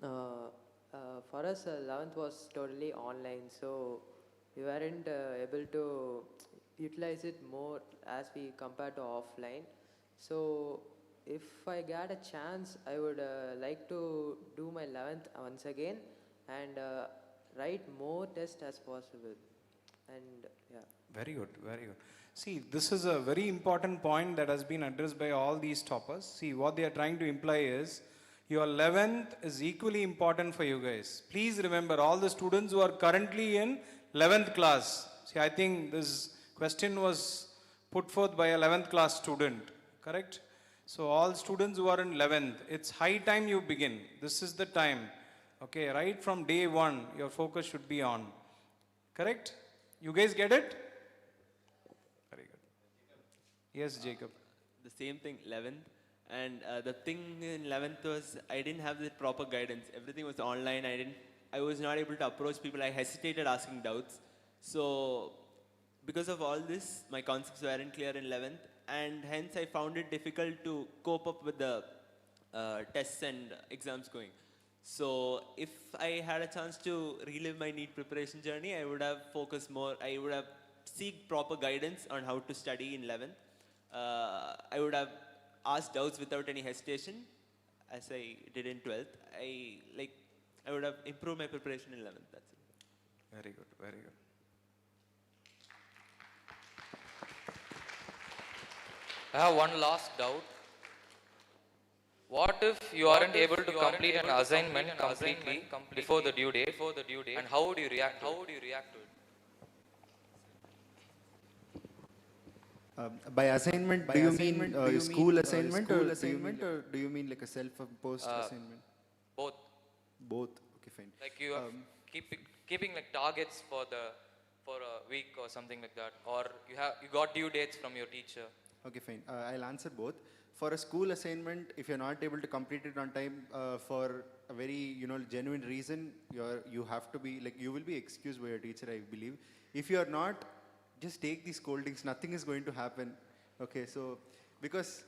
For us, 11th was totally online, so we weren't able to utilize it more as we compare to offline. So if I get a chance, I would like to do my 11th once again and write more tests as possible. And yeah. Very good, very good. See, this is a very important point that has been addressed by all these toppers. See, what they are trying to imply is your 11th is equally important for you guys. Please remember, all the students who are currently in 11th class. See, I think this question was put forth by a 11th class student, correct? So all students who are in 11th, it's high time you begin. This is the time. Okay, right from day one, your focus should be on. Correct? You guys get it? Very good. Yes, Jacob. The same thing, 11th. And the thing in 11th was I didn't have the proper guidance. Everything was online. I was not able to approach people. I hesitated asking doubts. So because of all this, my concepts weren't clear in 11th. And hence I found it difficult to cope up with the tests and exams going. So if I had a chance to relive my NEET preparation journey, I would have focused more, I would have seek proper guidance on how to study in 11th. I would have asked doubts without any hesitation, as I did in 12th. I would have improved my preparation in 11th, that's it. Very good, very good. I have one last doubt. What if you aren't able to complete an assignment completely before the due date? And how would you react to it? By assignment, do you mean school assignment or do you mean like a self-imposed assignment? Both. Both. Okay, fine. Like you are keeping like targets for a week or something like that, or you got due dates from your teacher. Okay, fine. I'll answer both. For a school assignment, if you're not able to complete it on time for a very genuine reason, you have to be you will be excused by your teacher, I believe. If you are not, just take these scoldings. Nothing is going to happen. Okay, so because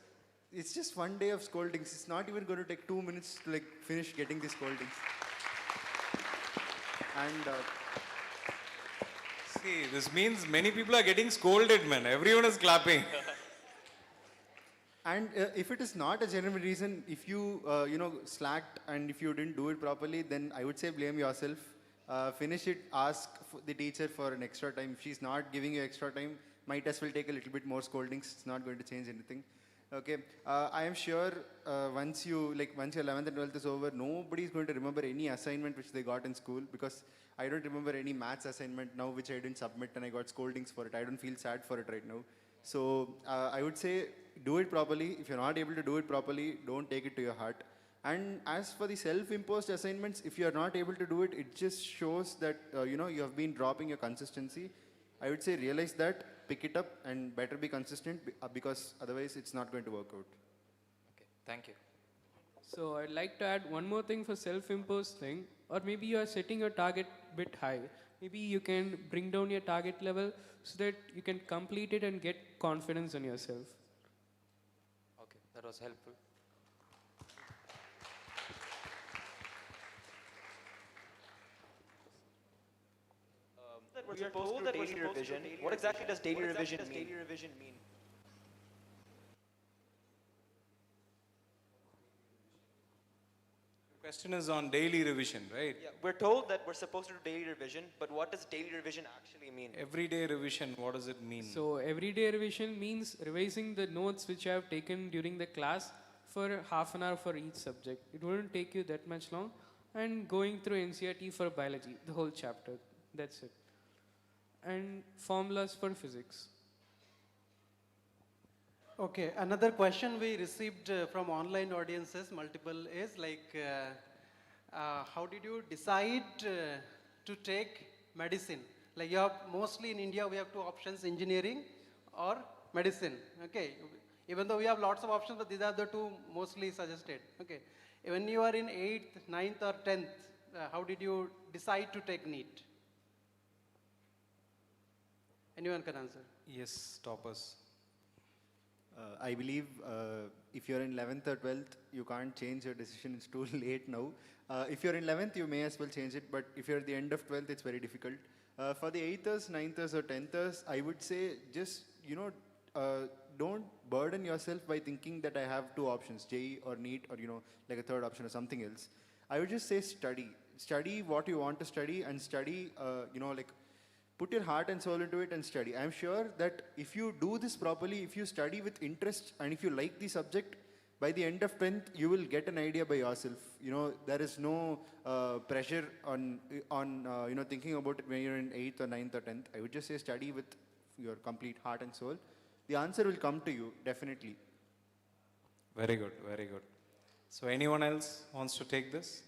it's just one day of scoldings. It's not even going to take 2 minutes to finish getting these scoldings. And see, this means many people are getting scolded, man. Everyone is clapping. And if it is not a genuine reason, if you slacked and if you didn't do it properly, then I would say blame yourself. Finish it, ask the teacher for an extra time. If she's not giving you extra time, might as well take a little bit more scoldings. It's not going to change anything. Okay, I am sure once your 11th and 12th is over, nobody is going to remember any assignment which they got in school, because I don't remember any maths assignment now which I didn't submit and I got scoldings for it. I don't feel sad for it right now. So I would say do it properly. If you're not able to do it properly, don't take it to your heart. And as for the self-imposed assignments, if you're not able to do it, it just shows that you have been dropping your consistency. I would say realize that, pick it up, and better be consistent because otherwise it's not going to work out. Okay, thank you. So I'd like to add one more thing for self-imposed thing, or maybe you are setting your target bit high. Maybe you can bring down your target level so that you can complete it and get confidence in yourself. Okay, that was helpful. We are told that we're supposed to do daily revision. What exactly does daily revision mean? The question is on daily revision, right? Yeah, we're told that we're supposed to do daily revision, but what does daily revision actually mean? Everyday revision, what does it mean? So everyday revision means revising the notes which you have taken during the class for half an hour for each subject. It wouldn't take you that much long. And going through NCERT for biology, the whole chapter. That's it. And formulas for physics. Okay, another question we received from online audiences, multiple, is like, how did you decide to take medicine? Like, you have, mostly in India, we have two options, engineering or medicine. Okay, even though we have lots of options, but these are the two mostly suggested. Okay, when you are in 8th, 9th or 10th, how did you decide to take NEET? Anyone can answer? Yes, toppers. I believe if you're in 11th or 12th, you can't change your decision. It's too late now. If you're in 11th, you may as well change it. But if you're at the end of 12th, it's very difficult. For the 8thers, 9thers or 10thers, I would say just, don't burden yourself by thinking that I have two options, JEE or NEET, or, like a third option or something else. I would just say study. Study what you want to study, and study, put your heart and soul into it and study. I'm sure that if you do this properly, if you study with interest, and if you like the subject, by the end of 10th, you will get an idea by yourself. There is no pressure on thinking about it when you're in 8th or 9th or 10th. I would just say study with your complete heart and soul. The answer will come to you, definitely. Very good, very good. So anyone else wants to take this?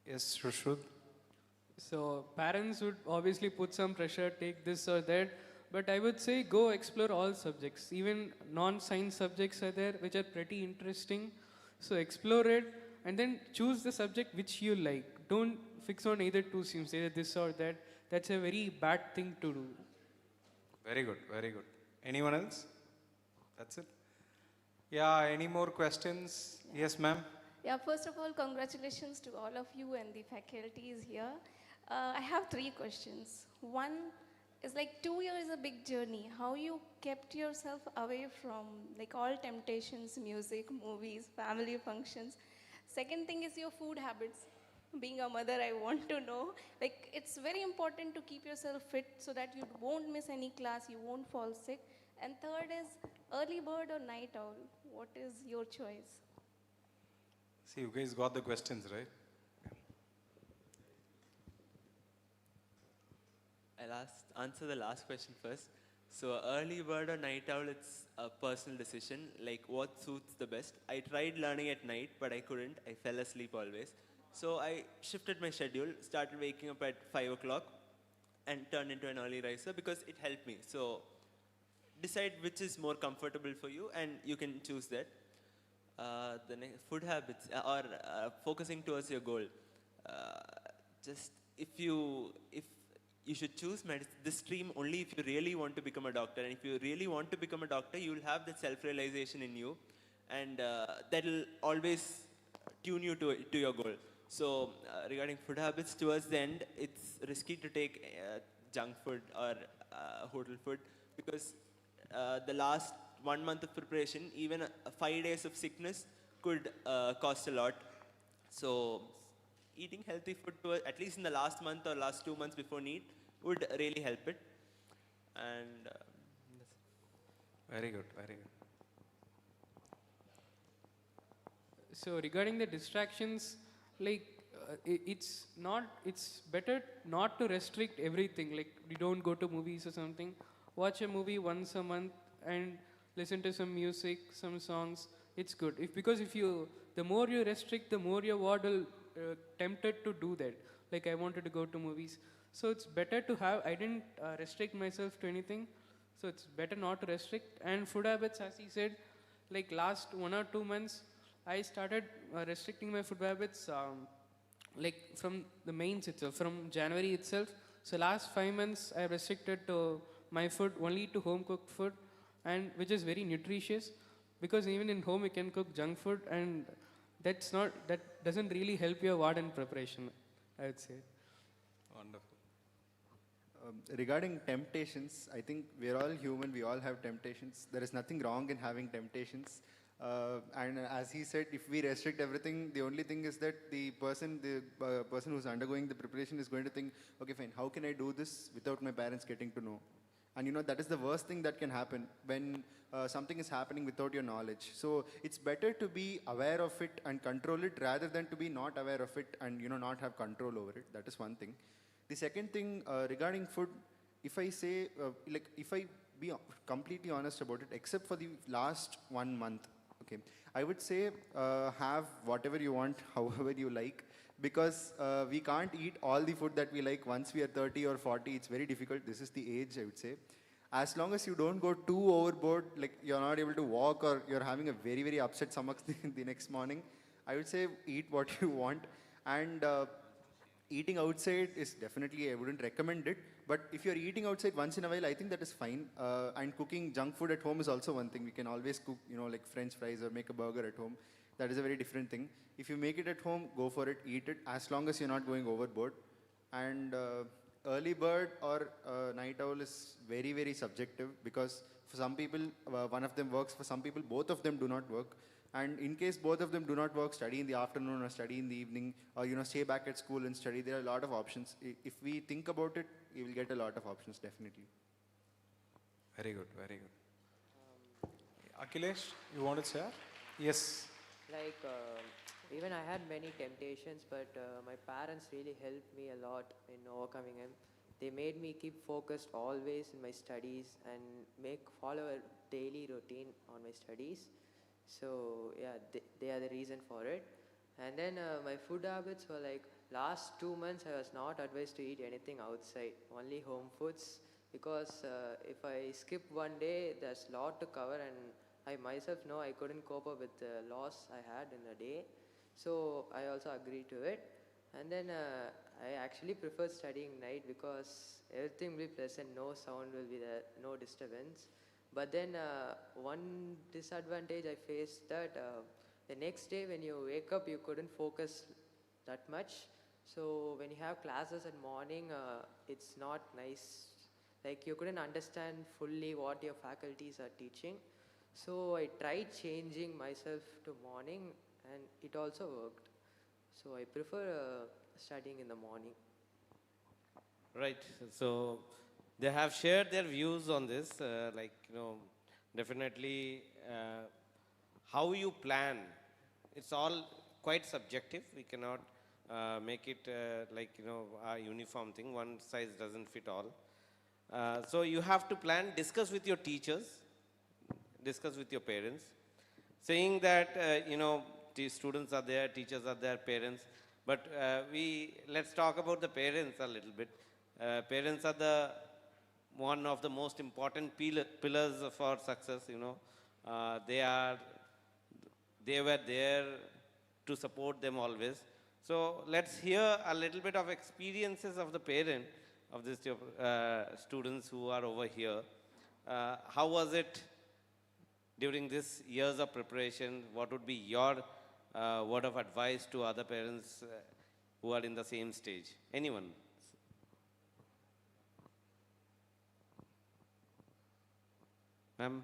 Yes, Shushruth. So parents would obviously put some pressure, take this or that, but I would say go explore all subjects. Even non-science subjects are there which are pretty interesting. So explore it and then choose the subject which you like. Don't fix on either two streams, either this or that. That's a very bad thing to do. Very good, very good. Anyone else? That's it? Yeah, any more questions? Yes, ma'am. Yeah, first of all, congratulations to all of you and the faculties here. I have 3 questions. One is like 2 years is a big journey. How you kept yourself away from like all temptations, music, movies, family functions. Second thing is your food habits. Being a mother, I want to know. Like, it's very important to keep yourself fit so that you won't miss any class, you won't fall sick. And third is early bird or night owl. What is your choice? See, you guys got the questions, right? I'll answer the last question first. So early bird or night owl, it's a personal decision, like what suits the best. I tried learning at night, but I couldn't. I fell asleep always. So I shifted my schedule, started waking up at 5 o'clock and turned into an early riser because it helped me. So decide which is more comfortable for you and you can choose that. The food habits or focusing towards your goal. Just if you should choose this stream only if you really want to become a doctor, and if you really want to become a doctor, you will have that self-realization in you, and that will always tune you to your goal. So regarding food habits, towards the end, it's risky to take junk food or hotel food because the last 1 month of preparation, even 5 days of sickness could cost a lot. So eating healthy food, at least in the last month or last 2 months before NEET, would really help it. And very good, very good. So regarding the distractions, like it's better not to restrict everything. Like you don't go to movies or something. Watch a movie once a month and listen to some music, some songs. It's good. Because if you, the more you restrict, the more your ward will tempted to do that. Like I wanted to go to movies. So it's better to have, I didn't restrict myself to anything. So it's better not to restrict. And food habits, as he said, like last 1 or 2 months, I started restricting my food habits like from the mains itself, from January itself. So last 5 months, I restricted to my food only to home cooked food, and which is very nutritious, because even in home you can cook junk food, and that doesn't really help your ward and preparation, I would say. Wonderful. Regarding temptations, I think we're all human, we all have temptations. There is nothing wrong in having temptations. And as he said, if we restrict everything, the only thing is that the person who's undergoing the preparation is going to think, okay, fine, how can I do this without my parents getting to know? And you know, that is the worst thing that can happen when something is happening without your knowledge. So it's better to be aware of it and control it rather than to be not aware of it and, you know, not have control over it. That is one thing. The second thing regarding food, if I say, if I be completely honest about it, except for the last 1 month, okay, I would say have whatever you want, however you like, because we can't eat all the food that we like once we are 30 or 40. It's very difficult. This is the age, I would say. As long as you don't go too overboard, like you're not able to walk or you're having a very, very upset stomach the next morning, I would say eat what you want. And eating outside is definitely, I wouldn't recommend it. But if you're eating outside once in a while, I think that is fine. And cooking junk food at home is also one thing. We can always cook, you know, like French fries or make a burger at home. That is a very different thing. If you make it at home, go for it, eat it, as long as you're not going overboard. And early bird or night owl is very, very subjective, because for some people, one of them works. For some people, both of them do not work. And in case both of them do not work, study in the afternoon or study in the evening, or, you know, stay back at school and study. There are a lot of options. If we think about it, we will get a lot of options, definitely. Very good, very good. Akhilesh, you want to share? Yes. Like, even I had many temptations, but my parents really helped me a lot in overcoming them. They made me keep focused always in my studies and follow a daily routine on my studies. So yeah, they are the reason for it. And then my food habits were like, last 2 months I was not advised to eat anything outside, only home foods, because if I skip one day, there's a lot to cover, and I myself know I couldn't cope up with the loss I had in a day. So I also agreed to it. And then I actually prefer studying night, because everything will be pleasant, no sound will be there, no disturbance. But then one disadvantage I faced, that the next day when you wake up, you couldn't focus that much. So when you have classes in morning, it's not nice. Like you couldn't understand fully what your faculties are teaching. So I tried changing myself to morning, and it also worked. So I prefer studying in the morning. Right. So they have shared their views on this, definitely how you plan. It's all quite subjective. We cannot make it a uniform thing. One size doesn't fit all. So you have to plan, discuss with your teachers, discuss with your parents, saying that, the students are there, teachers are there, parents. But let's talk about the parents a little bit. Parents are one of the most important pillars for success. They were there to support them always. So let's hear a little bit of experiences of the parent of these students who are over here. How was it during these years of preparation? What would be your word of advice to other parents who are in the same stage? Anyone? Ma'am?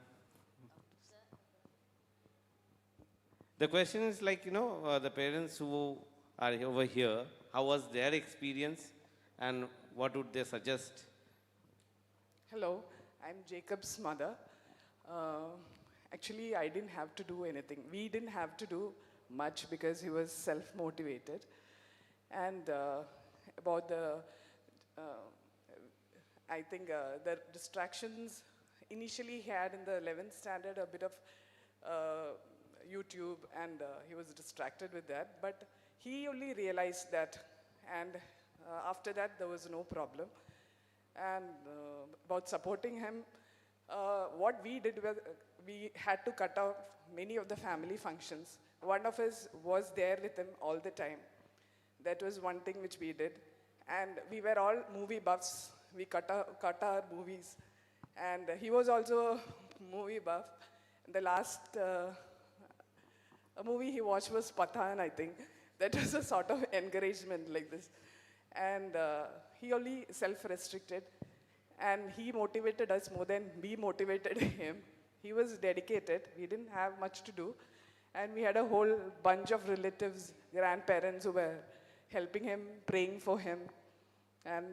The question is the parents who are over here, how was their experience and what would they suggest? Hello, I'm Jacob's mother. Actually, I didn't have to do anything. We didn't have to do much because he was self-motivated. And about I think the distractions initially he had in the 11th standard, a bit of YouTube, and he was distracted with that. But he only realized that, and after that there was no problem. And about supporting him, what we did was we had to cut off many of the family functions. One of us was there with him all the time. That was one thing which we did. And we were all movie buffs. We cut our movies. And he was also a movie buff. The last a movie he watched was Pathan, I think. That was a sort of encouragement like this. And he only self-restricted. And he motivated us more than we motivated him. He was dedicated. We didn't have much to do. And we had a whole bunch of relatives, grandparents who were helping him, praying for him. And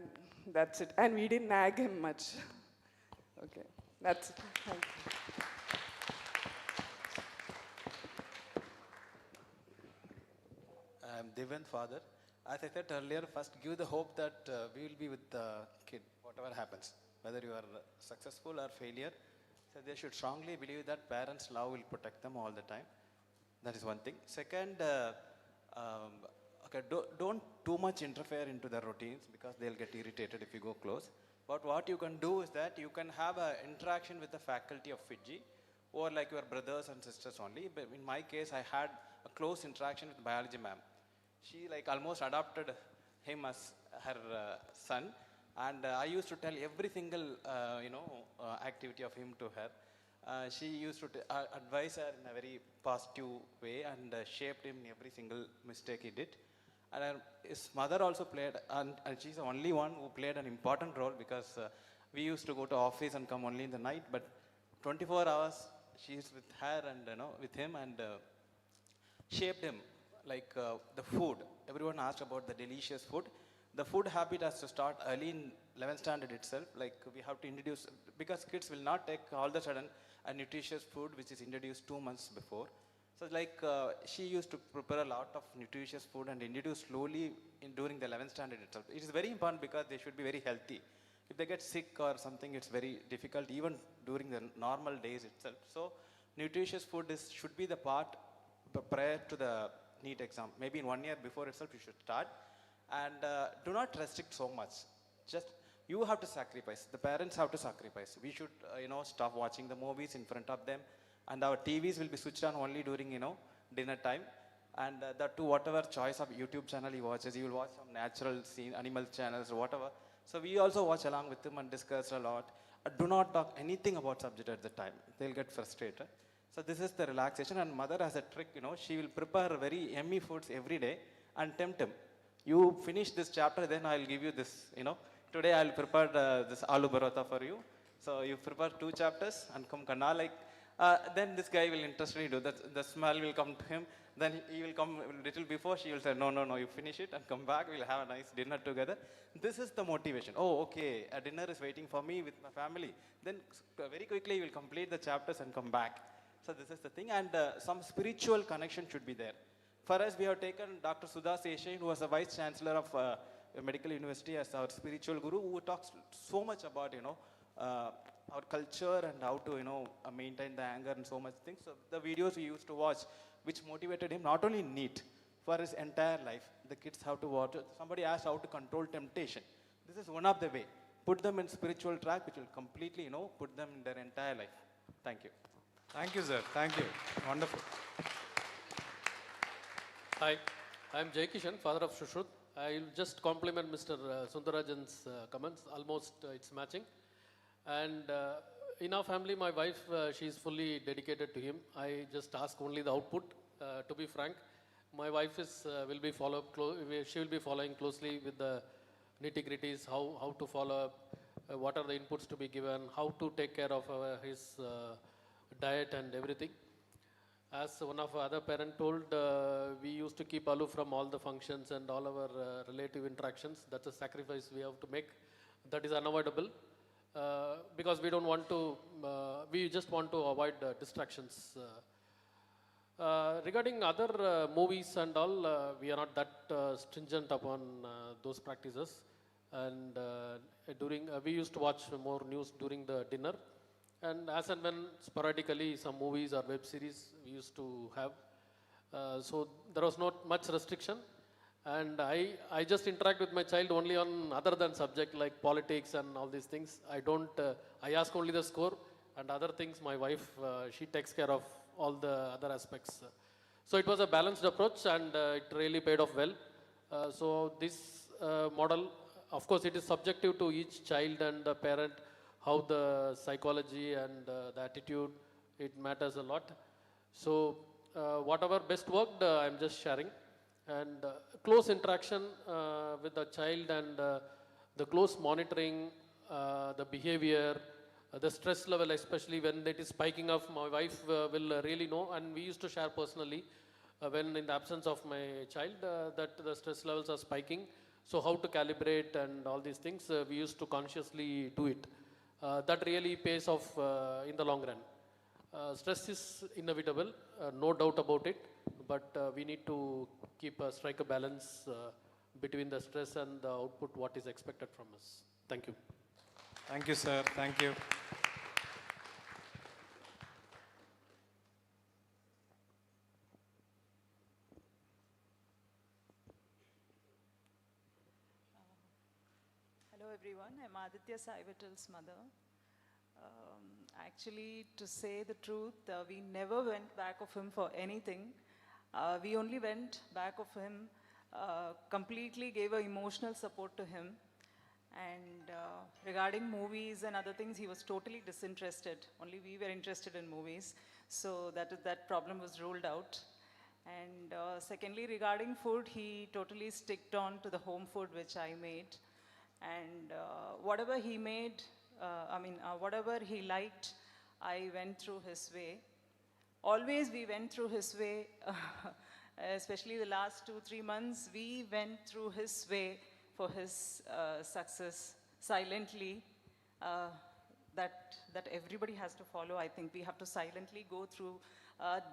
that's it. And we didn't nag him much. Okay, that's it. Thank you. I'm Divyan's father. As I said earlier, first give the hope that we will be with the kid, whatever happens, whether you are successful or failure. So they should strongly believe that parents' love will protect them all the time. That is one thing. Second, don't too much interfere into their routines because they'll get irritated if you go close. But what you can do is that you can have an interaction with the faculty of Fiji, or like your brothers and sisters only. But in my case, I had a close interaction with biology ma'am. She like almost adopted him as her son, and I used to tell every single activity of him to her. She used to advise her in a very positive way and shaped him in every single mistake he did. And his mother also played, and she's the only one who played an important role because we used to go to office and come only in the night, but 24 hours she's with her and with him and shaped him. Like the food, everyone asked about the delicious food. The food habit has to start early in 11th standard itself. Like we have to introduce, because kids will not take all of a sudden a nutritious food which is introduced 2 months before. So like she used to prepare a lot of nutritious food and introduce slowly during the 11th standard itself. It is very important because they should be very healthy. If they get sick or something, it's very difficult even during the normal days itself. So nutritious food should be the part prior to the NEET exam. Maybe in 1 year before itself you should start. And do not restrict so much. Just you have to sacrifice. The parents have to sacrifice. We should stop watching the movies in front of them. And our TVs will be switched on only during dinner time. And that too, whatever choice of YouTube channel he watches, he will watch some natural scene, animal channels or whatever. So we also watch along with him and discuss a lot. Do not talk anything about subject at the time. They'll get frustrated. So this is the relaxation, and mother has a trick, she will prepare very yummy foods every day and tempt him. You finish this chapter, then I'll give you this, Today I'll prepare this aloo parotha for you. So you prepare 2 chapters and come kana like, then this guy will interestingly do that. The smell will come to him. Then he will come a little before, she will say, no, you finish it and come back. We'll have a nice dinner together. This is the motivation. Oh, okay, a dinner is waiting for me with my family. Then very quickly you will complete the chapters and come back. So this is the thing, and some spiritual connection should be there. For us, we have taken Dr. Sudha Seshan, who was the Vice Chancellor of a medical university, as our spiritual guru, who talks so much about, our culture and how to, maintain the anger and so much things. So the videos we used to watch, which motivated him, not only NEET, for his entire life. The kids have to watch it. Somebody asked how to control temptation. This is one of the way. Put them in spiritual track, which will completely, put them in their entire life. Thank you. Thank you, sir. Thank you. Wonderful. Hi, I'm Jai Kishan, father of Shushruth. I'll just compliment Mr. Sundarajan's comments. Almost it's matching. And in our family, my wife, she is fully dedicated to him. I just ask only the output. To be frank, my wife will be she will be following closely with the nitty-gritties, how to follow up, what are the inputs to be given, how to take care of his diet and everything. As one of our other parent told, we used to keep aloof from all the functions and all our relative interactions. That's a sacrifice we have to make. That is unavoidable because we don't want to, we just want to avoid distractions. Regarding other movies and all, we are not that stringent upon those practices. And we used to watch more news during the dinner. And as and when sporadically some movies or web series we used to have. So there was not much restriction. And I just interact with my child only on other than subject like politics and all these things. I ask only the score, and other things my wife, she takes care of all the other aspects. So it was a balanced approach, and it really paid off well. So this model, of course, it is subjective to each child and the parent, how the psychology and the attitude, it matters a lot. So whatever best worked, I'm just sharing. And close interaction with the child and the close monitoring, the behavior, the stress level, especially when it is spiking up, my wife will really know. And we used to share personally when in the absence of my child that the stress levels are spiking. So how to calibrate and all these things, we used to consciously do it. That really pays off in the long run. Stress is inevitable, no doubt about it, but we need to strike a balance between the stress and the output, what is expected from us. Thank you. Thank you, sir. Thank you. Hello everyone, I'm Aditya Saivatal's mother. Actually, to say the truth, we never went back of him for anything. We only went back of him, completely gave emotional support to him. And regarding movies and other things, he was totally disinterested. Only we were interested in movies. So that problem was ruled out. And secondly, regarding food, he totally sticked on to the home food which I made. And whatever he made, whatever he liked, I went through his way. Always we went through his way, especially the last 2-3 months, we went through his way for his success silently. That everybody has to follow. I think we have to silently go through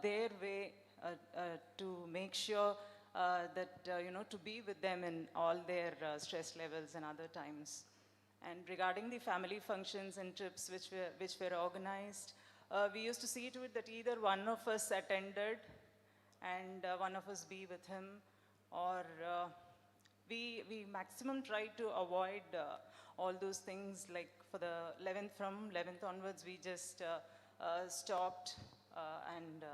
their way to make sure that, to be with them in all their stress levels and other times. And regarding the family functions and trips which were organized, we used to see to it that either one of us attended and one of us be with him, or we maximum tried to avoid all those things. Like for the 11th, from 11th onwards, we just stopped, and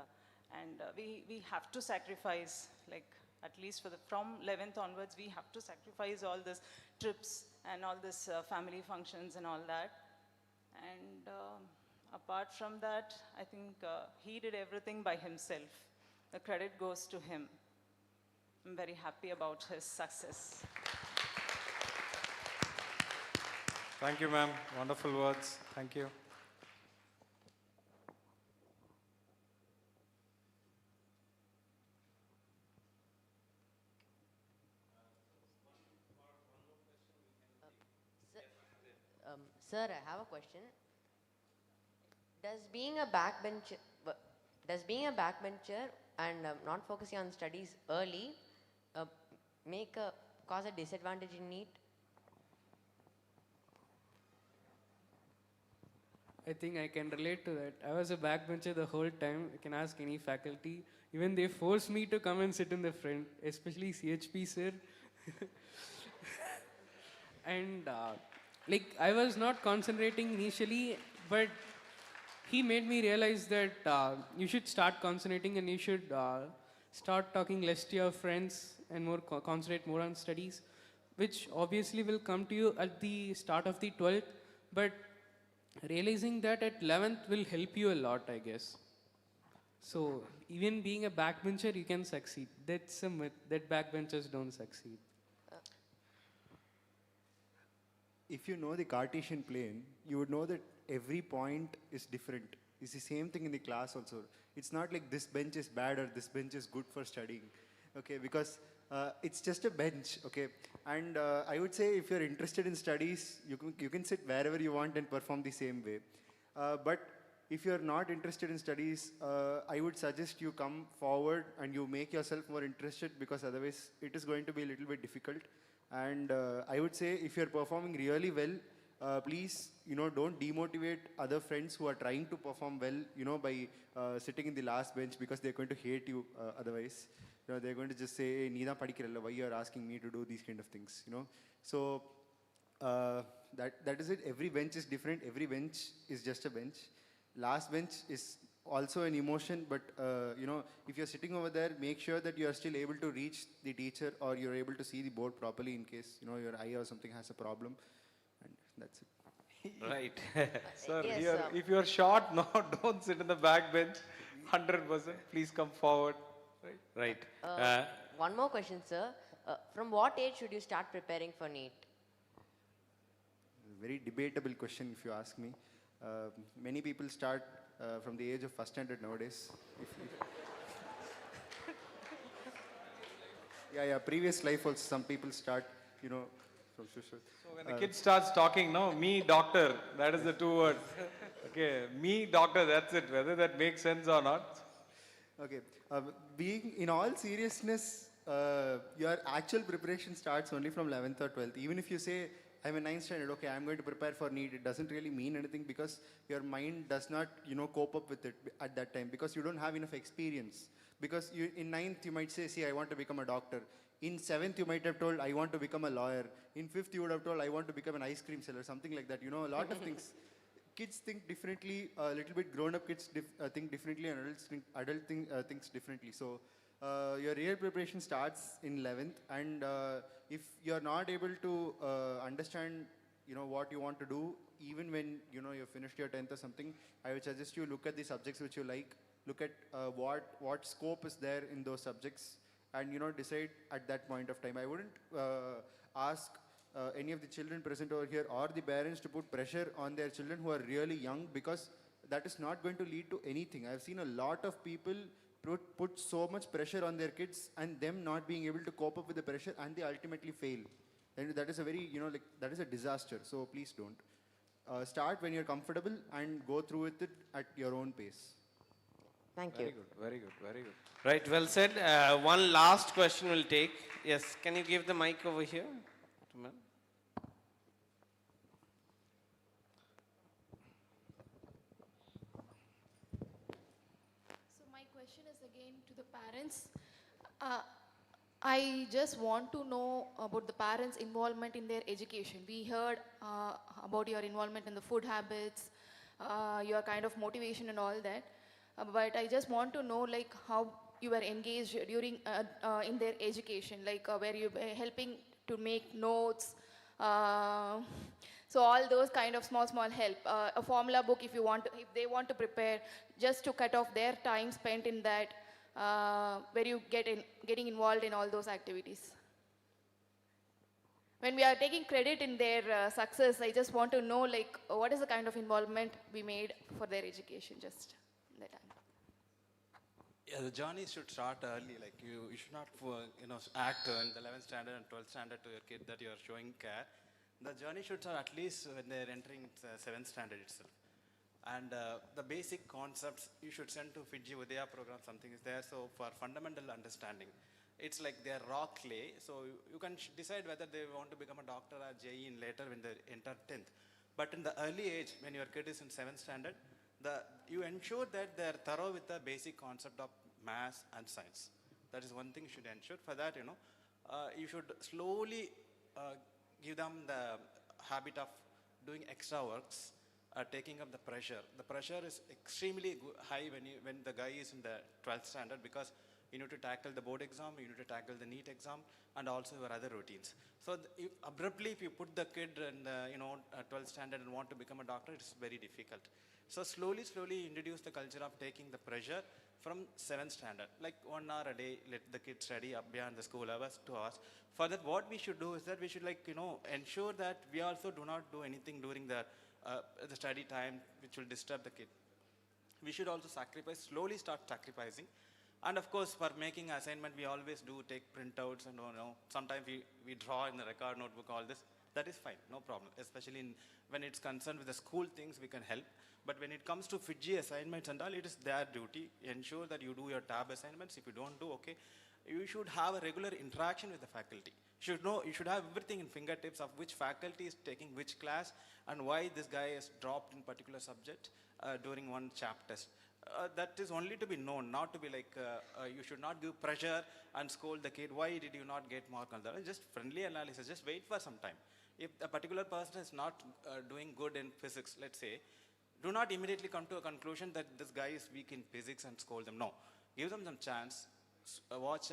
we have to sacrifice, like at least from 11th onwards, we have to sacrifice all these trips and all this family functions and all that. And apart from that, I think he did everything by himself. The credit goes to him. I'm very happy about his success. Thank you, ma'am. Wonderful words. Thank you. Sir, I have a question. Does being a backbencher and not focusing on studies early cause a disadvantage in NEET? I think I can relate to that. I was a backbencher the whole time. You can ask any faculty. Even they forced me to come and sit in the front, especially CHP sir. And I was not concentrating initially, but he made me realize that you should start concentrating and you should start talking less to your friends and concentrate more on studies, which obviously will come to you at the start of the 12th, but realizing that at 11th will help you a lot, I guess. So even being a backbencher, you can succeed. That's a myth that backbenchers don't succeed. If you know the Cartesian plane, you would know that every point is different. It's the same thing in the class also. It's not like this bench is bad or this bench is good for studying, okay? Because it's just a bench, okay? And I would say if you're interested in studies, you can sit wherever you want and perform the same way. But if you're not interested in studies, I would suggest you come forward and you make yourself more interested, because otherwise it is going to be a little bit difficult. And I would say if you're performing really well, please, don't demotivate other friends who are trying to perform well, by sitting in the last bench, because they're going to hate you otherwise. They're going to just say, hey, Needa padikiralla, why you are asking me to do these kind of things, So that is it. Every bench is different. Every bench is just a bench. Last bench is also an emotion, but if you're sitting over there, make sure that you are still able to reach the teacher, or you're able to see the board properly in case your eye or something has a problem, and that's it. Right. Sir, Yes, here, sir. if you're short, no, don't sit in the back bench. 100%. Please come forward. Right. Right. One more question, sir. From what age should you start preparing for NEET? Very debatable question, if you ask me. Many people start from the age of first standard nowadays. Yeah, previous life also, some people start, from social. So when the kid starts talking, no, me doctor, that is the two words. Okay, me doctor, that's it. Whether that makes sense or not. Okay, being in all seriousness, your actual preparation starts only from 11th or 12th. Even if you say, I'm a 9th standard, okay, I'm going to prepare for NEET, it doesn't really mean anything, because your mind does not, cope up with it at that time, because you don't have enough experience. Because in 9th, you might say, see, I want to become a doctor. In 7th, you might have told, I want to become a lawyer. In 5th, you would have told, I want to become an ice cream seller, something like that. A lot of things. Kids think differently, a little bit grown-up kids think differently, and adult thinks differently. So your real preparation starts in 11th, and if you're not able to understand, what you want to do, even when, you've finished your 10th or something, I would suggest you look at the subjects which you like, look at what scope is there in those subjects, and, decide at that point of time. I wouldn't ask any of the children present over here or the parents to put pressure on their children who are really young, because that is not going to lead to anything. I've seen a lot of people put so much pressure on their kids and them not being able to cope up with the pressure, and they ultimately fail. And that is a very, that is a disaster. So please don't. Start when you're comfortable and go through with it at your own pace. Thank you. Very good, very good. Right, well said. One last question we'll take. Yes, can you give the mic over here to ma'am? So my question is again to the parents. I just want to know about the parents' involvement in their education. We heard about your involvement in the food habits, your kind of motivation and all that. But I just want to know, like, how you were engaged during in their education, like where you were helping to make notes. So all those kind of small help. A formula book if they want to prepare, just to cut off their time spent in that. Where you getting involved in all those activities. When we are taking credit in their success, I just want to know, like, what is the kind of involvement we made for their education, just that time. Yeah, the journey should start early. Like you should not, act in the 11th standard and 12th standard to your kid that you are showing care. The journey should start at least when they're entering 7th standard itself. And the basic concepts you should send to Fiji Udaya program, something is there. So for fundamental understanding, it's like they're raw clay. So you can decide whether they want to become a doctor or JE in later when they enter 10th. But in the early age, when your kid is in 7th standard, you ensure that they're thorough with the basic concept of maths and science. That is one thing you should ensure. For that, you should slowly give them the habit of doing extra works. Taking up the pressure. The pressure is extremely high when the guy is in the 12th standard, because you need to tackle the board exam, you need to tackle the NEET exam, and also your other routines. So if you put the kid in the 12th standard and want to become a doctor, it's very difficult. So slowly introduce the culture of taking the pressure from 7th standard. Like 1 hour a day, let the kid study up beyond the school hours, 2 hours. For that, what we should do is that we should ensure that we also do not do anything during the study time which will disturb the kid. We should also slowly start sacrificing. And of course, for making assignment, we always do take printouts and sometimes we draw in the record notebook, all this. That is fine, no problem. Especially when it's concerned with the school things, we can help. But when it comes to FITGI assignments and all, it is their duty. Ensure that you do your tab assignments. If you don't do, okay, you should have a regular interaction with the faculty. You should know, you should have everything in fingertips of which faculty is taking which class and why this guy has dropped in particular subject during one chap test. That is only to be known, not to be like, you should not give pressure and scold the kid, why did you not get mark on that? Just friendly analysis, just wait for some time. If a particular person is not doing good in physics, let's say, do not immediately come to a conclusion that this guy is weak in physics and scold them. No, give them some chance, watch,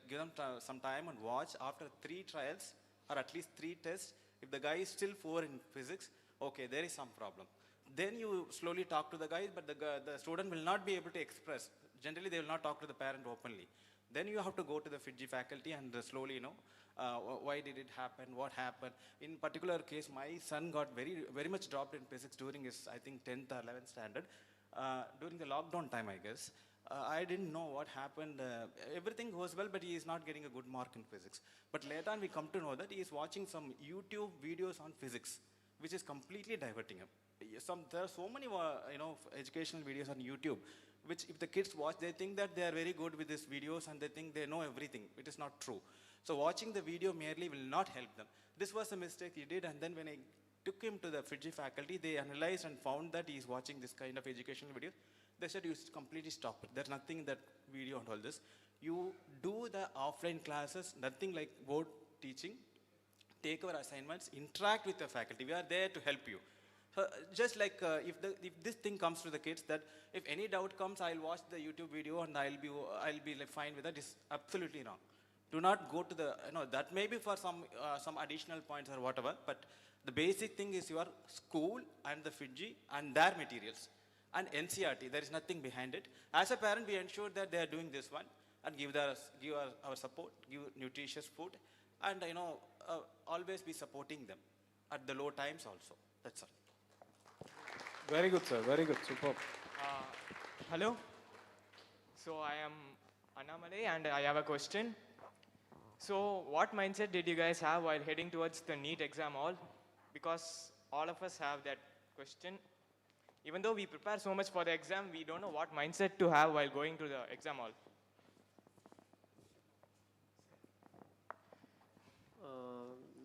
give them some time and watch after 3 trials or at least 3 tests. If the guy is still 4 in physics, okay, there is some problem. Then you slowly talk to the guy, but the student will not be able to express. Generally, they will not talk to the parent openly. Then you have to go to the FITGI faculty and slowly, why did it happen, what happened. In particular case, my son got very much dropped in physics during his, I think, 10th or 11th standard. During the lockdown time, I guess. I didn't know what happened. Everything goes well, but he is not getting a good mark in physics. But later on, we come to know that he is watching some YouTube videos on physics, which is completely diverting him. There are so many, educational videos on YouTube, which if the kids watch, they think that they are very good with these videos and they think they know everything. It is not true. So watching the video merely will not help them. This was a mistake he did, and then when I took him to the FITGI faculty, they analyzed and found that he is watching this kind of educational videos. They said, you completely stop it. There's nothing in that video and all this. You do the offline classes, nothing like board teaching. Take our assignments, interact with the faculty. We are there to help you. So just like if this thing comes to the kids, that if any doubt comes, I'll watch the YouTube video and I'll be like fine with that. Is absolutely wrong. Do not go to the, that may be for some additional points or whatever, but the basic thing is your school and the FITGI and their materials. And NCRT, there is nothing behind it. As a parent, we ensure that they are doing this one and give our support, give nutritious food, and always be supporting them at the low times also. That's all. Very good, sir. Very good. Superb. Hello. So I am Annamalai and I have a question. So what mindset did you guys have while heading towards the NEET exam hall? Because all of us have that question. Even though we prepare so much for the exam, we don't know what mindset to have while going to the exam hall.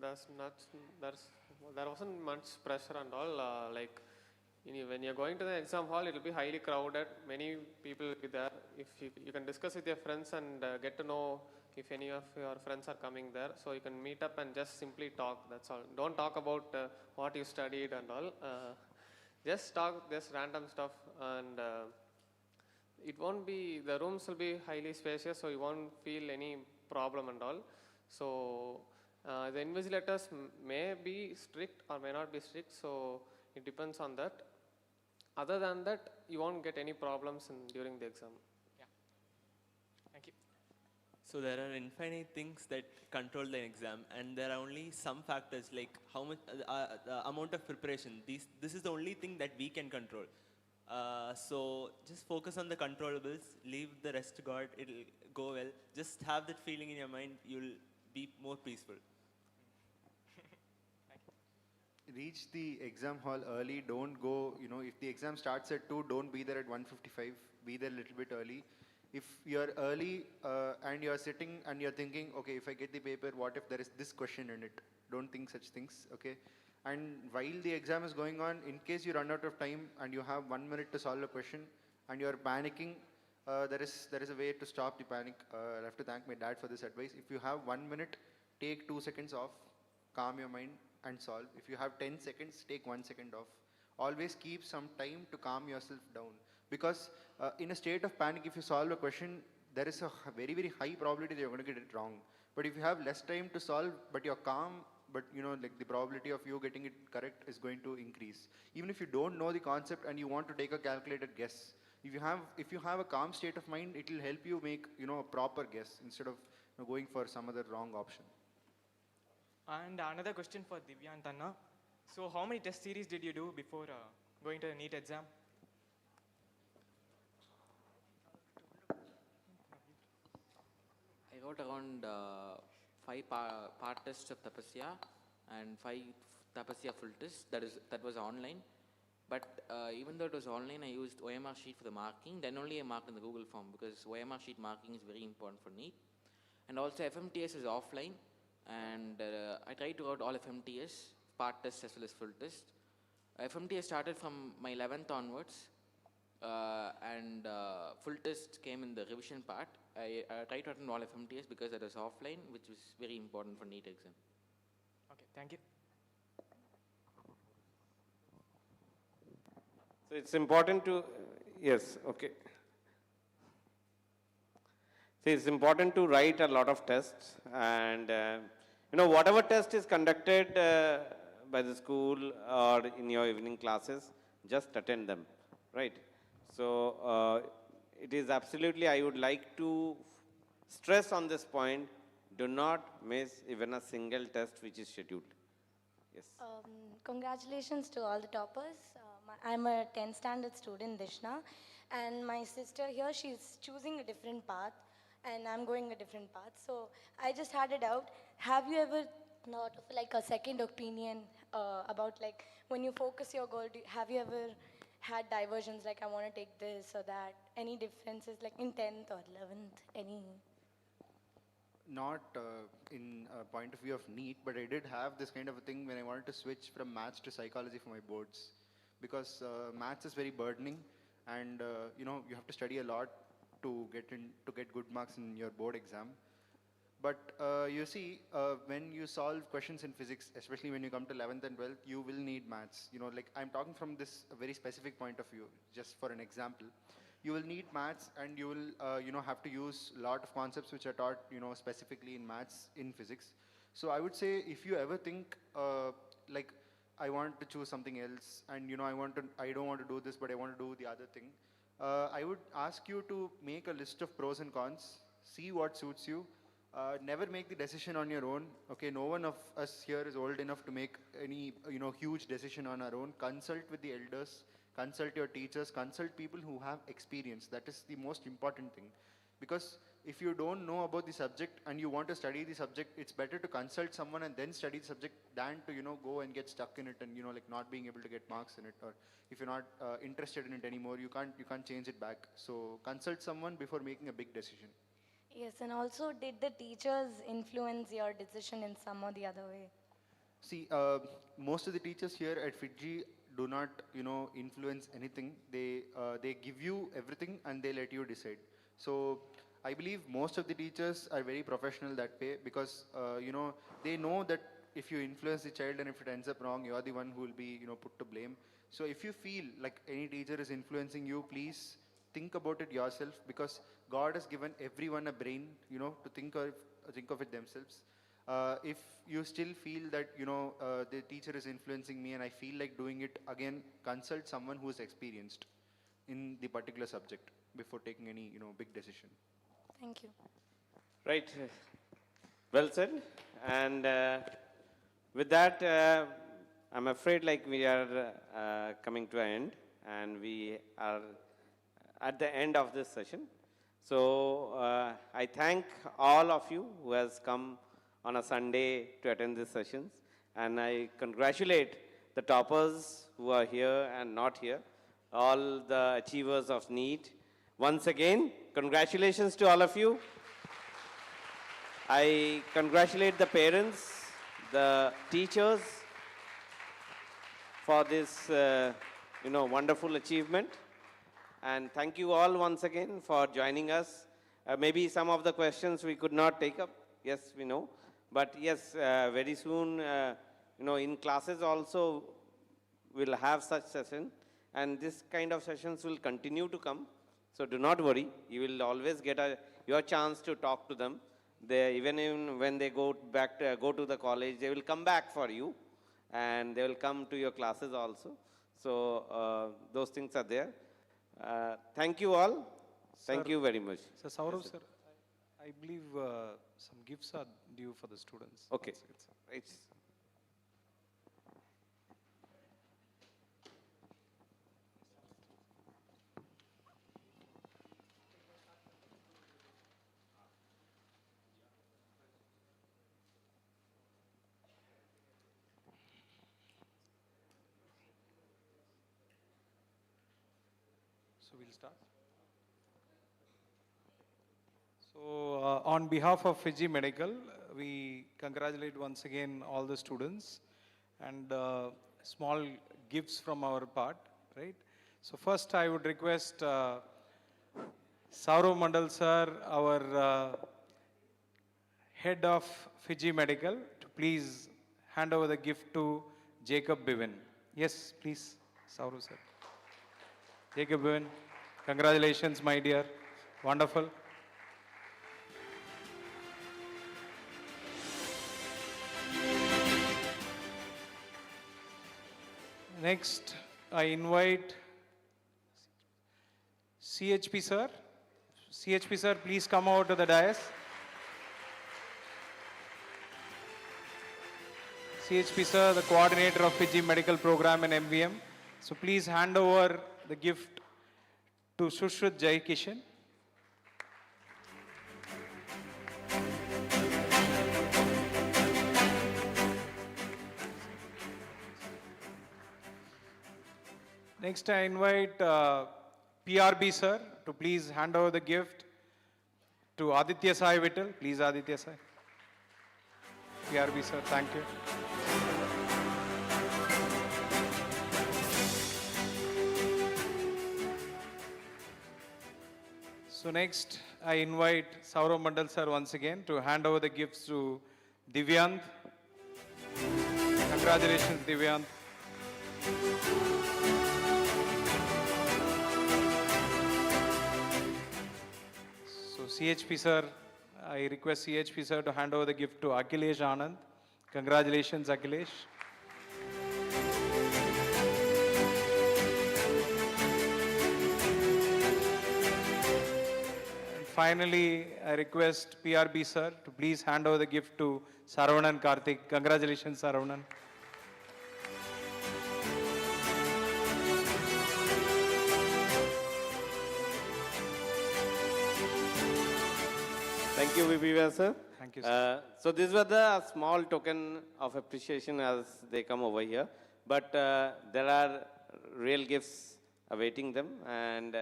There wasn't much pressure and all. When you're going to the exam hall, it will be highly crowded. Many people will be there. If you can discuss with your friends and get to know if any of your friends are coming there. So you can meet up and just simply talk. That's all. Don't talk about what you studied and all. Just talk this random stuff, and the rooms will be highly spacious, so you won't feel any problem and all. So the invigilators may be strict or may not be strict, so it depends on that. Other than that, you won't get any problems during the exam. Yeah. Thank you. So there are infinite things that control the exam, and there are only some factors like how much, the amount of preparation. This is the only thing that we can control. So just focus on the controllables, leave the rest to God, it'll go well. Just have that feeling in your mind, you'll be more peaceful. Reach the exam hall early. Don't go, if the exam starts at 2, don't be there at 1:55. Be there a little bit early. If you're early and you're sitting and you're thinking, okay, if I get the paper, what if there is this question in it? Don't think such things, okay? And while the exam is going on, in case you run out of time and you have 1 minute to solve a question and you're panicking, there is a way to stop the panic. I have to thank my dad for this advice. If you have 1 minute, take 2 seconds off, calm your mind and solve. If you have 10 seconds, take 1 second off. Always keep some time to calm yourself down. Because in a state of panic, if you solve a question, there is a very, very high probability that you're going to get it wrong. But if you have less time to solve, but you're calm, but the probability of you getting it correct is going to increase. Even if you don't know the concept and you want to take a calculated guess, if you have a calm state of mind, it will help you make a proper guess instead of going for some other wrong option. And another question for Divya and Tanna. So how many test series did you do before going to the NEET exam? I wrote around 5 part tests of Tapasya and 5 Tapasya full test. That was online. But even though it was online, I used OMR sheet for the marking. Then only I marked in the Google form because OMR sheet marking is very important for NEET. And also FMTS is offline, and I tried to out all FMTS, part test as well as full test. FMTS started from my 11th onwards, and full test came in the revision part. I tried to attend all FMTS because that was offline, which was very important for NEET exam. Okay, thank you. So it's important to, yes, okay. See, it's important to write a lot of tests, and whatever test is conducted by the school or in your evening classes, just attend them, right? So it is absolutely, I would like to stress on this point, do not miss even a single test which is scheduled. Yes. Congratulations to all the toppers. I'm a 10th standard student, Dishna, and my sister here, she's choosing a different path, and I'm going a different path. So I just had a doubt. Have you ever thought of like a second opinion about like when you focus your goal, have you ever had diversions like I want to take this or that? Any differences like in 10th or 11th? Any? Not in a point of view of NEET, but I did have this kind of a thing when I wanted to switch from maths to psychology for my boards, because maths is very burdening, and you have to study a lot to get good marks in your board exam. But you see, when you solve questions in physics, especially when you come to 11th and 12th, you will need maths. Like I'm talking from this very specific point of view, just for an example. You will need maths, and you will have to use a lot of concepts which are taught specifically in maths in physics. So I would say, if you ever think like I want to choose something else, and I don't want to do this, but I want to do the other thing, I would ask you to make a list of pros and cons, see what suits you. Never make the decision on your own. Okay, no one of us here is old enough to make any huge decision on our own. Consult with the elders, consult your teachers, consult people who have experience. That is the most important thing, because if you don't know about the subject and you want to study the subject, it's better to consult someone and then study the subject than to go and get stuck in it and like not being able to get marks in it. Or if you're not interested in it anymore, you can't change it back. So consult someone before making a big decision. Yes, and also did the teachers influence your decision in some or the other way? See, most of the teachers here at Fiji do not, influence anything. They give you everything and they let you decide. So I believe most of the teachers are very professional that way, because, they know that if you influence the child and if it ends up wrong, you are the one who will be, put to blame. So if you feel like any teacher is influencing you, please think about it yourself, because God has given everyone a brain, to think of it themselves. If you still feel that the teacher is influencing me and I feel like doing it again, consult someone who is experienced in the particular subject before taking any big decision. Thank you. Right. Well said. And with that, I'm afraid like we are coming to an end, and we are at the end of this session. So I thank all of you who has come on a Sunday to attend these sessions, and I congratulate the toppers who are here and not here, all the achievers of NEET. Once again, congratulations to all of you. I congratulate the parents, the teachers for this wonderful achievement. And thank you all once again for joining us. Maybe some of the questions we could not take up. Yes, we know. But yes, very soon, in classes also, we'll have such session. And this kind of sessions will continue to come. So do not worry. You will always get your chance to talk to them. Even when they go to the college, they will come back for you. And they will come to your classes also. So those things are there. Thank you all. Thank you very much. So Saurav sir, I believe some gifts are due for the students. Okay. Right. So we'll start. So on behalf of Fiji Medical, we congratulate once again all the students and small gifts from our part, right? So first I would request Saurav Mandal sir, our head of Fiji Medical, to please hand over the gift to Jacob Bivin. Yes, please, Saurav sir. Jacob Bivin, congratulations, my dear. Wonderful. Next, I invite CHP sir. CHP sir, please come over to the dais. CHP sir, the coordinator of Fiji Medical Program and MVM. So please hand over the gift to Sushruth Jai Kishan. Next, I invite PRB sir to please hand over the gift to Aditya Sai Vittal. Please, Aditya Sai. PRB sir, thank you. So next, I invite Saurav Mandal sir once again to hand over the gifts to Divyant. Congratulations, Divyant. So CHP sir, I request CHP sir to hand over the gift to Akhilesh Anand. Congratulations, Akhilesh. And finally, I request PRB sir to please hand over the gift to Saravanan Karthik. Congratulations, Saravanan. Thank you, VPV sir. Thank you, sir. So these were the small token of appreciation as they come over here. But there are real gifts awaiting them, and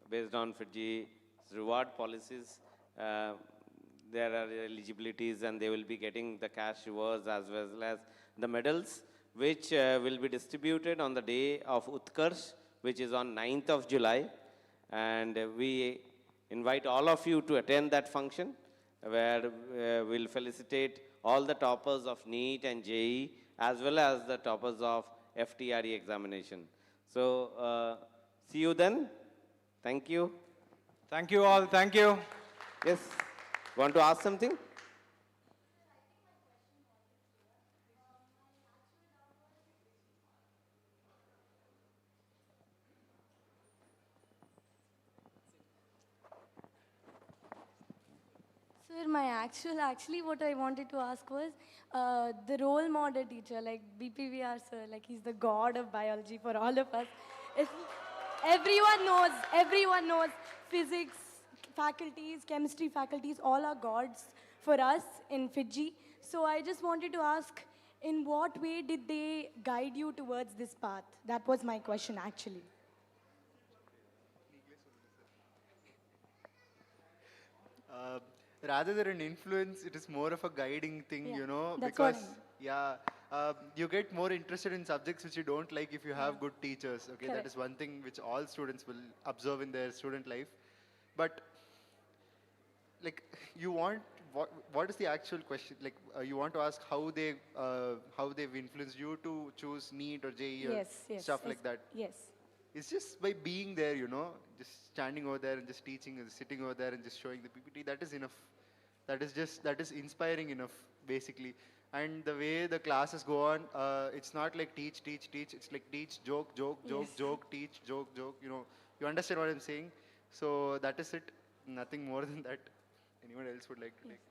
based on Fiji's reward policies, there are eligibilities, and they will be getting the cash rewards as well as the medals, which will be distributed on the day of Utkarsh, which is on 9th of July. And we invite all of you to attend that function, where we'll felicitate all the toppers of NEET and JEE, as well as the toppers of FTRE examination. So see you then. Thank you. Thank you all. Thank you. Yes. Want to ask something? Sir, actually what I wanted to ask was the role model teacher, like BPVR sir, like he's the god of biology for all of us. Everyone knows physics faculties, chemistry faculties, all are gods for us in Fiji. So I just wanted to ask, in what way did they guide you towards this path? That was my question actually. Rather than an influence, it is more of a guiding thing, Yeah, that's because, what you get more interested in subjects which you don't like if you have good teachers, okay? That Correct. is one thing which all students will observe in their student life. But, like, you want, what is the actual question? Like, you want to ask how they've influenced you to choose NEET or JEE or stuff like that? Yes. It's just by being there, just standing over there and just teaching and sitting over there and just showing the PPT, that is enough. That is inspiring enough, basically. And the way the classes go on, it's not like teach. It's like teach, joke, teach, joke. You understand what I'm saying? So that is it. Nothing more than that. Anyone else would like to take?